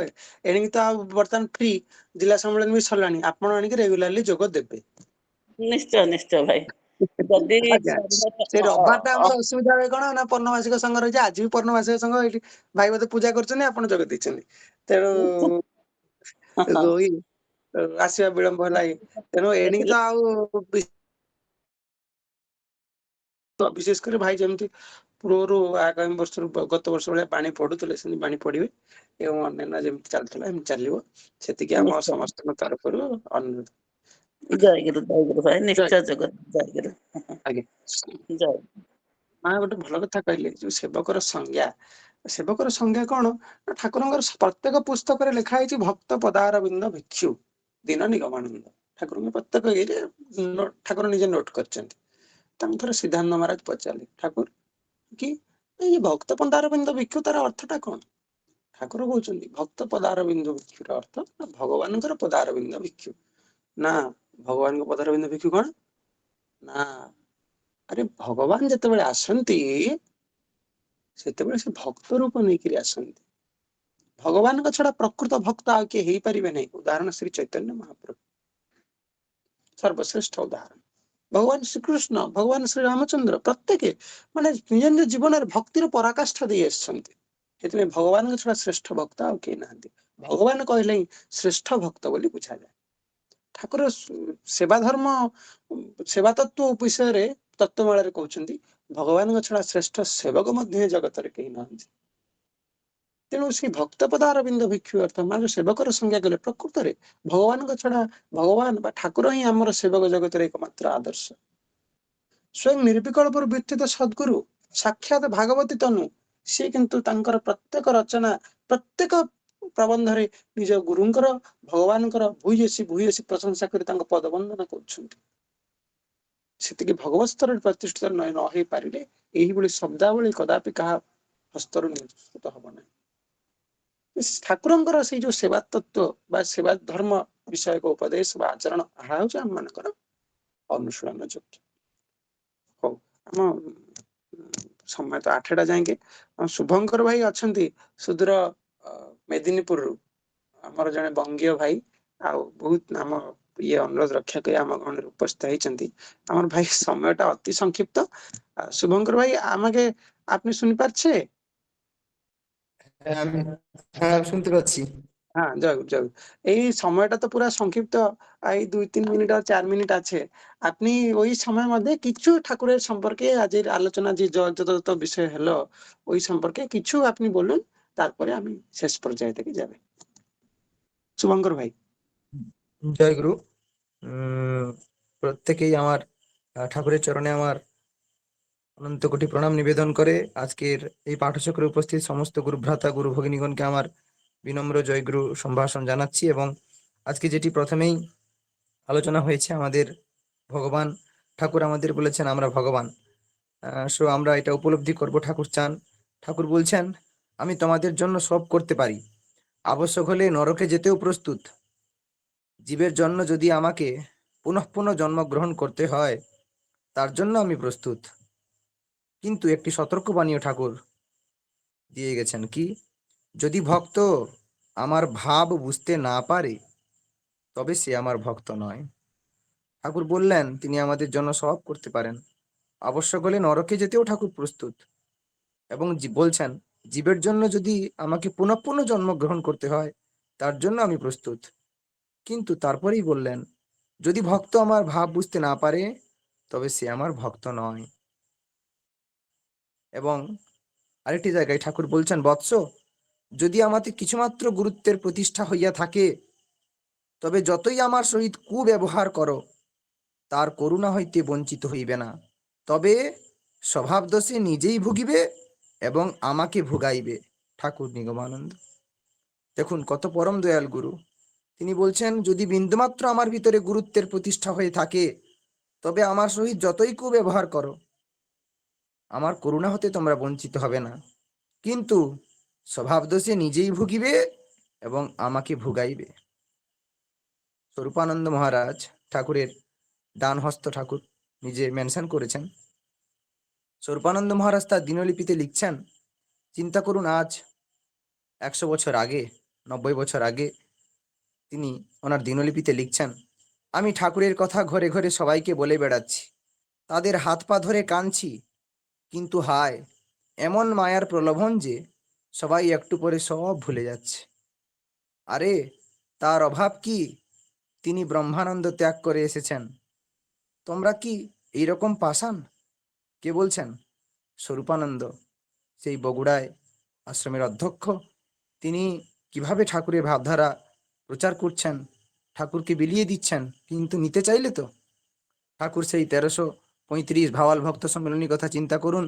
ଏଣିକି ତ ଆଉ ବର୍ତ୍ତମାନ ଫ୍ରି, ଜିଲ୍ଲା ସମ୍ମିଳନୀ ବି ସରିଲାଣି, ଆପଣ ଆଣିକି ରେଗୁଲାରଲି ଯୋଗ ଦେବେ। ନିଶ୍ଚୟ ନିଶ୍ଚୟ ଭାଇ। ଯଦି ଆଜ୍ଞା, ସେ ରବିବାରଟା ଆମର ଅସୁବିଧା ହୁଏ କଣ ନା ପର୍ଣ୍ଣମାସିକ ସଂଘ ରହିଛି। ଆଜି ବି ପର୍ଣ୍ଣମାସିକ ସଂଘ ଏଇଠି ଭାଇ ବୋଧେ ପୂଜା କରୁଛନ୍ତି, ଆପଣ ଯୋଗ ଦେଇଛନ୍ତି, ତେଣୁ ଆସିବା ବିଳମ୍ବ ହେଲା। ତେଣୁ ଏଣିକି ତ ଆଉ ବିଶେଷ କରି ଭାଇ ଯେମିତି ପୂର୍ବରୁ ଆଗାମୀ ବର୍ଷରୁ ଗତ ବର୍ଷ ଭଳିଆ ପାଣି ପଡୁଥିଲେ ସେମିତି ପାଣି ପଡିବେ ଏବଂ ଅନ୍ୟାନ୍ୟ ଯେମିତି ଚାଲିଥିଲା ଏମିତି ଚାଲିବ, ସେତିକି ଆମ ସମସ୍ତଙ୍କ ତରଫରୁ ଅନୁରୋଧ। ଜୟଗୁରୁ, ଜୟଗୁରୁ ଭାଇ, ନିଶ୍ଚୟ ଯୋଗ। ଜୟଗୁରୁ, ଆଜ୍ଞା। ଜୟ। ମା ଗୋଟେ ଭଲ କଥା କହିଲେ, ଯୋଉ ସେବକର ସଂଜ୍ଞା କଣ? ଠାକୁରଙ୍କର ପ୍ରତ୍ୟେକ ପୁସ୍ତକରେ ଲେଖା ହେଇଛି ଭକ୍ତ ପଦାରବିନ୍ଦ ଭିକ୍ଷୁ ଦିନ ନିଗମାନନ୍ଦ। ଠାକୁରଙ୍କ ପ୍ରତ୍ୟେକ ଇଏରେ ଠାକୁର ନିଜେ ନୋଟ କରିଛନ୍ତି। ତାଙ୍କୁ ଥରେ ସିଦ୍ଧାନ୍ତ ମହାରାଜ ପଚାରିଲେ, ଠାକୁର କି ଏଇ ଭକ୍ତ ପଦାରବିନ୍ଦ ଭିକ୍ଷୁ ତାର ଅର୍ଥଟା କଣ? ଠାକୁର କହୁଛନ୍ତି ଭକ୍ତ ପଦାରବିନ୍ଦ ଭିକ୍ଷୁର ଅର୍ଥ ଭଗବାନଙ୍କର ପଦାରବିନ୍ଦ ଭିକ୍ଷୁ। ନା ଭଗବାନଙ୍କ ପଦାରବିନ୍ଦ ଭିକ୍ଷୁ କଣ ନା, ଆରେ ଭଗବାନ ଯେତେବେଳେ ଆସନ୍ତି ସେତେବେଳେ ସେ ଭକ୍ତ ରୂପ ନେଇକରି ଆସନ୍ତି। ଭଗବାନଙ୍କ ଛଡା ପ୍ରକୃତ ଭକ୍ତ ଆଉ କିଏ ହେଇପାରିବେ ନାହିଁ। ଉଦାହରଣ ଶ୍ରୀ ଚୈତନ୍ୟ ମହାପ୍ରଭୁ ସର୍ବଶ୍ରେଷ୍ଠ ଉଦାହରଣ। ଭଗବାନ ଶ୍ରୀକୃଷ୍ଣ, ଭଗବାନ ଶ୍ରୀରାମଚନ୍ଦ୍ର ପ୍ରତ୍ୟେକ ମାନେ ନିଜ ନିଜ ଜୀବନରେ ଭକ୍ତିର ପରାକାଷ୍ଠା ଦେଇ ଆସିଛନ୍ତି। ସେଥିପାଇଁ ଭଗବାନଙ୍କ ଛଡା ଶ୍ରେଷ୍ଠ ଭକ୍ତ ଆଉ କେହି ନାହାନ୍ତି। ଭଗବାନ କହିଲେ ହିଁ ଶ୍ରେଷ୍ଠ ଭକ୍ତ ବୋଲି ବୁଝାଯାଏ। ଠାକୁର ସେବା ଧର୍ମ ସେବା ତତ୍ଵ ବିଷୟରେ ତତ୍ଵମାଳାରେ କହୁଛନ୍ତି, ଭଗବାନଙ୍କ ଛଡା ଶ୍ରେଷ୍ଠ ସେବକ ମଧ୍ୟ ଜଗତରେ କେହି ନାହାନ୍ତି। ତେଣୁ ସେଇ ଭକ୍ତପଦ ଅରବିନ୍ଦ ଭିକ୍ଷୁ ଅର୍ଥ ମାନେ ସେବକର ସଂଜ୍ଞା କଲେ ପ୍ରକୃତରେ ଭଗବାନଙ୍କ ଛଡା ଭଗବାନ ବା ଠାକୁର ହିଁ ଆମର ସେବକ ଜଗତରେ ଏକମାତ୍ର ଆଦର୍ଶ। ସ୍ୱୟଂ ନିର୍ବିକଳ୍ପରୁ ବ୍ୟତୀତ ସଦ୍ଗୁରୁ ସାକ୍ଷାତ ଭାଗବତୀ ତନୁ ସିଏ କିନ୍ତୁ ତାଙ୍କର ପ୍ରତ୍ୟେକ ରଚନା ପ୍ରତ୍ୟେକ ପ୍ରବନ୍ଧରେ ନିଜ ଗୁରୁଙ୍କର ଭଗବାନଙ୍କର ଭୂୟସୀ ପ୍ରଶଂସା କରି ତାଙ୍କ ପଦ ବନ୍ଦନା କରୁଛନ୍ତି। ସେତିକି ଭଗବତ ସ୍ତରରେ ପ୍ରତିଷ୍ଠିତ ନ ହେଇପାରିଲେ ଏଇଭଳି ଶବ୍ଦାବଳୀ କଦାପି କାହା ହସ୍ତରୁ ନିଷ୍କୃତ ହବ ନାହିଁ। ଠାକୁରଙ୍କର ସେଇ ଯୋଉ ସେବା ତତ୍ଵ ବା ସେବା ଧର୍ମ ବିଷୟକ ଉପଦେଶ ବା ଆଚରଣ ଏହା ହଉଛି ଆମ ମାନଙ୍କର ଅନୁଶୀଳନ ଯୋଗ୍ୟ। ହଉ, ଆମ ସମୟ ତ 8ଟା ଯାଇକି ଶୁଭଙ୍କର ଭାଇ ଅଛନ୍ତି ସୁଦୂର ମେଦିନୀପୁରରୁ, ଆମର ଜଣେ ବଙ୍ଗୀୟ ଭାଇ, ଆଉ ବହୁତ ଆମ ଇଏ ଅନୁରୋଧ ରକ୍ଷା କରି ଆମ ଗଣରେ ଉପସ୍ଥିତ ହେଇଛନ୍ତି। আমার ভাই সময়টা অতি সংক্ষিপ্ত। শুভঙ্কর ভাই আমাকে আপনি শুনি পাচ্ছে? আমি হ্যাঁ শুনতে পাচ্ছি। হ্যাঁ, যাও যাও। এই সময়টা তো পুরা সংক্ষিপ্ত, এই 2-3 মিনিট আর 4 মিনিট আছে। আপনি ওই সময়ের মধ্যে কিছু ঠাকুরের সম্পর্কে আজের আলোচনা যে যত বিষয় হলো ওই সম্পর্কে কিছু আপনি বলুন, তারপরে আমি শেষ পর্যায়ে থেকে যাবে। শুভঙ্কর ভাই। জয় গুরু। প্রত্যেকেই আমার ঠাকুরের চরণে আমার অনন্ত কোটি প্রণাম নিবেদন করে আজকের এই পাঠচক্রে উপস্থিত সমস্ত গুরু ভ্রাতা গুরু ভগিনীগণকে আমার বিনম্র জয়গুরু সম্ভাষণ জানাচ্ছি। এবং আজকে যেটি প্রথমেই আলোচনা হয়েছে, আমাদের ভগবান ঠাকুর আমাদের বলেছেন আমরা ভগবান। সো আমরা এটা উপলব্ধি করব। ঠাকুর চান, ঠাকুর বলছেন আমি তোমাদের জন্য সব করতে পারি, আবশ্যক হলে নরকে যেতেও প্রস্তুত। জীবের জন্য যদি আমাকে পুনঃ পুনঃ জন্মগ্রহণ করতে হয় তার জন্য আমি প্রস্তুত। কিন্তু একটি সতর্কবাণীও ঠাকুর দিয়ে গেছেন, কি যদি ভক্ত আমার ভাব বুঝতে না পারে তবে সে আমার ভক্ত নয়। ঠাকুর বললেন তিনি আমাদের জন্য সব করতে পারেন, আবশ্যক হলে নরকে যেতেও ঠাকুর প্রস্তুত। এবং বলছেন জীবের জন্য যদি আমাকে পুনঃ পুনঃ জন্মগ্রহণ করতে হয় তার জন্য আমি প্রস্তুত। কিন্তু তারপরেই বললেন যদি ভক্ত আমার ভাব বুঝতে না পারে তবে সে আমার ভক্ত নয়। এবং আরেকটি জায়গায় ঠাকুর বলছেন বৎস, যদি আমাদের কিছুমাত্র গুরুত্বের প্রতিষ্ঠা হইয়া থাকে তবে যতই আমার সহিত কুব্যবহার করো তার করুণা হইতে বঞ্চিত হইবে না, তবে স্বভাব দোষে নিজেই ভুগিবে এবং আমাকে ভুগাইবে। ঠাকুর নিগমানন্দ। দেখুন কত পরম দয়াল গুরু। তিনি বলছেন যদি বিন্দুমাত্র আমার ভিতরে গুরুত্বের প্রতিষ্ঠা হয়ে থাকে তবে আমার সহিত যতই কুব্যবহার করো আমার করুণা হতে তোমরা বঞ্চিত হবে না, কিন্তু স্বভাব দোষে নিজেই ভুগিবে এবং আমাকে ভুগাইবে। স্বরূপানন্দ মহারাজ ঠাকুরের ডান হস্ত ঠাকুর নিজে মেনশন করেছেন। স্বরূপানন্দ মহারাজ তার দিনলিপিতে লিখছেন, চিন্তা করুন আজ 100 বছর আগে, 90 বছর আগে তিনি ওনার দিনলিপিতে লিখছেন, আমি ঠাকুরের কথা ঘরে ঘরে সবাইকে বলে বেড়াচ্ছি, তাদের হাত পা ধরে কাঁদছি, কিন্তু হায় এমন মায়ার প্রলোভন যে সবাই একটু পরে সব ভুলে যাচ্ছে। আরে তার অভাব কি? তিনি ব্রহ্মানন্দ ত্যাগ করে এসেছেন, তোমরা কি এইরকম পাষাণ? কে বলছেন? স্বরূপানন্দ, সেই বগুড়ায় আশ্রমের অধ্যক্ষ। তিনি কিভাবে ঠাকুরের ভাবধারা প্রচার করছেন, ঠাকুরকে বিলিয়ে দিচ্ছেন, কিন্তু নিতে চাইলে তো ঠাকুর সেই 1335 ভাওয়াল ভক্ত সম্মেলনীর কথা চিন্তা করুন।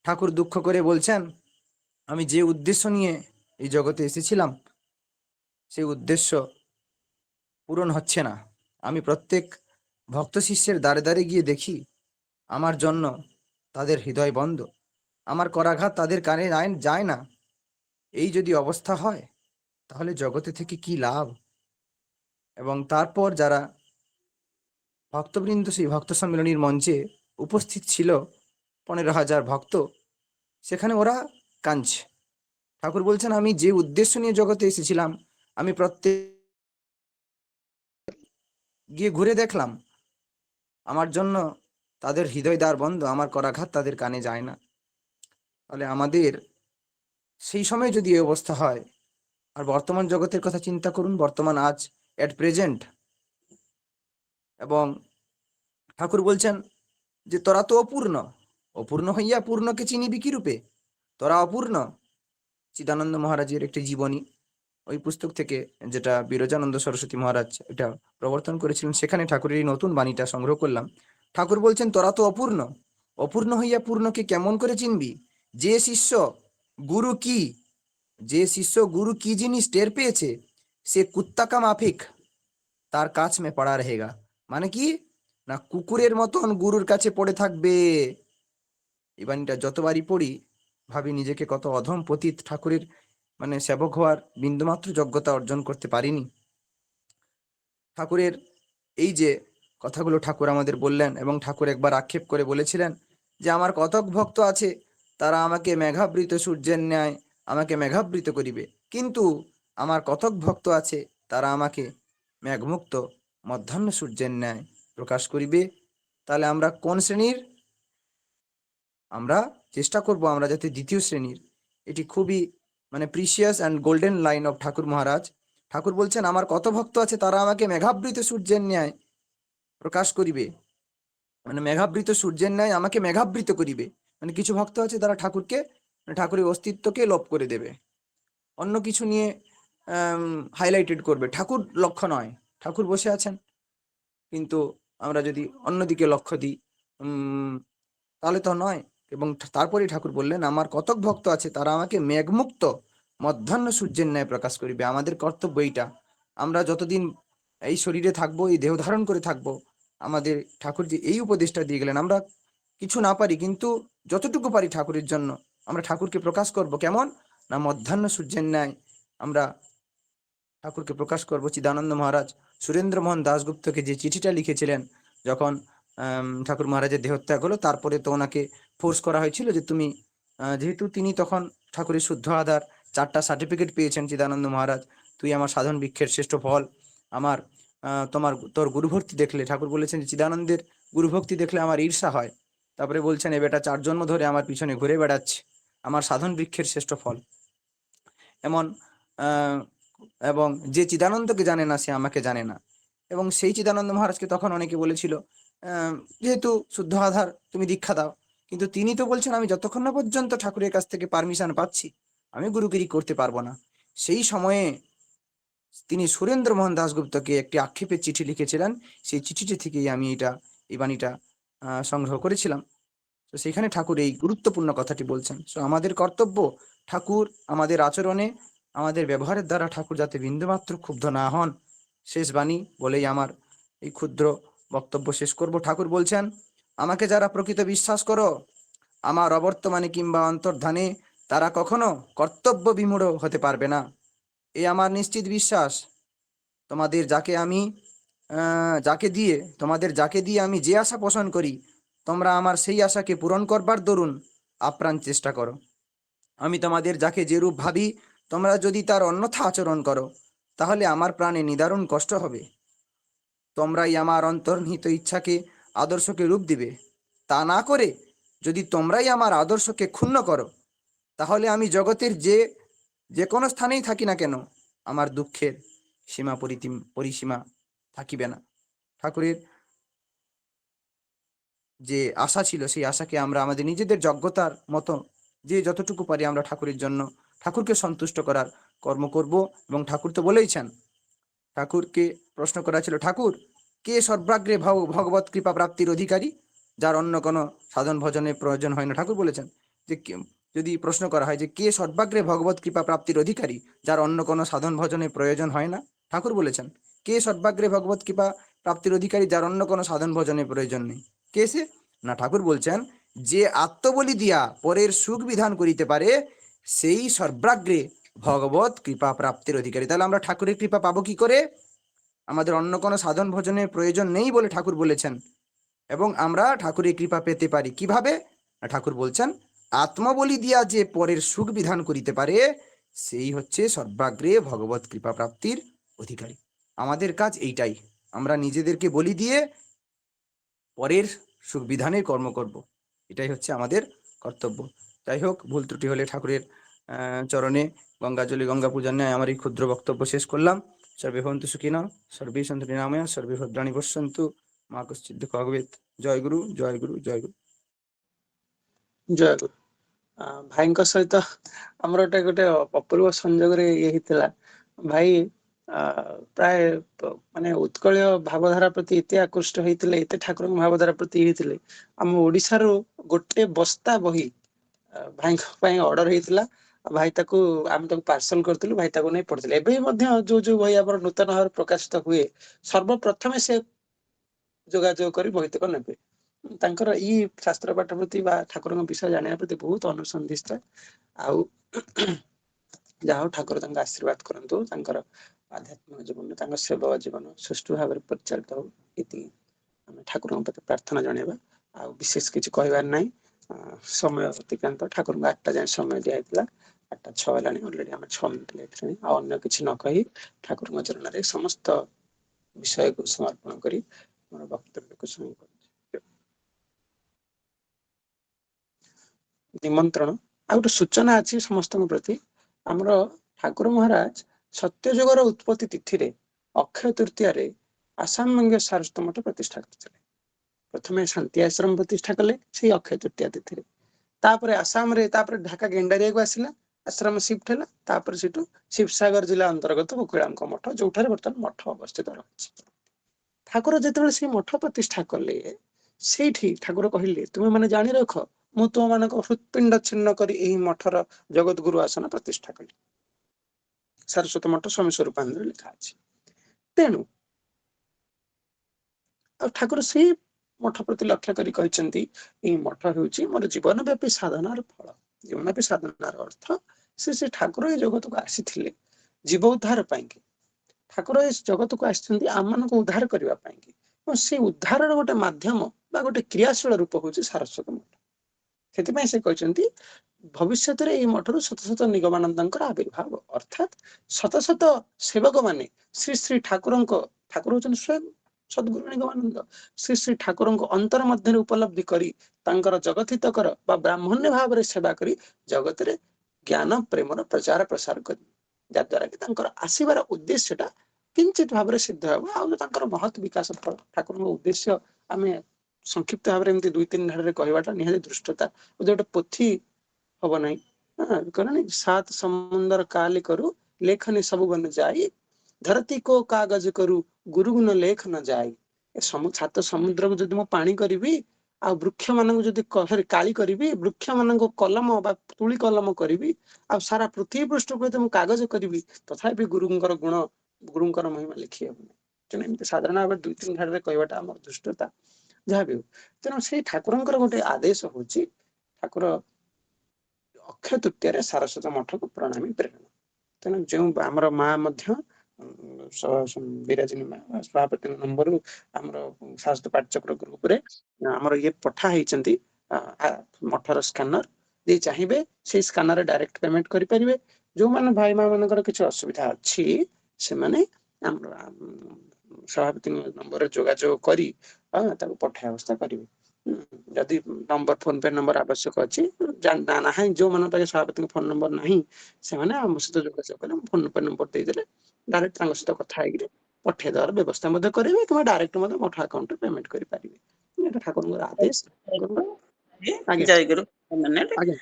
ঠাকুর দুঃখ করে বলছেন আমি যে উদ্দেশ্য নিয়ে এই জগতে এসেছিলাম সেই উদ্দেশ্য পূরণ হচ্ছে না। আমি প্রত্যেক ভক্ত শিষ্যের দ্বারে দ্বারে গিয়ে দেখি আমার জন্য তাদের হৃদয় বন্ধ, আমার করাঘাত তাদের কানে যায় না। এই যদি অবস্থা হয় তাহলে জগতে থেকে কি লাভ? এবং তারপর যারা ভক্তবৃন্দ সেই ভক্ত সম্মেলনীর মঞ্চে উপস্থিত ছিল 15,000 ভক্ত, সেখানে ওরা কাঁদছে। ঠাকুর বলছেন আমি যে উদ্দেশ্য নিয়ে জগতে এসেছিলাম আমি প্রত্যেক গিয়ে ঘুরে দেখলাম আমার জন্য তাদের হৃদয় দ্বার বন্ধ, আমার করাঘাত তাদের কানে যায় না। তাহলে আমাদের সেই সময় যদি এই অবস্থা হয়, আর বর্তমান জগতের কথা চিন্তা করুন, বর্তমান আজ এট প্রেজেন্ট। এবং ঠাকুর বলছেন যে তোরা তো অপূর্ণ, অপূর্ণ হইয়া পূর্ণকে চিনিবি কি রূপে? তোরা অপূর্ণ, চিদানন্দ মহারাজের একটি জীবনী, ওই পুস্তক থেকে, যেটা বিরজানন্দ সরস্বতী মহারাজ এটা প্রবর্তন করেছিলেন, সেখানে ঠাকুরের এই নতুন বাণীটা সংগ্রহ করলাম। ঠাকুর বলছেন, তোরা তো অপূর্ণ, অপূর্ণ হইয়া পূর্ণকে কেমন করে চিনবি? যে শিষ্য গুরু কি, যে শিষ্য গুরু কি জিনিস টের পেয়েছে, সে কুত্তা কা মাফিক তার কাছ মে পড়া रहेगा। মানে কি না, কুকুরের মতন গুরুর কাছে পড়ে থাকবে। এই বাণীটা যতবারই পড়ি ভাবি নিজেকে কত অধম পতিত, ঠাকুরের মানে সেবক হওয়ার বিন্দুমাত্র যোগ্যতা অর্জন করতে পারিনি। ঠাকুরের এই যে কথাগুলো ঠাকুর আমাদের বললেন, এবং ঠাকুর একবার আক্ষেপ করে বলেছিলেন যে আমার কতক ভক্ত আছে, তারা আমাকে মেঘাবৃত সূর্যের ন্যায় আমাকে মেঘাবৃত করিবে, কিন্তু আমার কতক ভক্ত আছে তারা আমাকে মেঘমুক্ত মধ্যাহ্ন সূর্যের ন্যায় প্রকাশ করিবে। তাহলে আমরা কোন শ্রেণীর? আমরা চেষ্টা করব আমরা যাতে দ্বিতীয় শ্রেণীর। এটি খুবই মানে precious and golden line of Thakur Maharaj. Thakur বলছেন, আমার কত ভক্ত আছে তারা আমাকে মেঘাবৃত সূর্যের ন্যায় প্রকাশ করিবে, মানে মেঘাবৃত সূর্যের ন্যায় আমাকে মেঘাবৃত করিবে। মানে কিছু ভক্ত আছে তারা ঠাকুরকে, ঠাকুরের অস্তিত্বকে লোপ করে দেবে, অন্য কিছু নিয়ে হাইলাইটেড করবে, ঠাকুর লক্ষ্য নয়। ঠাকুর বসে আছেন, কিন্তু আমরা যদি অন্যদিকে লক্ষ্য দিই তাহলে তো নয়। এবং তারপরে ঠাকুর বললেন, আমার কতক ভক্ত আছে তারা আমাকে মেঘমুক্ত মধ্যাহ্ন সূর্যের ন্যায় প্রকাশ করিবে। আমাদের কর্তব্য এইটা। আমরা যতদিন এই শরীরে থাকবো, এই দেহ ধারণ করে থাকবো, আমাদের ঠাকুর যে এই উপদেশটা দিয়ে গেলেন, আমরা কিছু না পারি কিন্তু যতটুকু পারি ঠাকুরের জন্য আমরা ঠাকুরকে প্রকাশ করব। কেমন না, মধ্যাহ্ন সূর্যের ন্যায় আমরা ঠাকুরকে প্রকাশ করব। চিদানন্দ মহারাজ সুরেন্দ্র মোহন দাশগুপ্তকে যে চিঠিটা লিখেছিলেন যখন ঠাকুর মহারাজের দেহত্যাগ হলো, তারপরে তো ওনাকে ফোর্স করা হয়েছিল যে তুমি, যেহেতু তিনি তখন ঠাকুরের শুদ্ধ আধার 4টা সার্টিফিকেট পেয়েছেন চিদানন্দ মহারাজ, তুই আমার সাধন বৃক্ষের শ্রেষ্ঠ ফল, আমার তোর গুরুভক্তি দেখলে, ঠাকুর বলেছেন যে চিদানন্দের গুরুভক্তি দেখলে আমার ঈর্ষা হয়। তারপরে বলছেন, এ বেটা 4 জন্ম ধরে আমার পিছনে ঘুরে বেড়াচ্ছে, আমার সাধন বৃক্ষের শ্রেষ্ঠ ফল। এমন এবং যে চিদানন্দকে জানে না সে আমাকে জানে না। এবং সেই চিদানন্দ মহারাজকে তখন অনেকে বলেছিল, যেহেতু শুদ্ধ আধার তুমি দীক্ষা দাও, কিন্তু তিনি তো বলছেন আমি যতক্ষণ না পর্যন্ত ঠাকুরের কাছ থেকে পারমিশন পাচ্ছি আমি গুরুগিরি করতে পারবো না। সেই সময়ে তিনি সুরেন্দ্র মোহন দাশগুপ্তকে একটি আক্ষেপের চিঠি লিখেছিলেন। সেই চিঠিটি থেকেই আমি এই বাণীটা সংগ্রহ করেছিলাম। তো সেখানে ঠাকুর এই গুরুত্বপূর্ণ কথাটি বলছেন। তো আমাদের কর্তব্য, ঠাকুর আমাদের আচরণে, আমাদের ব্যবহারের দ্বারা ঠাকুর যাতে বিন্দুমাত্র ক্ষুব্ধ না হন। শেষ বাণী বলেই আমার এই ক্ষুদ্র বক্তব্য শেষ করব। ঠাকুর বলছেন, আমাকে যারা প্রকৃত বিশ্বাস করো, আমার অবর্তমানে কিংবা অন্তর্ধানে, তারা কখনো কর্তব্য বিমূঢ় হতে পারবে না। এই আমার নিশ্চিত বিশ্বাস। তোমাদের যাকে দিয়ে আমি যে আশা পোষণ করি, তোমরা আমার সেই আশাকে পূরণ করবার দরুন আপ্রাণ চেষ্টা করো। আমি তোমাদের যাকে যেরূপ ভাবি, তোমরা যদি তার অন্যথা আচরণ করো, তাহলে আমার প্রাণে নিদারুণ কষ্ট হবে। তোমরাই আমার অন্তর্নিহিত ইচ্ছাকে, আদর্শকে রূপ দিবে। তা না করে যদি তোমরাই আমার আদর্শকে ক্ষুণ্ণ করো, তাহলে আমি জগতের যে কোনো স্থানেই থাকি না কেন, আমার দুঃখের পরিসীমা থাকিবে না। ঠাকুরের যে আশা ছিল, সেই আশাকে আমরা আমাদের নিজেদের যোগ্যতার মতো যে যতটুকু পারি আমরা ঠাকুরের জন্য, ঠাকুরকে সন্তুষ্ট করার কর্ম করব। এবং ঠাকুর তো বলেইছেন, ঠাকুরকে প্রশ্ন করা ছিল, ঠাকুর কে সর্বাগ্রে ভগবত কৃপা প্রাপ্তির অধিকারী, যার অন্য কোনো সাধন ভজনের প্রয়োজন হয় না? ঠাকুর বলেছেন যে যদি প্রশ্ন করা হয় যে কে সর্বাগ্রে ভগবত কৃপা প্রাপ্তির অধিকারী, যার অন্য কোনো সাধন ভজনের প্রয়োজন হয় না, ঠাকুর বলেছেন কে সর্বাগ্রে ভগবত কৃপা প্রাপ্তির অধিকারী, যার অন্য কোনো সাধন ভজনের প্রয়োজন নেই? কে সে? না, ঠাকুর বলছেন যে আত্মবলি দিয়া পরের সুখ বিধান করিতে পারে, সেই সর্বাগ্রে ভগবত কৃপা প্রাপ্তির অধিকারী। তাহলে আমরা ঠাকুরের কৃপা পাবো কি করে? আমাদের অন্য কোনো সাধন ভজনের প্রয়োজন নেই বলে ঠাকুর বলেছেন। এবং আমরা ঠাকুরের কৃপা পেতে পারি কিভাবে? ঠাকুর বলছেন আত্মবলি দিয়া যে পরের সুখ বিধান করিতে পারে, সেই হচ্ছে সর্বাগ্রে ভগবত কৃপা প্রাপ্তির অধিকারী। আমাদের কাজ এইটাই, আমরা নিজেদেরকে বলি দিয়ে পরের সুখ বিধানের কর্ম করব, এটাই হচ্ছে আমাদের কর্তব্য। যাই হোক, ভুল ত্রুটি হলে ঠাকুরের চরণে গঙ্গাজলি গঙ্গা পূজার ন্যায় আমার এই ক্ষুদ্র বক্তব্য শেষ করলাম। সর্বে ভবন্তু সুখিনঃ, সর্বে সন্তু নিরাময়া, সর্বে ভদ্রাণি পশ্যন্তু, মা কশ্চিৎ দুঃখং ভবেৎ। জয় গুরু, জয় গুরু, জয় গুরু। জয় গুরু। ଭାଇଙ୍କ ସହିତ ଆମର ଗୋଟେ ଅପୂର୍ବ ସଂଯୋଗରେ ଇଏ ହେଇଥିଲା। ଭାଇ ପ୍ରାୟ ମାନେ ଉତ୍କଳୀୟ ଭାବଧାରା ପ୍ରତି ଏତେ ଆକୃଷ୍ଟ ହେଇଥିଲେ, ଏତେ ଠାକୁରଙ୍କ ଭାବଧାରା ପ୍ରତି ହେଇଥିଲେ, ଆମ ଓଡିଶାରୁ ଗୋଟେ ବସ୍ତା ବହି ଭାଇଙ୍କ ପାଇଁ ଅର୍ଡର ହେଇଥିଲା। ଭାଇ ତାକୁ ଆମେ ତାକୁ ପାର୍ସଲ କରିଥିଲୁ, ଭାଇ ତାକୁ ନେଇ ପଢିଥିଲେ। ଏବେ ମଧ୍ୟ ଯୋଉ ବହି ଆମର ନୂତନ ଭାବରେ ପ୍ରକାଶିତ ହୁଏ, ସର୍ବପ୍ରଥମେ ସେ ଯୋଗାଯୋଗ କରି ବହିତକ ନେବେ। ତାଙ୍କର ଏଇ ଶାସ୍ତ୍ର ପାଠ ପ୍ରତି ବା ଠାକୁରଙ୍କ ବିଷୟ ଜାଣିବା ପ୍ରତି ବହୁତ ଅନୁସନ୍ଧିତ। ଆଉ ଯାହା ହଉ ଠାକୁର ତାଙ୍କ ଆଶୀର୍ବାଦ କରନ୍ତୁ, ତାଙ୍କର ଆଧ୍ୟାତ୍ମିକ ଜୀବନ, ତାଙ୍କ ସେବକ ଜୀବନ ସୁଷ୍ଠୁ ଭାବରେ ପରିଚାଳିତ ହଉ, ଏତିକି ଆମେ ଠାକୁରଙ୍କ ପ୍ରତି ପ୍ରାର୍ଥନା ଜଣେଇବା। ଆଉ ବିଶେଷ କିଛି କହିବାର ନାହିଁ। ସମୟ ଅତିକ୍ରାନ୍ତ, ଠାକୁରଙ୍କୁ 8ଟା ଯାଏଁ ସମୟ ଦିଆଯାଇଥିଲା, 8ଟା 6 ହେଲାଣି, ଅଲରେଡି ଆମେ 6 ମିନିଟ୍ ଲେଟ୍ ହେଲାଣି। ଆଉ ଅନ୍ୟ କିଛି ନ କହି ଠାକୁରଙ୍କ ଚରଣରେ ସମସ୍ତ ବିଷୟକୁ ସମର୍ପଣ କରି ମୋର ବକ୍ତବ୍ୟକୁ ଶୁଣି କରୁଛି। ନିମନ୍ତ୍ରଣ ଆଉ ଗୋଟେ ସୂଚନା ଅଛି ସମସ୍ତଙ୍କ ପ୍ରତି। ଆମର ଠାକୁର ମହାରାଜ ସତ୍ୟଯୁଗର ଉତ୍ପତ୍ତି ତିଥିରେ ଅକ୍ଷୟ ତୃତୀୟାରେ ଆସାମ ମଙ୍ଗେ ସାରସ୍ୱତ ମଠ ପ୍ରତିଷ୍ଠା କରିଥିଲେ। ପ୍ରଥମେ ଶାନ୍ତି ଆଶ୍ରମ ପ୍ରତିଷ୍ଠା କଲେ ସେଇ ଅକ୍ଷୟ ତୃତୀୟା ତିଥିରେ, ତାପରେ ଆସାମରେ, ତାପରେ ଢାକା ଗେଣ୍ଡାରିଆକୁ ଆସିଲା, ଆଶ୍ରମ ସିଫ୍ଟ ହେଲା, ତାପରେ ସେଠୁ ଶିବସାଗର ଜିଲ୍ଲା ଅନ୍ତର୍ଗତ ଉକିଳାଙ୍କ ମଠ, ଯୋଉଠାରେ ବର୍ତ୍ତମାନ ମଠ ଅବସ୍ଥିତ ରହିଛି। ଠାକୁର ଯେତେବେଳେ ସେଇ ମଠ ପ୍ରତିଷ୍ଠା କଲେ, ସେଇଠି ଠାକୁର କହିଲେ, ତୁମେ ମାନେ ଜାଣି ରଖ, ମୁଁ ତୁମମାନଙ୍କ ହୃତ୍ପିଣ୍ଡ ଛିନ୍ନ କରି ଏହି ମଠର ଜଗତଗୁରୁ ଆସନ ପ୍ରତିଷ୍ଠା କଲି। ସାରସ୍ୱତ ମଠ ସ୍ୱାମୀ ସ୍ୱରୂପାନନ୍ଦରେ ଲେଖା ଅଛି। ତେଣୁ ଆଉ ଠାକୁର ସେଇ ମଠ ପ୍ରତି ଲକ୍ଷ୍ୟ କରି କହିଛନ୍ତି, ଏଇ ମଠ ହେଉଛି ମୋର ଜୀବନ ବ୍ୟାପୀ ସାଧନାର ଫଳ। ଜୀବନ ବ୍ୟାପୀ ସାଧନାର ଅର୍ଥ, ସେ ଠାକୁର ଏଇ ଜଗତକୁ ଆସିଥିଲେ ଜୀବ ଉଦ୍ଧାର ପାଇଁକି। ଠାକୁର ଏ ଜଗତକୁ ଆସିଛନ୍ତି ଆମମାନଙ୍କୁ ଉଦ୍ଧାର କରିବା ପାଇଁକି, ଏବଂ ସେ ଉଦ୍ଧାରର ଗୋଟେ ମାଧ୍ୟମ ବା ଗୋଟେ କ୍ରିୟାଶୀଳ ରୂପ ହଉଛି ସାରସ୍ୱତ ମଠ। ସେଥିପାଇଁ ସେ କହିଛନ୍ତି ଭବିଷ୍ୟତରେ ଏଇ ମଠରୁ ଶତ ଶତ ନିଗମାନନ୍ଦଙ୍କର ଆବିର୍ଭାବ, ଅର୍ଥାତ୍ ଶତ ଶତ ସେବକ ମାନେ ଶ୍ରୀ ଶ୍ରୀ ଠାକୁର ହଉଛନ୍ତି ସ୍ୱୟଂ ସଦ୍ଗୁରୁ ନିଗମାନନ୍ଦ, ଶ୍ରୀ ଶ୍ରୀ ଠାକୁରଙ୍କ ଅନ୍ତର ମଧ୍ୟରେ ଉପଲବ୍ଧି କରି ତାଙ୍କର ଜଗତହିତକର ବା ବ୍ରାହ୍ମଣ୍ୟ ଭାବରେ ସେବା କରି ଜଗତରେ ଜ୍ଞାନ ପ୍ରେମର ପ୍ରଚାର ପ୍ରସାର କରିବେ, ଯାଦ୍ୱାରା କି ତାଙ୍କର ଆସିବାର ଉଦ୍ଦେଶ୍ୟଟା କିଞ୍ଚିତ ଭାବରେ ସିଦ୍ଧ ହେବ। ଆଉ ତାଙ୍କର ମହତ୍ ବିକାଶ ଫଳ। ଠାକୁରଙ୍କ ଉଦ୍ଦେଶ୍ୟ ଆମେ ସଂକ୍ଷିପ୍ତ ଭାବରେ ଏମିତି 2-3 ଧାଡିରେ କହିବାଟା ନିହାତି ଦୃଷ୍ଟତା, ଗୋଟେ ପୋଥି ହବ ନାହିଁ। କହିଲାନି 7 ସମୁନ୍ଦର କାଲି କରୁ ଲେଖନି ସବୁ ବନ ଯାଇ, ଧରତୀ କୋ କାଗଜ କରୁ ଗୁରୁଗୁଣ ଲେଖ ନ ଯାଇ। 7 ସମୁଦ୍ରକୁ ଯଦି ମୁଁ ପାଣି କରିବି, ଆଉ ବୃକ୍ଷ ମାନଙ୍କୁ ଯଦି କାଳି କରିବି, ବୃକ୍ଷ ମାନଙ୍କୁ କଲମ ବା ତୁଳି କଲମ କରିବି, ଆଉ ସାରା ପୃଥିବୀ ପୃଷ୍ଠକୁ ଯଦି ମୁଁ କାଗଜ କରିବି, ତଥାପି ଗୁରୁଙ୍କର ଗୁଣ, ଗୁରୁଙ୍କର ମହିମା ଲେଖି ହେବନି। ତେଣୁ ଏମିତି ସାଧାରଣ ଭାବରେ 2-3 ଧାଡିରେ କହିବାଟା ଆମର ଦୃଷ୍ଟତା, ଯାହା ବି ହଉ। ତେଣୁ ସେଇ ଠାକୁରଙ୍କର ଗୋଟେ ଆଦେଶ ହଉଛି, ଠାକୁର ଅକ୍ଷୟ ତୃତୀୟାରେ ସାରସ୍ୱତ ମଠକୁ ପ୍ରଣାମୀ ପ୍ରେରଣ। ତେଣୁ ଯେଉଁ ଆମର ମା ମଧ୍ୟ ବିରାଜିନୀ ମା ସଭାପତି ନମ୍ବରରୁ ଆମର ଶାସ୍ତ୍ର ପାଠଚକ୍ର ଗ୍ରୁପରେ ଆମର ଇଏ ପଠା ହେଇଛନ୍ତି ମଠର ସ୍କାନର। ଯିଏ ଚାହିଁବେ ସେଇ ସ୍କାନରରେ ଡାଇରେକ୍ଟ ପେମେଣ୍ଟ କରିପାରିବେ। ଯୋଉମାନେ ଭାଇ ମା ମାନଙ୍କର କିଛି ଅସୁବିଧା ଅଛି, ସେମାନେ ଆମର ସଭାପତି ନମ୍ବରରେ ଯୋଗାଯୋଗ କରି ତାକୁ ପଠେଇବା ବ୍ୟବସ୍ଥା କରିବେ। ଯଦି ନମ୍ବର, ଫୋନ ପେ ନମ୍ବର ଆବଶ୍ୟକ ଅଛି, ନାହିଁ ଯୋଉମାନଙ୍କ ପାଖେ ସଭାପତିଙ୍କ ଫୋନ ନମ୍ବର ନାହିଁ, ସେମାନେ ଆମ ସହିତ ଯୋଗାଯୋଗ କଲେ ଫୋନ ପେ ନମ୍ବର ଦେଇଦେଲେ ଡାଇରେକ୍ଟ ତାଙ୍କ ସହିତ କଥା ହେଇକିରି ପଠେଇ ଦେବାର ବ୍ୟବସ୍ଥା ମଧ୍ୟ କରିବେ, କିମ୍ବା ଡାଇରେକ୍ଟ ମଧ୍ୟ ମଠ ଆକାଉଣ୍ଟରେ ପେମେଣ୍ଟ କରିପାରିବେ। ଏଇଟା ଠାକୁରଙ୍କର ଆଦେଶ। ଆଜ୍ଞା ଜୟଗୁରୁ। ଆଜ୍ଞା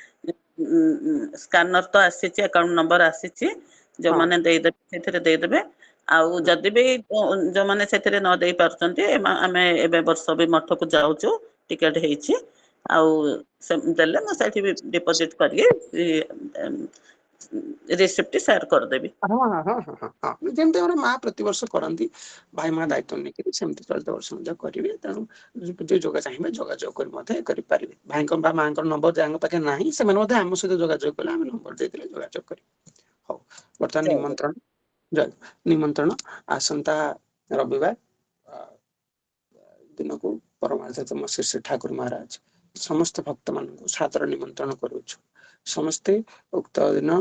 ସ୍କାନର ତ ଆସିଛି, ଆକାଉଣ୍ଟ ନମ୍ବର ଆସିଛି, ହଁ ଯୋଉମାନେ ଦେଇଦେବେ ସେଥିରେ ଦେଇଦେବେ। ଆଉ ଯଦି ବି ଯୋଉମାନେ ସେଥିରେ ନ ଦେଇ ପାରୁଛନ୍ତି, ଆମେ ଏବେ ବର୍ଷ ବି ମଠକୁ ଯାଉଛୁ, ଟିକେଟ ହେଇଛି, ଆଉ ଦେଲେ ମୁଁ ସେଠି ଡିପୋଜିଟ କରିକି ରିସିପ୍ଟ ସେୟାର କରିଦେବି। ଯେମିତି ଆମର ମା ପ୍ରତିବର୍ଷ କରନ୍ତି, ଭାଇ ମା ଦାୟିତ୍ୱ ନେଇକି ସେମିତି ଚଳିତ ବର୍ଷ ମଧ୍ୟ କରିବେ। ତେଣୁ ଯିଏ ଚାହିଁବେ ଯୋଗାଯୋଗ କରି ମଧ୍ୟ କରିପାରିବେ। ଭାଇଙ୍କ ବା ମାଙ୍କର ନମ୍ବର ଯାହାଙ୍କ ପାଖେ ନାହିଁ, ସେମାନେ ମଧ୍ୟ ଆମ ସହିତ ଯୋଗାଯୋଗ କଲେ ଆମେ ନମ୍ବର ଦେଇଦେଲେ ଯୋଗାଯୋଗ କରିବେ। ହଉ, ବର୍ତ୍ତମାନ ନିମନ୍ତ୍ରଣ ଆସନ୍ତା ରବିବାର ଦିନକୁ ପରମାର୍ଥ ଶ୍ରୀ ଶ୍ରୀ ଠାକୁର ମହାରାଜ ସମସ୍ତ ଭକ୍ତ ମାନଙ୍କୁ ସାଦର ନିମନ୍ତ୍ରଣ କରୁଛୁ। ସମସ୍ତେ ଉକ୍ତ ଦିନ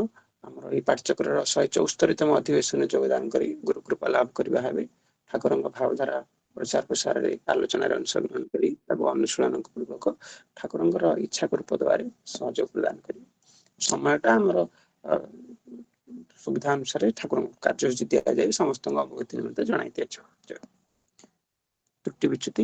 ଆମର ଏଇ ପାଠଚକ୍ରର 174ତମ ଅଧିବେଶନରେ ଯୋଗଦାନ କରି ଗୁରୁ କୃପା ଲାଭ କରିବା ଭାବେ ଠାକୁରଙ୍କ ଭାବଧାରା ପ୍ରଚାର ପ୍ରସାରରେ ଆଲୋଚନାରେ ଅଂଶଗ୍ରହଣ କରି ତାକୁ ଅନୁଶୀଳନ ପୂର୍ବକ ଠାକୁରଙ୍କର ଇଚ୍ଛା ପୂର୍ବ ସହଯୋଗ ପ୍ରଦାନ କରିବେ। ସମୟଟା ଆମର ସୁବିଧା ଅନୁସାରେ ଠାକୁରଙ୍କୁ କାର୍ଯ୍ୟସୂଚୀ ଦିଆଯାଇ ସମସ୍ତଙ୍କ ଅବଗତି ନିମନ୍ତେ ଜଣାଇ ଦିଆଯିବ। ତ୍ରୁଟି ବିଚ୍ୟୁତି